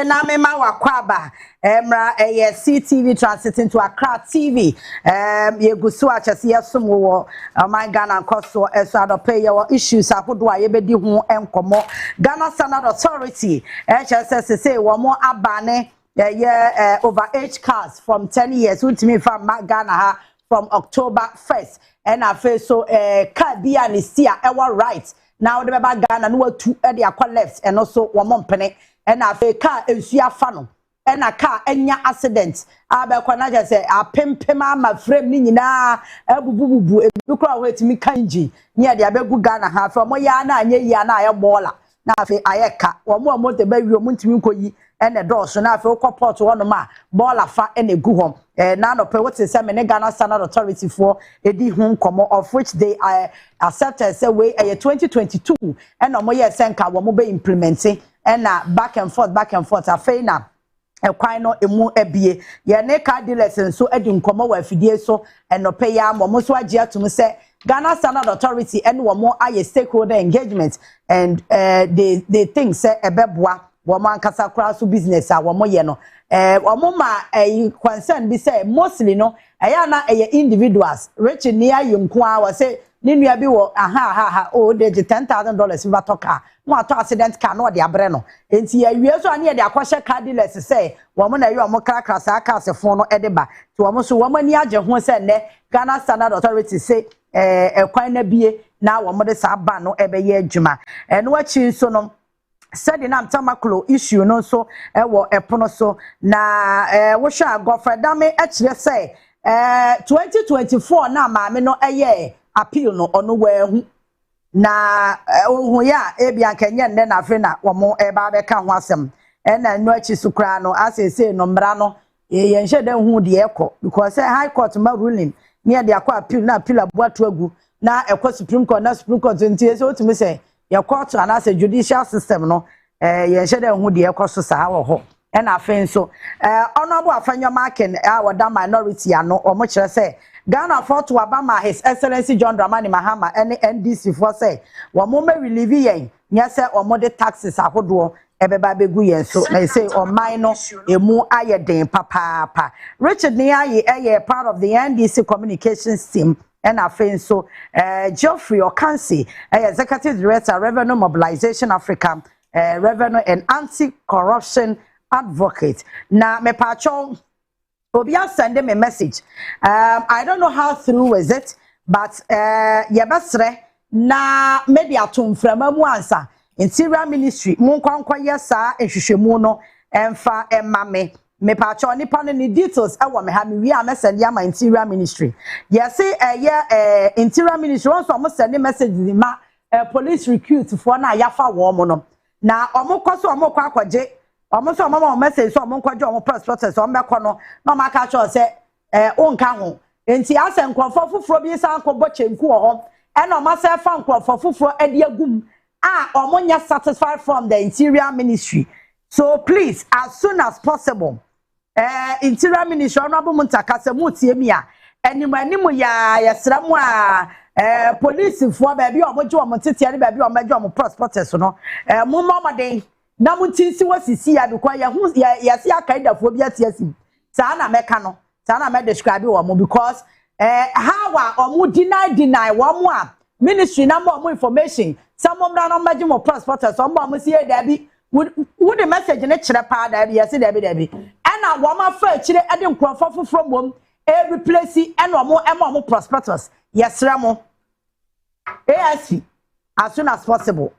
na mema wakwaba emra CTV transiting to Accra TV yegusu achese yesom wo Oman Ghana Nkosuo eso adope ye wo issues apodo a yebedi ho enkomo Ghana Standard Authority HSS say wo mo abane over age cars from 10 years ultimate from Ghana ha from October 1st and afa so car bia ni sia ewa right now the baba Ghana no two e de akwa left and also wo mompene and afa car ensu afa no and a car enya accident abekwa na je say apempema ma frame ni nyina ebububu ebikura ho etimi kanji ne de abegu Ghana ha from ya na anye ya na aye bola na afi ayeka omo de ba wi omo ntimi nkoyi ene dɔɔso na afi okɔpɔt wɔn ma bɔɔla fa ene gu hɔ na no pe wote sɛ me ne Ghana Standard Authority for edi hu nkɔmɔ of which they accepted say we 2022 ena omo yɛ senka wɔn be implementing ena back and forth afei na ekwan no emu ebie ye ne car dealers nso edi nkɔmɔ wɔ afidie so enope ya mo so agye atum sɛ Ghana Standard Authority and womo aye stakeholder engagement and they think say ebeboa womo ankasa kra so business a womo ye no womo ma concern be say mostly no eya na individuals rich near yunko a we say ni nua bi wo oh they $10,000 we toka no ato accident car no de abre no enti awie so ane de akwahye car dealers say womo na ye womo krakra sa car sefo no edeba to womo so womo ani age ho say ne Ghana Standard Authority say ekwan na bie na wo mo de sa ba no ebeye adwuma no achi so no said na mtamaklo issue no so wo epono so na wo hwa gofredame akire say 2024 na maame no eye appeal no ono wahu na ohun ya ebia kenye nne na afi na wo mo eba be ka ho asem na no achi so kra no asese no mbra no ye nhye da hu de ekọ because high court ma ruling near the aqua appeal na appeal abuatu agu na ekwa Supreme Court na Supreme Court ntie so otumi say your court and as a judicial system no ye nhede hu de ekoso saa wo ho e na afen so honorable Afanyo Marken our da minority ano omo kire say Ghana for to Obama His Excellency John Dramani Mahama any NDC for say wo mo me relieve yen nya say omo de taxes ahodo ebeba begu yen so na say Oman no emu aye den papa Richard Niaye part of the NDC communications team and afen so Geoffrey Okansi executive director Revenue Mobilization Africa Revenue and Anti-Corruption Advocate na me pacho Obia send me a message I don't know how through is it but yebasre na media tum from answer Interior Ministry munkwankwa yesa ehwehwemu no emfa emame me pacho nipa no ni details ewo me ha me wi amesend ya ma Interior Ministry yes Interior Ministry won so mo send message di ma police recruit for na yafa wo mo no na omo koso omo kwa akwaje omo so omo message so omo kwaje omo press process omo beko no na ma ka cho se onka ho enti ase nkrofo fufuro bi san ko bochenku wo ho e na omo se fa nkrofo fufuro ade agum omonya satisfied from the Interior Ministry. So please, as soon as possible, Interior Ministry honorable muntakase mutie mi a animu ya yesramu a police for baby omojo omotete ne baby omojo omo prospectus no mu momaden na mutinsi wasisi ya because yesi akaida fo bi atiasi saa na meka no saa na me describe wo mo because how omo deny wo mo a ministry na more information some of them not more prospectus some of see there would the message in a chire pa there yes there be and na wo ma fa chire e de nkrofo from mom e replace and mo prospectus yes ramo ASC as soon as possible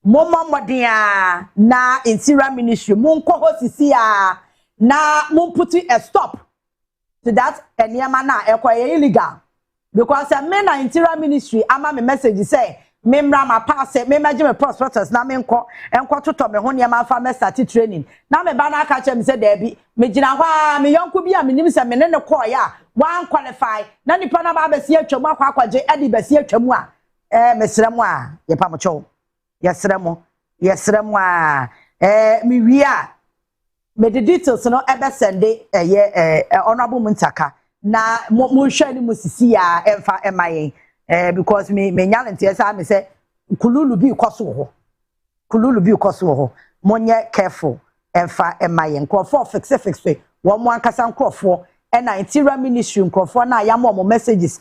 mama modia na Interior Ministry mon ko hosisi a na mon put a stop to that eniema na ekwa illegal because me na Interior Ministry ama me message say me mra ma pass me maje me prospectus na me enko toto me ho ne ma fa me start training na me ba na aka che me say there bi me gina hwa me yonko bi a me nim say me ne call ya wan qualify na nipa na ba besi atwamu akwaje edi besi atwamu a me sremu a ye pa mo cho ye sremu a me wi a me the details no ebe sende honorable muntaka na mo hwa ni musisi ya emfa emayen because me nyalent yesa me say kululu bi koso ho monye careful emfa emayen krofo fix wo mo ankasa krofo na Interior Ministry krofo na ya mo messages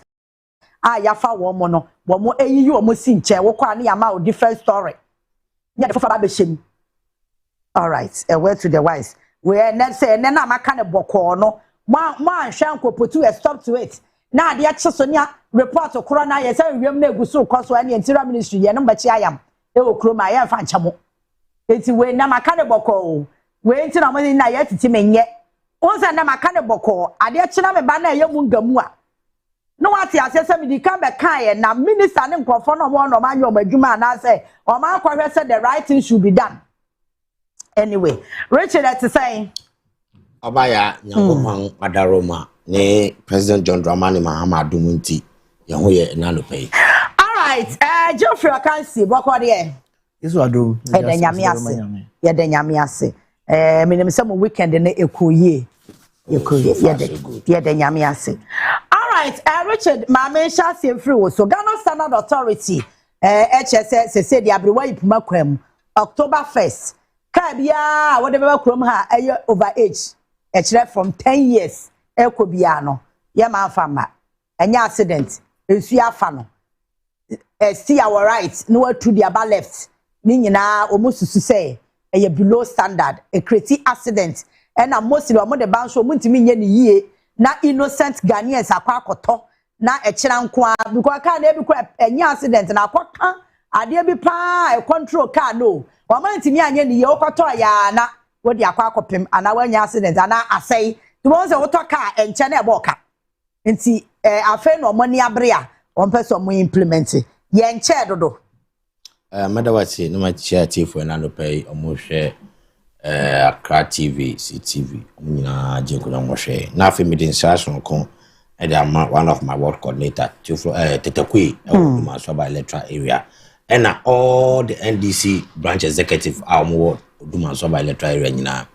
ya fa wo mo no wo mo eyiyi wo mo si nche wo kwa na ya ma o different story nya de fofa ba shem all right a word to the wise we na say na maka ne boko no ma hwan kopotu stop to it na ade acheso nya report corona yes wiem na eguso koso na Interior Ministry ye no bachi ayam e okroma ya fa nchamo enti we na maka ne boko we enti na mo na ya titi menye onza na maka ne boko ade achena me ba na ye mu ngamu a no what ya say me di kan be kan na minister ne nkrofo no mo no man yo madwuma na say o man kwahwe say the right thing should be done. Anyway, Richard that's saying Obaya Nyankopon Adaroma ne President John Dramani Mahama Dumunti ye ho ye na no pay. All right, Geoffrey Akansi boko de Isu adom. E de nyame ase. Ye de nyame ase. Me nem say mo weekend ne ekoyie. Ye de nyame ase. All right, Richard, my man shall say free so Ghana Standard Authority HSS say the abrewa ipuma kwam October 1st. Ka bia whatever krom ha over age from 10 years eko bia no ye man fama enya accident ensu afa no see our right no to the aba left ni nyina omususu say below standard a create accident and mostly omo de ban so muntimi nye ni yie na innocent Ghanaians akwa akoto na ekira nko because car na ebi ko enya accident na akoka ade bi pa control car no Oman ntimi anye ni ye okoto ya na wodi akwa akopem ana wanya accident ana asai to won se woto car enche na eboka nti afa no mani abrea on person mo implement ye nche dodo madawati no ma chia tifo na no pay omo hwe Accra TV CTV nyina jinko na mo hwe na afa mi din sasson kon e dey one of my work coordinator tifo tetekui ma so by electoral area and all the NDC branch executive are do man so by electoral area nyina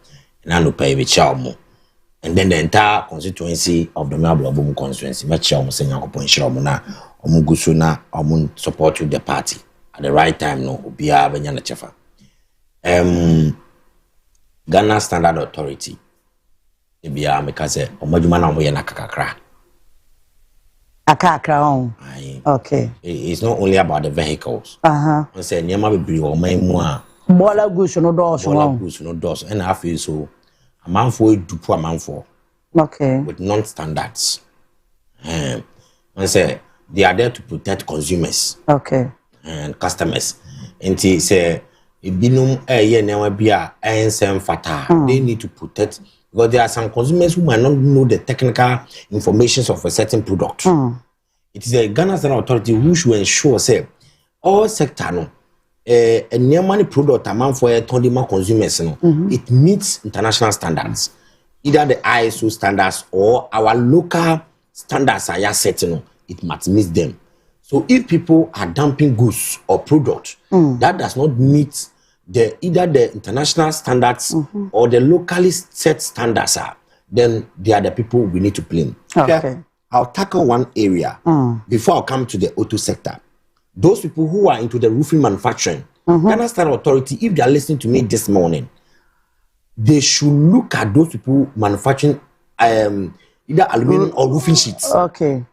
na no pay be chawmo and then the entire constituency of the Mablo constituency me chawmo se Nyankopon hira na omugusu na support the party at the right time no obia benya na chefa Ghana Standard Authority ebia me ka se omadwuma na mo ye na kakakra Akakra on. Okay. It's not only about the vehicles. I say nyama bebre o man mu a bola goods no doors. Bola goods no doors. And I feel so a man for dupu a man for. Okay. With non-standards. I say they are there to protect consumers. Okay. And customers. And he say ibinum ye na bia ensem fata. They need to protect because there are some consumers who might not know the technical information of a certain product. It is a Ghana Standard Authority who should ensure say all sector no a near money product amount for a tondima consumers no it meets international standards, either the ISO standards or our local standards are set no it must meet them. So if people are dumping goods or products that does not meet either the international standards or the locally set standards then they are the people we need to blame. Okay. I'll tackle one area before I come to the auto sector. Those people who are into the roofing manufacturing, Ghana Standard Authority, if they are listening to me this morning, they should look at those people manufacturing either aluminum or roofing sheets. Okay.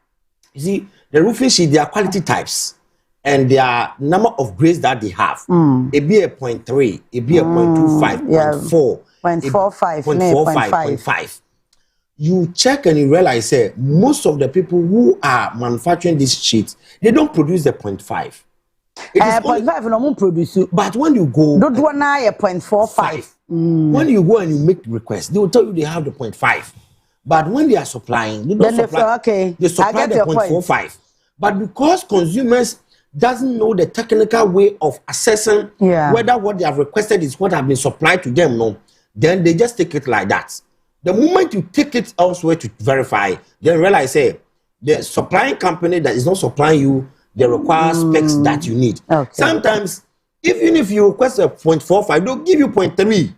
You see, the roofing sheet, there are quality types. And there are number of grades that they have. It be a 0.3, it be a 0.25, 0.4, 0.45, 0.45. You check and you realize most of the people who are manufacturing these sheets, they don't produce the 0.5. 0.5 no produce. But when you go, don't want 0.45. When you go and you make requests, they will tell you they have the 0.5. But when they are supplying, they don't supply. They supply the 0.45. But because consumers doesn't know the technical way of assessing whether what they have requested is what have been supplied to them, no, then they just take it like that. The moment you take it elsewhere to verify, then realize, the supplying company that is not supplying you, they require specs that you need. Okay. Sometimes, even if you request a 0.45, they'll give you 0.3.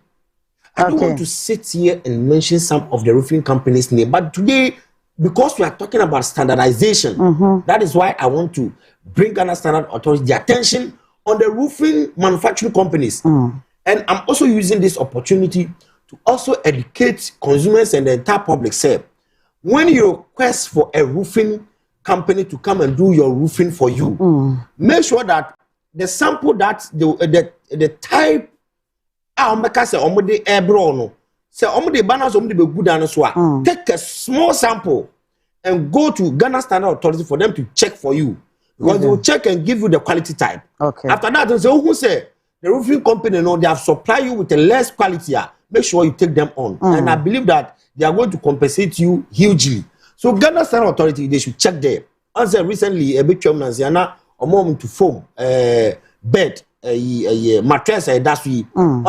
I don't want to sit here and mention some of the roofing companies' name, but today, because we are talking about standardization, that is why I want to bring Ghana Standard Authority the attention on the roofing manufacturing companies. And I'm also using this opportunity to also educate consumers and the entire public. Say, when you request for a roofing company to come and do your roofing for you, make sure that the sample that the type take a small sample and go to Ghana Standard Authority for them to check for you. Because they will check and give you the quality type. Okay. After that, they say, who say the roofing company, they have supplied you with a less quality. Make sure you take them on. And I believe that they are going to compensate you hugely. So Ghana Standard Authority, they should check there. As recently, a big chairman Ziana, a moment to foam, bed, mattress, that's we. And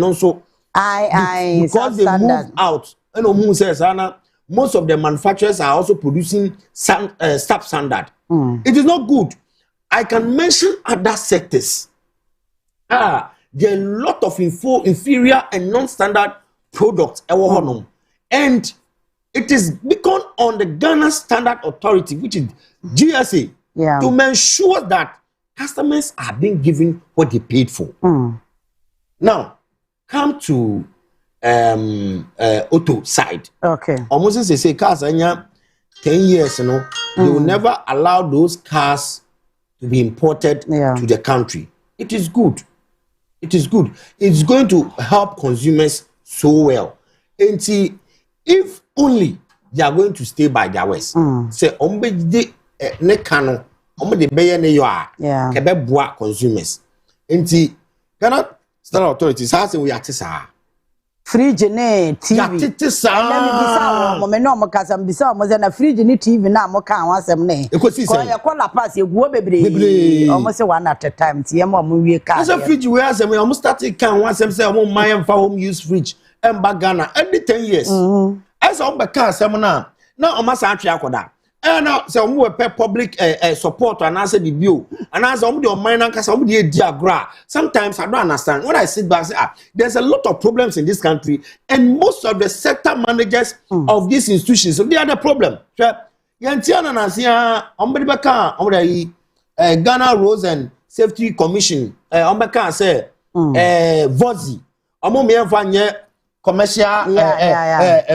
also, because they move out, and Omu says, Anna, most of the manufacturers are also producing stop standard. It is not good. I can mention other sectors. There are a lot of inferior and non-standard products. And it is beacon on the Ghana Standard Authority, which is GSA, to ensure that customers are being given what they paid for. Now, come to auto side. Okay. Almost they say cars 10 years, they will never allow those cars to be imported to the country. It is good. It is good. It's going to help consumers so well. And see, if only they are going to stay by their ways. Say, ne kano, de beye ne yo a, kebe boa consumers. And see, Ghana Standard Authorities has we are tisa. Fridge ne TV. Ya tisa. Let me bisa mo me no mo kasa bisa mo na fridge ne TV na mo kan wasem ne. Ko ya kola pass eguo bebre. Omo se one at a time. Tie mo wie ka. Asa fridge we asem we start kan wasem say mo man fa home use fridge. Emba Ghana every 10 years. As on can seminar now almost actually akoda. And now so we pay public support and answer the bill. And as on the mine and some the diagram. Sometimes I don't understand. When I sit back, say, there's a lot of problems in this country, and most of the sector managers of these institutions, so they are the problem. Yantiana Nasia, Ghana Roads and Safety Commission, say, Vozi, commercial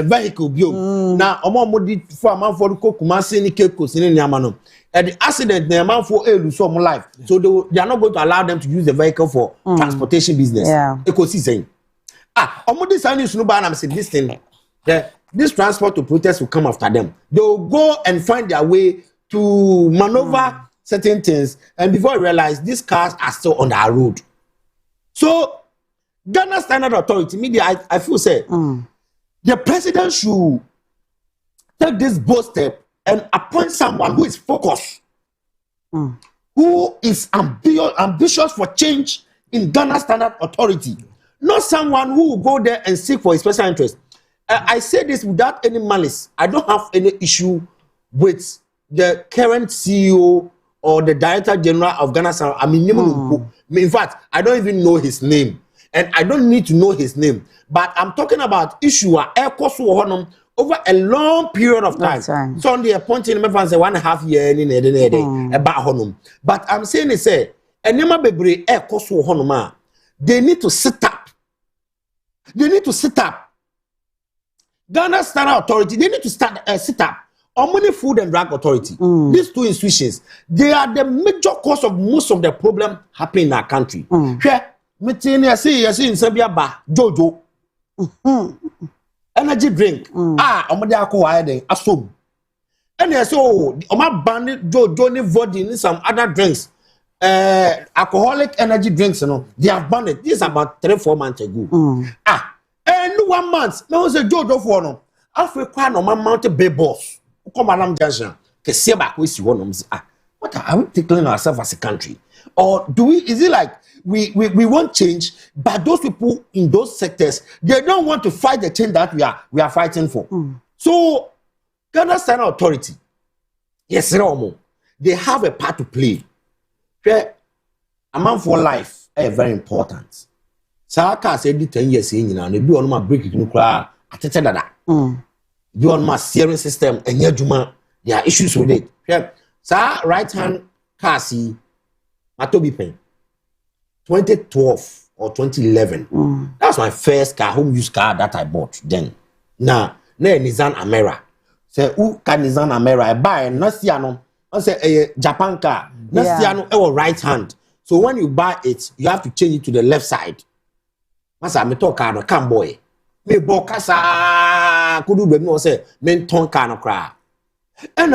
vehicle bio na omo modi for am for ko Kumasi ni Kekos ni Niamano. The accident na man for lose some life, so they are not going to allow them to use the vehicle for transportation business. Ecosystem omo this is no ban am say this thing, this transport to protest will come after them. They will go and find their way to maneuver certain things, and before I realize these cars are still on our road. So Ghana Standard Authority, media, I feel say the president should take this bold step and appoint someone who is focused, who is ambitious for change in Ghana Standard Authority, not someone who will go there and seek for his special interest. I say this without any malice. I don't have any issue with the current CEO or the Director General of Ghana Standard. I mean, in fact, I don't even know his name. And I don't need to know his name, but I'm talking about issue Nkosuo over a long period of time. So on the appointing me say 1.5 year about honum. But I'm saying it say enema bebre Nkosuo honum they need to sit up. They need to sit up. Ghana Standard Authority, they need to sit up. Omani Food and Drug Authority, these two institutions, they are the major cause of most of the problem happening in our country. I see in Serbia ba Jojo energy drink omode akwa den asom and they say oma ban Jojo ni vodka ni some other drinks alcoholic energy drinks they have banned it. This is about 3-4 months ago. And 1 month no say Jojo for no Africa no mount big boss come alam junction ke see back we see one what are we tackling ourselves as a country, or do we, is it like we want change, but those people in those sectors, they don't want to fight the change that we are fighting for. So Ghana Standard Authority, yes, they have a part to play. A man for life is very important. Saka said 10 years in now, they do on my break nuclear at do on my steering system and yet there are issues with it. Sa right hand car see Matobi Pen 2012 or 2011. That's my first car, home use car that I bought then. Now, Nissan Amera. Say, who can Nissan Amera? I buy Nasiano. I say a Japan car. Nasiano, right hand. So when you buy it, you have to change it to the left side. Masa me talk car no come boy. Me bokasa kudu be no say men ton car no cry. And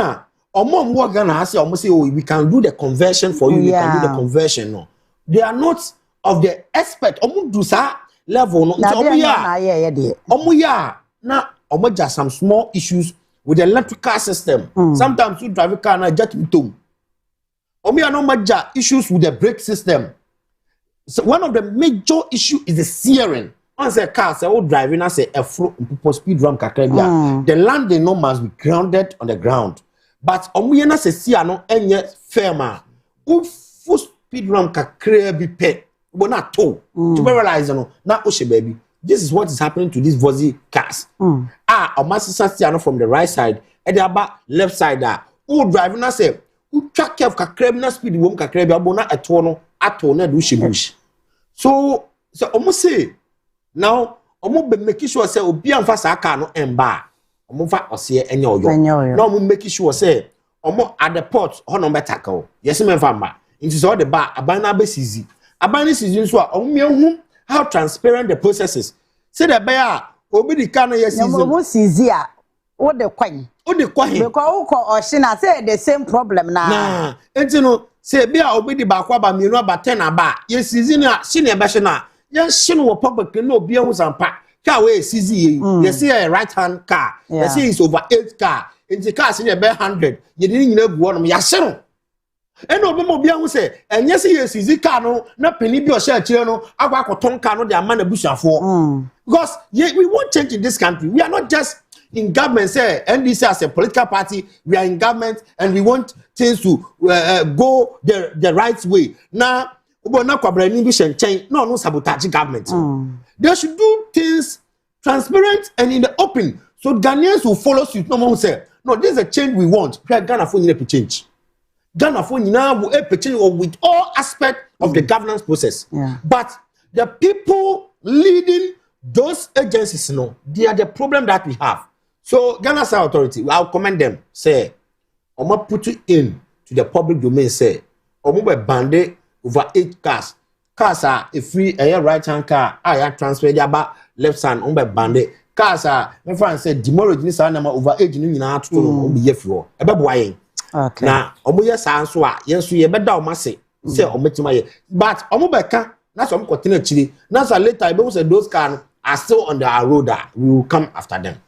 Omom work Ghana say almost say, oh, we can do the conversion for you. We can do the conversion. No, they are not of the expert. Omum do sa level. No, now just some small issues with the electrical system. Sometimes you drive a car and just to. We are no major issues with the brake system. So one of the major issues is the steering. Once a car say driving as a speed ram kakra the landing no must be grounded on the ground. But we na say see no enye firma. Full speed ram kakra be pay. We not to realize no na baby. This is what is happening to these Vozi cars. O master see from the right side and the about left side there. Who driving na say who track of kakra na speed wom kakra be abona ato na do bush. So almost say now, omo be make sure say obi amfa sa car no emba. Omo fa ose enye oyo. Now omo make sure say omo at the port ho no betaka. Yes me fa mba. It is all the bar abana be sizi. Abana sizi so omo mehu how transparent the process is. Say the bear obi di car no yes sizi. Omo sizi a o de kwan. O de kwan. Because uko oshina say the same problem na. Nah. Enti no say bia obi di ba kwa ba mienu aba 10 aba. Yes sizi na sine be she na. Yes, she no public no be on sampa. Car way CZ. You see a right hand car. You see it's over 8 car. In the car, see a 100. You didn't know one. Yes, no. And no more be on say. And yes, CZ car no. Not penny be or share no. I work with Tom car no. They are man a bush for. Because we won't change in this country. We are not just in government. Say NDC as a political party. We are in government and we want things to go the right way now. No sabotage government. They should do things transparent and in the open, so Ghanaians will follow suit. No one say, no, this is a change we want. Ghana for you to change. Ghana for you now will change with all aspects of the governance process. But the people leading those agencies, no, they are the problem that we have. So Ghana State Authority, I'll commend them. Say, I'm gonna put it in to the public domain. Say, I'm gonna ban over 8 cars. Cars are a free right hand car. I transfer the about left hand on by bandit. Cars are my friend said demorage this number over 8 in to be for about why. Okay. Now, omoya sanso a yenso ye beda o mase say ometima ye. But omobeka na so continue chiri. Na so later be say those cars are still on the road. We will come after them.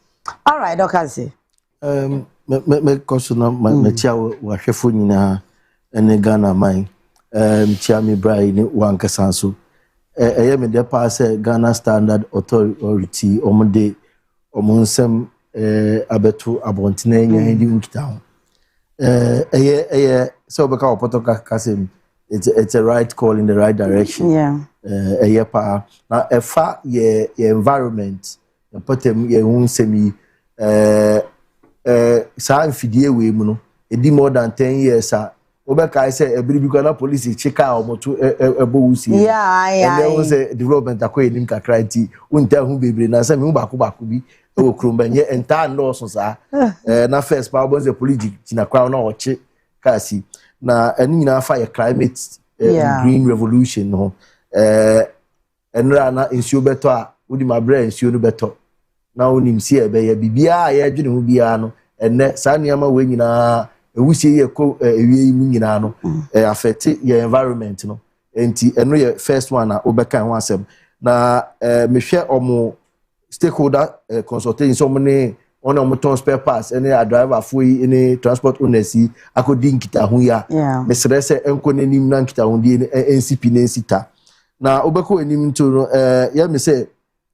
All right, okay. Me question me tia wa hwefo nyina ene Ghana man. Chiami Brai ni wanka sanso me de pass Ghana Standard Authority omode omonsem abetu abontene nya ndi nkita ho so beka opotoka kasem it's a right call in the right direction pa na efa ye environment potem ye hunsemi sa mfidie we mu no edi more than 10 years Obeka say a Bribicana police cheka or motu ebosi. And there was a development akwe nim kakranti. Unta hu bebre na say me baku bi e okrombenye enta no so sa. Na first power was the police tina kwa na oche kasi. Na eni nyina fa climate green revolution no. Enra na ensio beto a udi mabre ensio no beto. Na onim si ebe ya bibia ya dwene hu bia no. Enne sa niama we nyina we see ye ko ewie mu nyina no affect your environment no enti eno ye first one na obeka ho asem na mehwe omo stakeholder consultation so mne on omo ton spare parts any driver for any transport owners akodi nkita ho ya mesre se enko nanim na nkita ho die NCP na nsita na obeka anim nto no ya me se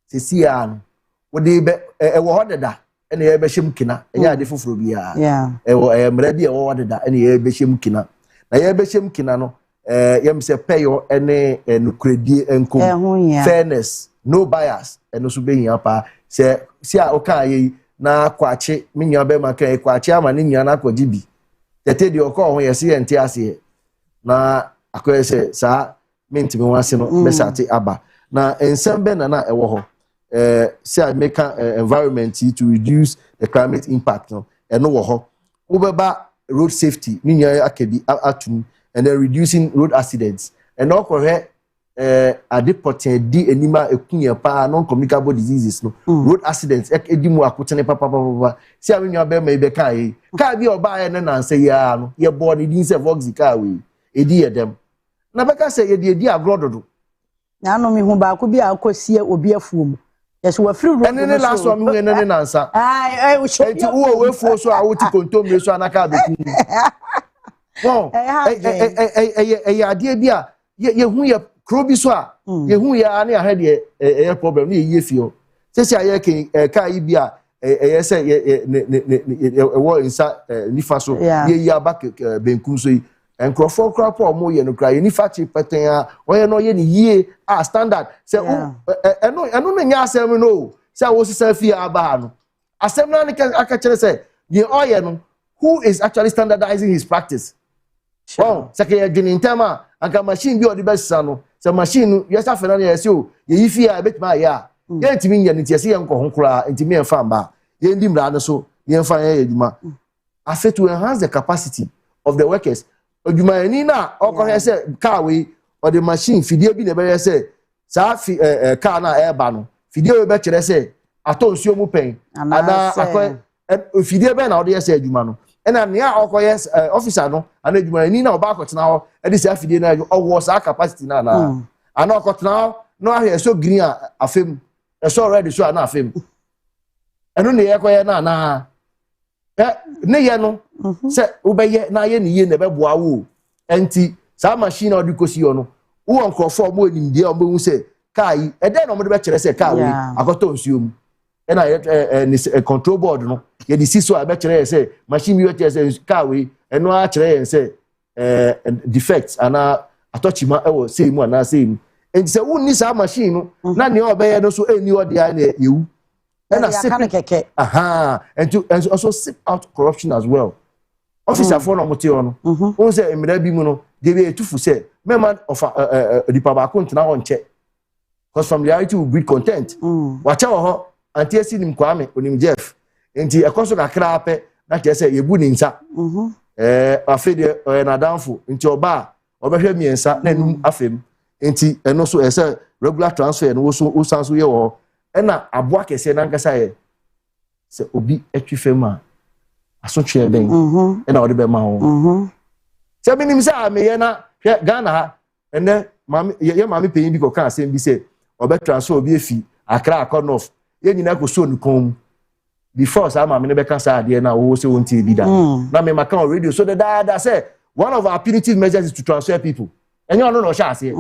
sesia no wo de be wo hodeda ene ye be hyem kina enya ade foforo bia mra bia wo wadeda ene ye be hyem kina na ye be hyem kina no yem se payo ene nukredi enkom fairness no bias eno so be hia pa se a oka ye na kwache menua be maka kwache ama ne nua na kwaji bi tete de okọ ho ye se ye nti ase na akoye se sa mentimi wase no mesate aba na ensem be na ewo ho say I make environment to reduce the climate impact no no wo ho ubeba road safety minya akabi atum and then reducing road accidents and also adepoten di enima ekunya pa non communicable diseases no road accidents edimu akotene papa say minya be ma be kai ka bi oba ye na nse ya no ye board din say vox car we edi edem na beka say ye di agrododo na no mi hu ba ko bi akosie obi afuom yes we free road and then last one me no nansa enti wo we fo so a wo ti kontomre so anaka be ku wow ade bi a ye hu ye kro bi so a ye hu ya na ha de problem ni ye fio se aye ka yi bi a ye se ye wo insa nifa so ye ya back benkum so yi enkrofo krapo mo ye no kra ye nifa chi peten a wo ye no ye ni yie a standard se eno no nya asem no se wo sisa fi aba no asem na aka kire se ye oye no who is actually standardizing his practice wow se ke ye in tema aka machine bi o de besa no se machine ye sa fe na ye se o ye yi fi a betima ya ye ntimi nya nti se ye nko ho kra ntimi en fa mba ye ndi mra no so ye fa ye adwuma afi to enhance the capacity of the workers adwuma ni na okohe se car we or the machine fidie bi na be se sa car na e ba no fidie we be kire se atonsuo mu pen ana akoe fidie be na o de se adwuma no ena nea okoye officer no ana adwuma ni na oba akotena ho e de se fidie na owo sa capacity na ana okotena ho no ahwe so green afem e so already so ana afem eno ne ye koye na ne ye no se ubeye na ye ne ye ne be boa wo enti sa machine o dikosi yo no wo nkrofo mo enimdie o behu se kai e de no mo de be kire se kai we akoto nsuo mu e na control board no ye di siso a be kire se machine bi kire se kai we eno a kire se defects ana atochima e wo sei mu ana sei mu enti se wo ni sa machine no na ne o be ye no so eni o de a na yewu and and also sip out corruption as well. Officer for no motion no. Who say emira bi mu no dey be tufu say member of the pabakon na on check. Because familiarity will breed content. Watch out anti esi nim kwame onim Jeff. Enti ekoso kakra pe na che say yebu ni nsa. Afede na danfo enti oba obehwe miensa na num afem. Enti eno so say regular transfer no so usanso ye wo ena aboa kese na nkasa ye se obi atwifema asotwe ben ena ode be ma ho se binim se ameye na hwe Ghana ha ene mami ye mami peyin bi ko kan asem bi se obe transfer obi efi Accra Akonof ye nyina ko so nkom before sa mami ne be kan sa ade na wo se wonti bi da na me maka on radio so the dada say one of our punitive measures is to transfer people enyo no no sha ase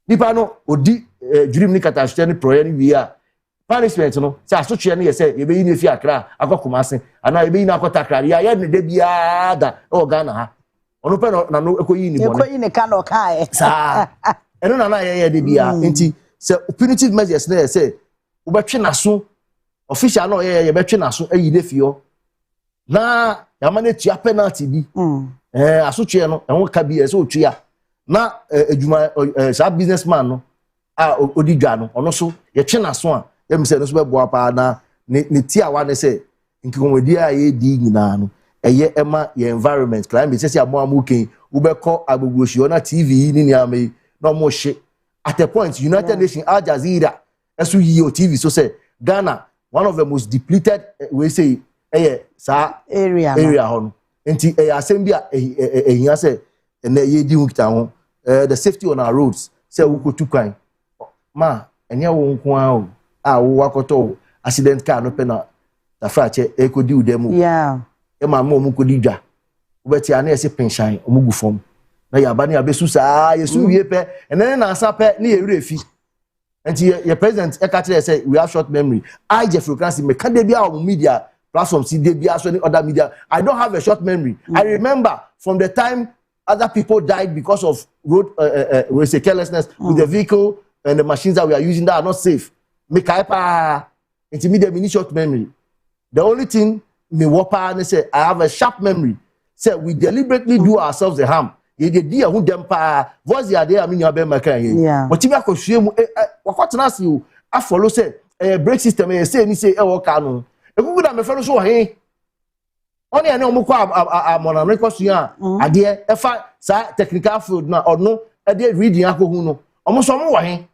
nipa no odi dream ni catastrophe ni proye ni wi a punishment no se asotwe ne ye se ye be yi ne fi Accra akokoma ase ana ye be yi na akota Accra ya ne de bia da o Ghana ha onu pe na no ekoyi ni bone ekoyi ne ka no kai sa eno na ye de bia nti se punitive measures na se wo betwe naso official no ye betwe naso ayi ne fio na ya ma ne tua penalty bi asotwe no enwo ka bi se otwa na ejuma sa businessman no odigwa no ono so ye twe naso a ye mse no so be boa pa na ne ti awa ne se nkikomodi a ye di nyina no eye ema ye environment climate se amo ken wo be ko agbogboshi na TV ni ame no mo hye at a point United Nations Al Jazeera esu yi o TV so say Ghana one of the most depleted we say sa area ho enti asem bi a ehia say na ye di hu kita ho the safety on our roads say we go to kwan ma enye wo nko a wo wakoto accident car no pe na ta frache e ko di udemu e ma mo ko di dwa wo beti ana ese penshan o mugu fom na ya ba na abesu saa yesu wie pe enen na asa pe na ye refi enti ye president e ka tell say we have short memory I Jeffrey Kansi me ka de bia o media platforms de bia so any other media I don't have a short memory I remember from the time other people died because of road we say carelessness with the vehicle and the machines that we are using that are not safe. Me kaipa intermediate mini short memory. The only thing me wapa ne say I have a sharp memory. Say we deliberately do ourselves the harm. Ye de dia hu dem pa voice ya dey amini abe maka yen. But if akosue mu wakotena se o a follow say brake system say ni say e wo ka no. E gugu da me fe no so he. Oni ene omukọ amona rekosu a ade e fa sa technical field na ono e dey reading akohu no. Omo so mo wo he.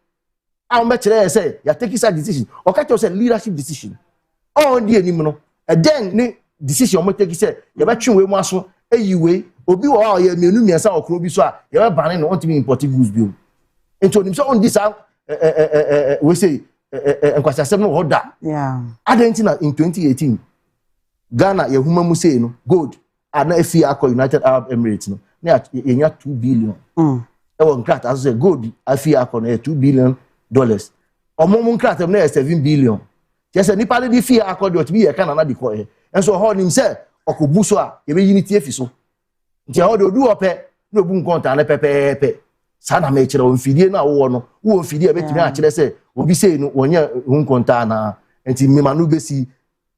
A be kire say ya take such decision o ka tell say leadership decision on the enim no e den ni decision o mo take say ya be twen we mu aso eyiwe obi wo a ya mienu miensa okro bi so a ya be bane no want to be important goods bi o into nim so on this we say enkwasasem no hoda yeah adentina in 2018 Ghana yehuma mu say no gold ana afia akọ United Arab Emirates no na yenya 2 billion ewo nkrat aso say gold afia akọ na $2 billion omomu nkrat na 7 billion just nipa de fia akọ de otbi ye kana na de ko enso ho nim say okobu so a ye be unity efi so nti ho de odu ope na obu nkonta na pepepe sana me kire on fidie na wo no wo fidie betimi a kire say obi say no wonye nkonta na nti mema no besi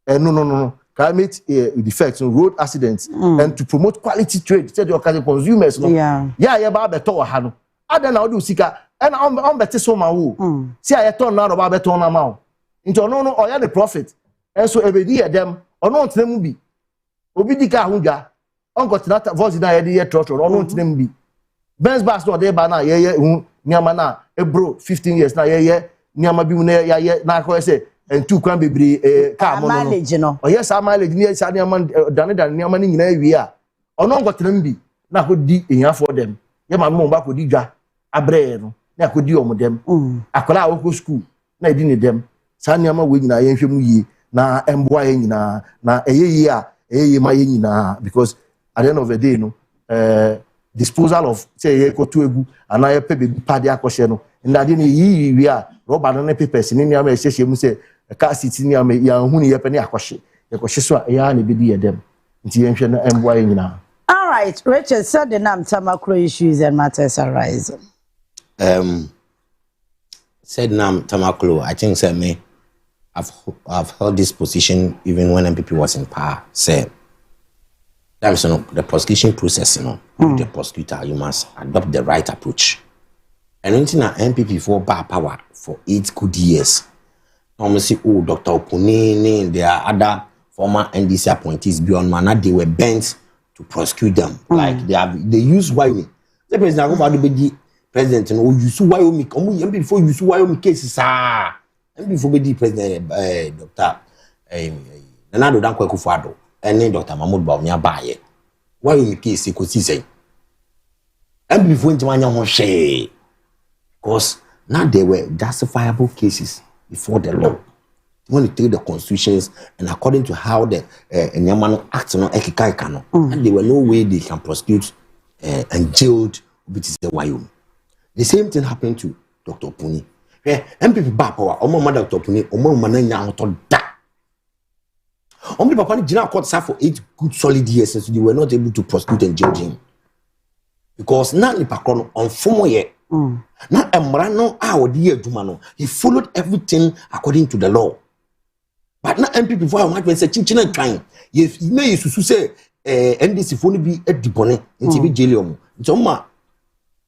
no climate defects road accidents and to promote quality trade said your consumers no yeah ba beto ha no ada na odi usika and on beti so ma wo see aye turn na ba beto na ma nti no oya the profit and so ebedi ye dem ono ntena mu bi obi dika ahunga on got that voice na ye trotro ono ntena mu bi Benz bus no dey ba na ye hu niama na ebro 15 years na ye niama bi mu na ye na ko say and two kwan bebre car mo no oh yes mileage ni sa niama dan niama ni nyina wi a ono ngotena mbi na ko di ehia for dem ye ma mo ba ko di dwa abre no na ko di omo dem akola a wo school na edi ne dem sa niama we nyina ye hwemu yie na emboa ye nyina na eyeye a eyeye ma ye nyina because at the end of the day no disposal of say ye ko to egu ana ye pe be pade akoshe no ndade ni yi wi a roba no ne papers ni niama e hyehyɛ mu say car city niama ya hu ni ye pe ne akoshe ye ko hye so a ya na be di ye dem nti ye hwɛ na emboa ye nyina. All right, Richard, said the name Tamakro issues and matters arise. Said name Tamakro, I think say me I've held this position even when MPP was in power. Say that is the prosecution process, the prosecutor, you must adopt the right approach. And until now, MPP for power for 8 good years. Say, oh, Dr. Opunini, there are other former NDC appointees beyond Mana, they were bent to prosecute them. Like they use Wyoming. The president go to be president and use Wyoming. Come before use Wyoming cases. And before be president, Dr. Nanado Dankwa Kufado. And then Dr. Mahmoud Bawumia Baye. Why you case ko si say? And before Njimanya Moshe. Because now they were justifiable cases before the law. When you take the constitutions and according to how the Nyamano Act no ekikaikano, and there were no way they can prosecute and jailed which is the Wyoming. The same thing happened to Dr. Puni. MPP ba power, Omo Dr. Puni, Omo Mananya to da. Only Papa Jina court sat for 8 good solid years since they were not able to prosecute and jail him. Because now the Pakron on 4 years. Now Emrano dear Dumano, he followed everything according to the law. But now MPP before I might say Chinchina kind. If you may say NDC phone be a dipone in TV jail. Joma.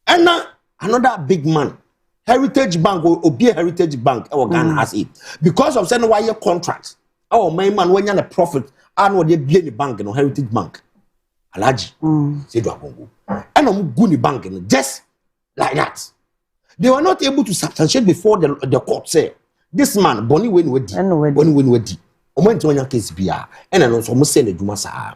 And now another big man. Heritage Bank or be a Heritage Bank our Ghana has it. Because of sending wire contracts. Oh, my man, when you're a profit, I know they be the bank, no Heritage Bank. Alaji, say do Akongo. And I'm going to bank, just like that. They were not able to substantiate before the court say, this man, Bonnie Win Wedi, Bonnie Win Wedi, Oman to your case be and I also must send a Dumasa.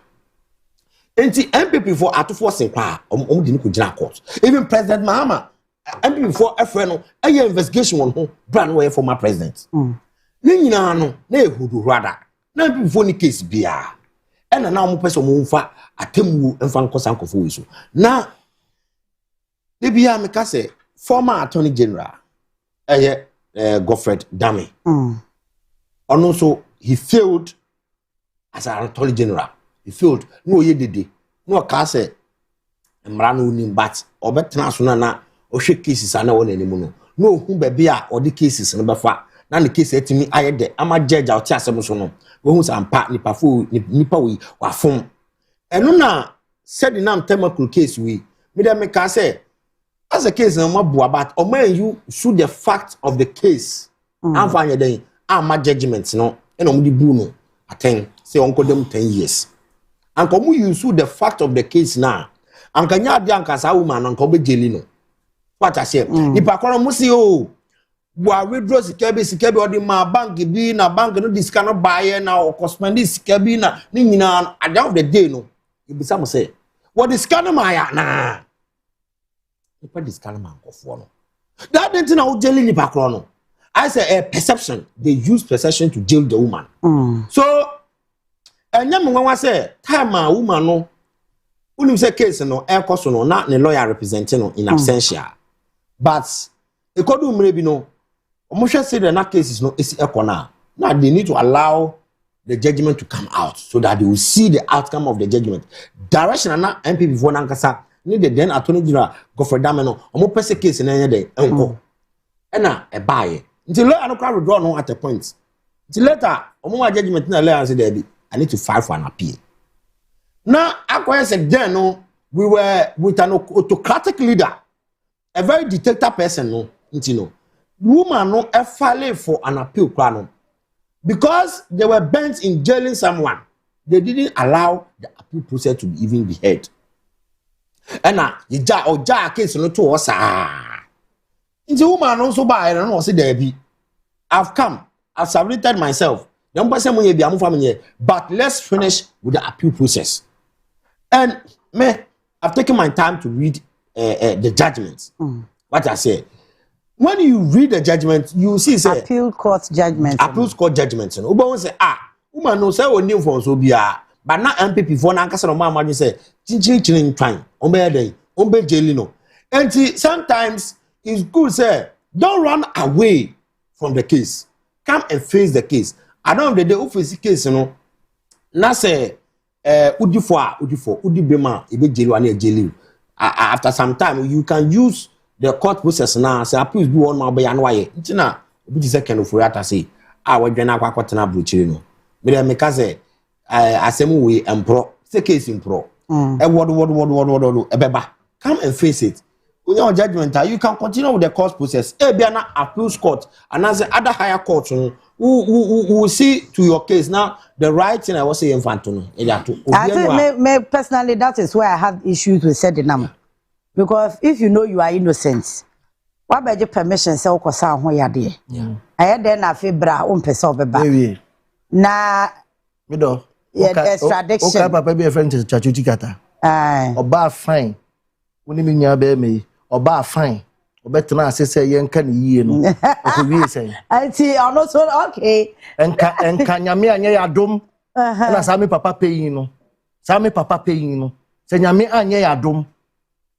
And the MPP for out of forcing power, didn't court. Even President Mahama, MPP for a friend, a investigation on who brand way for my president. Nina no na ehudu rada na before ni case bia e na na mo person mo mfa atemu mfa nkosa nkofo wiso na de bia me ka say former attorney general Godfred Dame and also he failed as an attorney general. He failed no ye dede no ka say mra no ni but obetena so na o hwe cases ana won animu no hu ba bia o de cases no befa na the case etimi ayede ama judge out asem so no we hu sampa nipa we wa fom eno na said na Tamakro case we me dem ka say as a case na mabu about o man you should the fact of the case amfanya den ama judgment no e no mudi bu no aten say onko dem 10 years and come you should the fact of the case now ankanya ade ankasa woman anko be jeli no what I say nipa kono musi o wa withdraw sikabi odi ma bank bi na bank no this cannot buy na or cosmetic sikabi na ni nyina at the end of the day no you be some say what this kind of my na you put this kind of man of no that thing na o jeli ni pakro no I say a perception. They use perception to jail the woman. So, and then when I say time a woman no, unim say case no, air cost no, not the lawyer representing no in absentia. But a could do maybe no. Moshe said that case is no is now. Now they need to allow the judgment to come out so that they will see the outcome of the judgment. Direction na MP before nankasa need the then attorney general go for dameno. Omo pese case na yede enko. Ena e baye. Until later no crowd withdraw no at a point. Until later omo judgment na lawyer say there I need to file for an appeal. Now Akwasi said then no we were with an autocratic leader, a very dictator person no, you know. Woman no file for an appeal plan because they were bent in jailing someone. They didn't allow the appeal process to even be heard. And now the case no to us. The woman also by I don't know say there be. I've come. I've submitted myself. But let's finish with the appeal process. And I've taken my time to read the judgments. What I say. When you read the judgment, you see say appeal court judgment. Appeal court judgment. Oba say woman no say oni for so bia, but na MPP for na nkasa no mama say chin twan. Ombe dey, ombe jailing no. And sometimes it's good say don't run away from the case. Come and face the case. I don't the day who face the case no. Na say udi bema e be jailu and jailu. After some time you can use the court process now say appeals do one man by anwaye ntina obi second of rata say we dwana akwa na brochire no me dem make say asem we empro say case impro word ebeba come and face it when your judgment you can continue with the court process bia na appeals court and as other higher court who will see to your case now the right thing I was saying fanto I think me personally that is why I have issues with said the number. Because if you know you are innocent, what about your permission? Say, "Oko sa ho yade." I had then a fibra pesa obeba. Na me do. Extradiction. Okay, papa be a friend to chachuti kata. Oba fine. Woni mi nya be me. Oba fine. Obetena ase say yen ka ni yie no. Oko wie say. Auntie, ono so okay. Enka nyame anye yadom. Na sa me papa peyin no. Sa me papa peyin no. Se nyame anye yadom.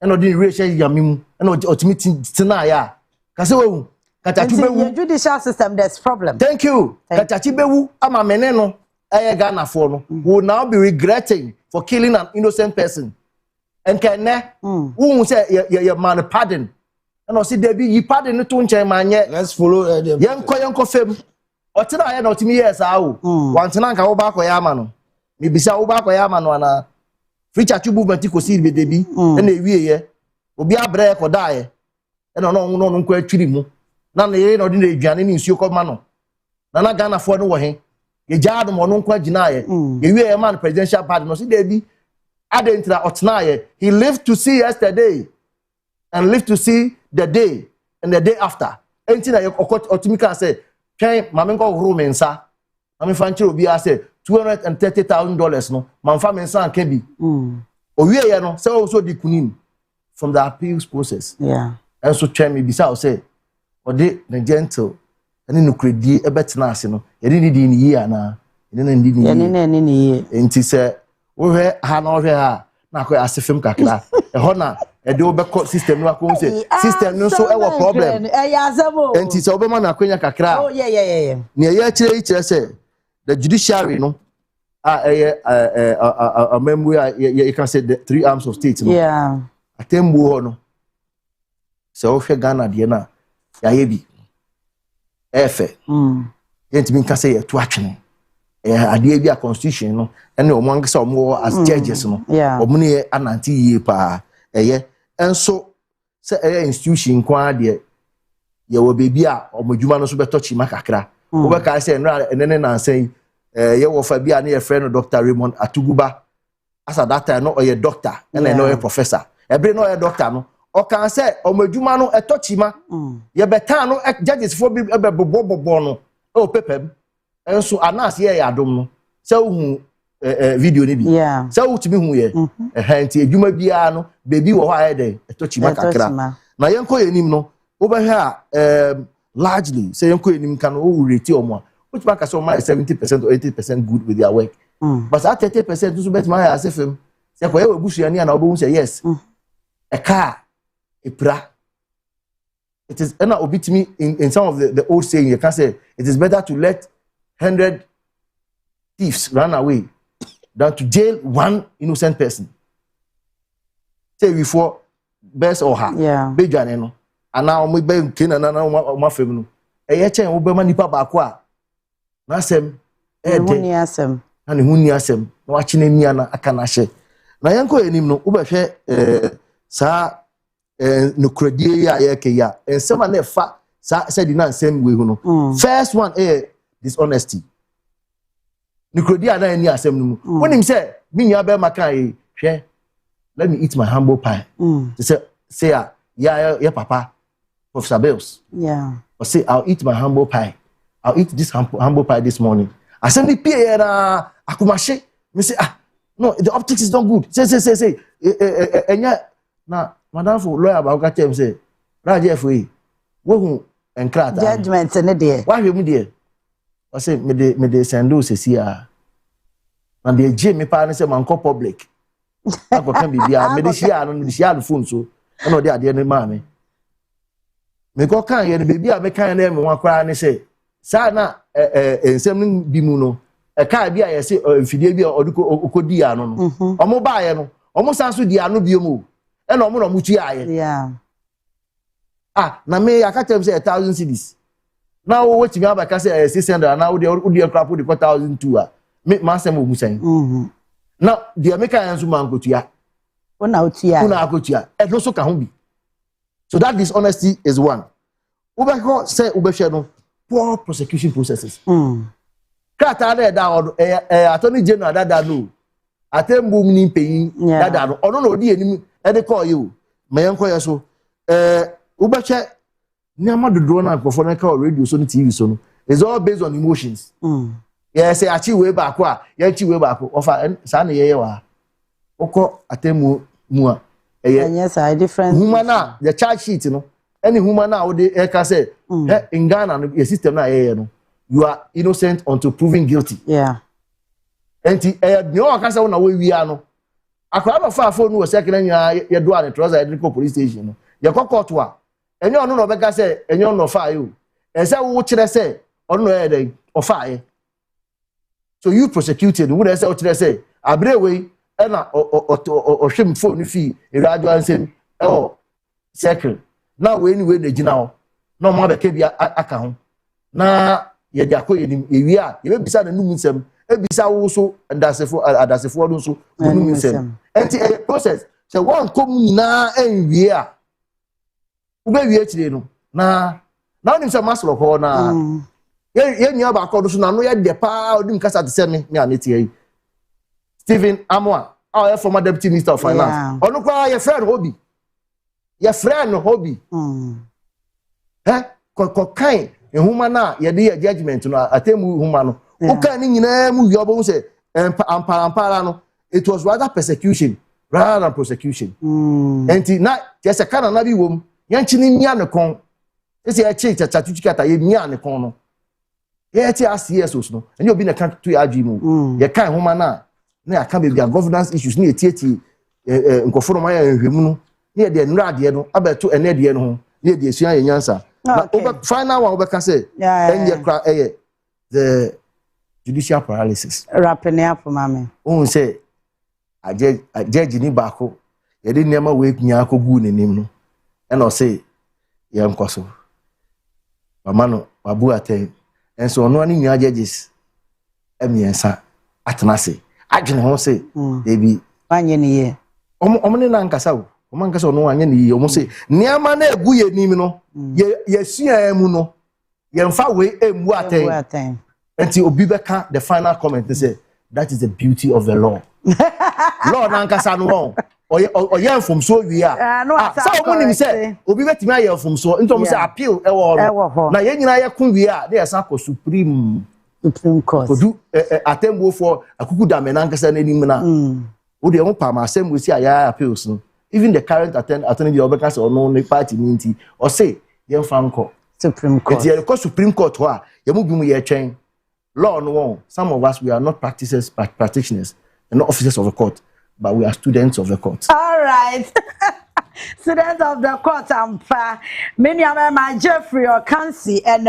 And the ratio yamimu and ultimately tinaya. Kaso Katachibewu judicial system there's problem. Thank you. Katachibewu ama meneno Ghana for no will now be regretting for killing an innocent person. And can who say your man pardon. And I see there be pardon to Manye. Let's follow them. Yanko fem. Or tina ya not me yes how. Once nanka Obaapa Yaa Mano. Me bisa Obaapa Yaa Mano na free chat movement ko see be debi na ewie ye obi abre ko dae e no nko atwiri mu na ye no de na aduane ni nsuo ko ma no na Ghana fo no wo he ye jaado mo no nko agina ye ewie ye man presidential pardon no see debi adentra otna ye he lived to see yesterday and lived to see the day and the day after entina ye otimika say twen mame nko horo mensa mame fanchi obi a say $230,000 no manfa mensa anka bi owie ye no say also di kunim from the appeals process and so tell me bisa say ode the gentle ani no kredi ebetena ase no ye ni di ni yi ana ye na ndi ni yi enti say wo hwe ha na wo hwe ha na ko asefem kakra e ho na e de obekọ system no akọ say system no so e wo problem enti say obema na akwanya kakra oh yeah ne ye kire say the judiciary no a memory you can say the three arms of state no atembu ho no so hwe Ghana de na ya yebi efe yentimi nka say to atwene ade bi a constitution no ene omo angisa omo as judges no omo ne ananti yie pa enso say institution kwa de ye wo bebi a omo djuma no so betochi makakra wo be ka say ene na say ye wo fa bia na ye friend Dr. Raymond Atuguba asa that time no oye doctor and no oye professor ebre no oye doctor no o kan say omadwuma no etochima ye beta no judges for be bobo no o pepem enso anas ye adom no say hu video ni bi say utimi hu ye nti adwuma bia no baby wo ho aye dey etochima kakra na yenko yenim no wo be ha largely say enko enim kan o rate omo which back as 70% or 80% good with their work but that 30% so bet my as fm say ko e webusuani na obo say yes a car a pra it is and obitimi in some of the old saying you can say it is better to let 100 thieves run away than to jail one innocent person say before best or her be jane no ana o be nkena na o fam no e ye chen wo be ma nipa ba ko a na asem e de huni asem na ne huni asem na wa chine nia na aka na hye na yenko enim no wo be hwe sa no kredie ya ye ke ya ensema na fa sa said na nsem we hu no first one dishonesty no kredie na ni asem no mu wonim say me nya be maka e hwe let me eat my humble pie say yeah papa Professor Bells. Yeah. Or say, I'll eat my humble pie. I'll eat this humble pie this morning. I send me pay na akumashe. Me say, no, the optics is not good. Say. Enya na madam for lawyer about ka tell say, Raja FA. Wo hu enkrata. Judgment ne there. Why you me there? I say me de send se si a. Na de je me pa ne say man ko public. Ako kan bibia me de share no phone so. No de ade ne ma me. Me go kan ye baby a me kan na me wa kwara ne say sa na ensem bi mu no e ka bi a ye say mfidie bi a okodi ya no no omo ba ye no omo san so di anu bi mu e na omo no mu tu aye na me akatem say 1000 cedis na wo wetimi abaka say 600 na wo de crap wo de 1002 a me ma sem o mu san na de me kan so man kotua una otua e no so ka ho bi. So that dishonesty is one. Ubeko say ubehwe no poor prosecution processes. Kata na da attorney general da no. Atembu ni peyin da no. Ono no di enim e de call you. Mayenko ye so ubehwe nyama dodo na akofo na call radio so ni TV so no. It's all based on emotions. Yeah say achi we back a, ya achi we back offer sa na ye wa. Oko atemu mu a yes, I different. Humana, the charge sheet, you know. Any humana would say, in Ghana, your system na no. You are innocent until proven guilty. Yeah. And no, I can't say on we are no. I can't far phone was second and you do an trouser at police station. You go court wa. And you know no say, and you no fire you. And say what should I say? On no day or fire. So you prosecuted, would I say what should I say? I break away. Or shame phone fee a radio and say second now we anyway the general no more the KB account na ye dia ko yenim ewia ye be bisa na num nsem e bisa wo so adasefo do so num nsem enti a process say one come na enwie a wo be wie chire no na onim say maslo ko na ye nua ba ko do so na no ye de pa odim kasa de se me aneti yi Stephen Amwa, our former deputy minister of finance. Ono kwa your friend hobby. Your friend hobby. Ko kai e humana ye de judgment no atemu humano. O kan ni nyina mu yobo say ampara no. It was rather persecution rather than prosecution. Enti na just a kana na bi wom. Yanchi ni mia ne kon. Ese ya che chatuchikata ye mia ne kon no. Ye ti ACS no. Enye obi na kan to ya adwimu. Ye kan humana na aka be bia governance issues na etieti nkofo no ma ya nhwemu no na de nra ade no abeto ene de no ho na de esua yansa na final one obeka say enye kra the judicial paralysis rapene up mama o say a judge ni baako ye de nema we nya akogu nenim no e na o say ye Nkosuo mama no babu aten enso no ani nya judges emiensa atenase ajene ho say debi Manye niye omo ne na nkasa o omo nkasa no anye niye omo say niama na egu ye nim no ye sua emu no ye mfa we emu aten until obi beka the final comment they say that is the beauty of the law law na nkasa no oye from so wi a so omo nim say obi betimi aye from so nto omo say appeal e wo na ye nyina ye kun wi a dey san ko supreme court do atembo for akuku da menankasa nanim na o de on pa ma asem we see aya appeals no even the current attorney the obeka say no party ninti or say ye franco Supreme Court. It's the Supreme Court who you move me chain. Law no. Some of us we are not practitioners and not officers of the court, but we are students of the court. All right. Students of the court many of my Jeffrey Okansi and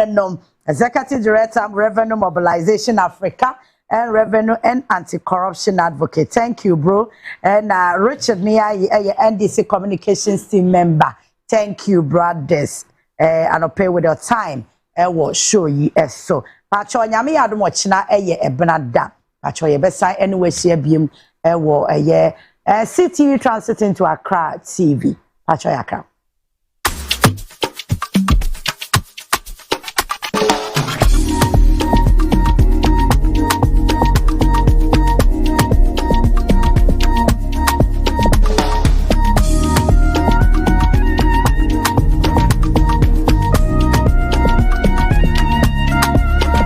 Executive Director of Revenue Mobilization Africa and Revenue and Anti-Corruption Advocate. Thank you, bro. And Richard Nia, NDC Communications Team member. Thank you, brothers. And I'll pay with your time. I will show you so. Pacho nyame adom ochina ebenada. Pacho ye besa anyway share biem CTV transit into Accra TV. Pacho yaka.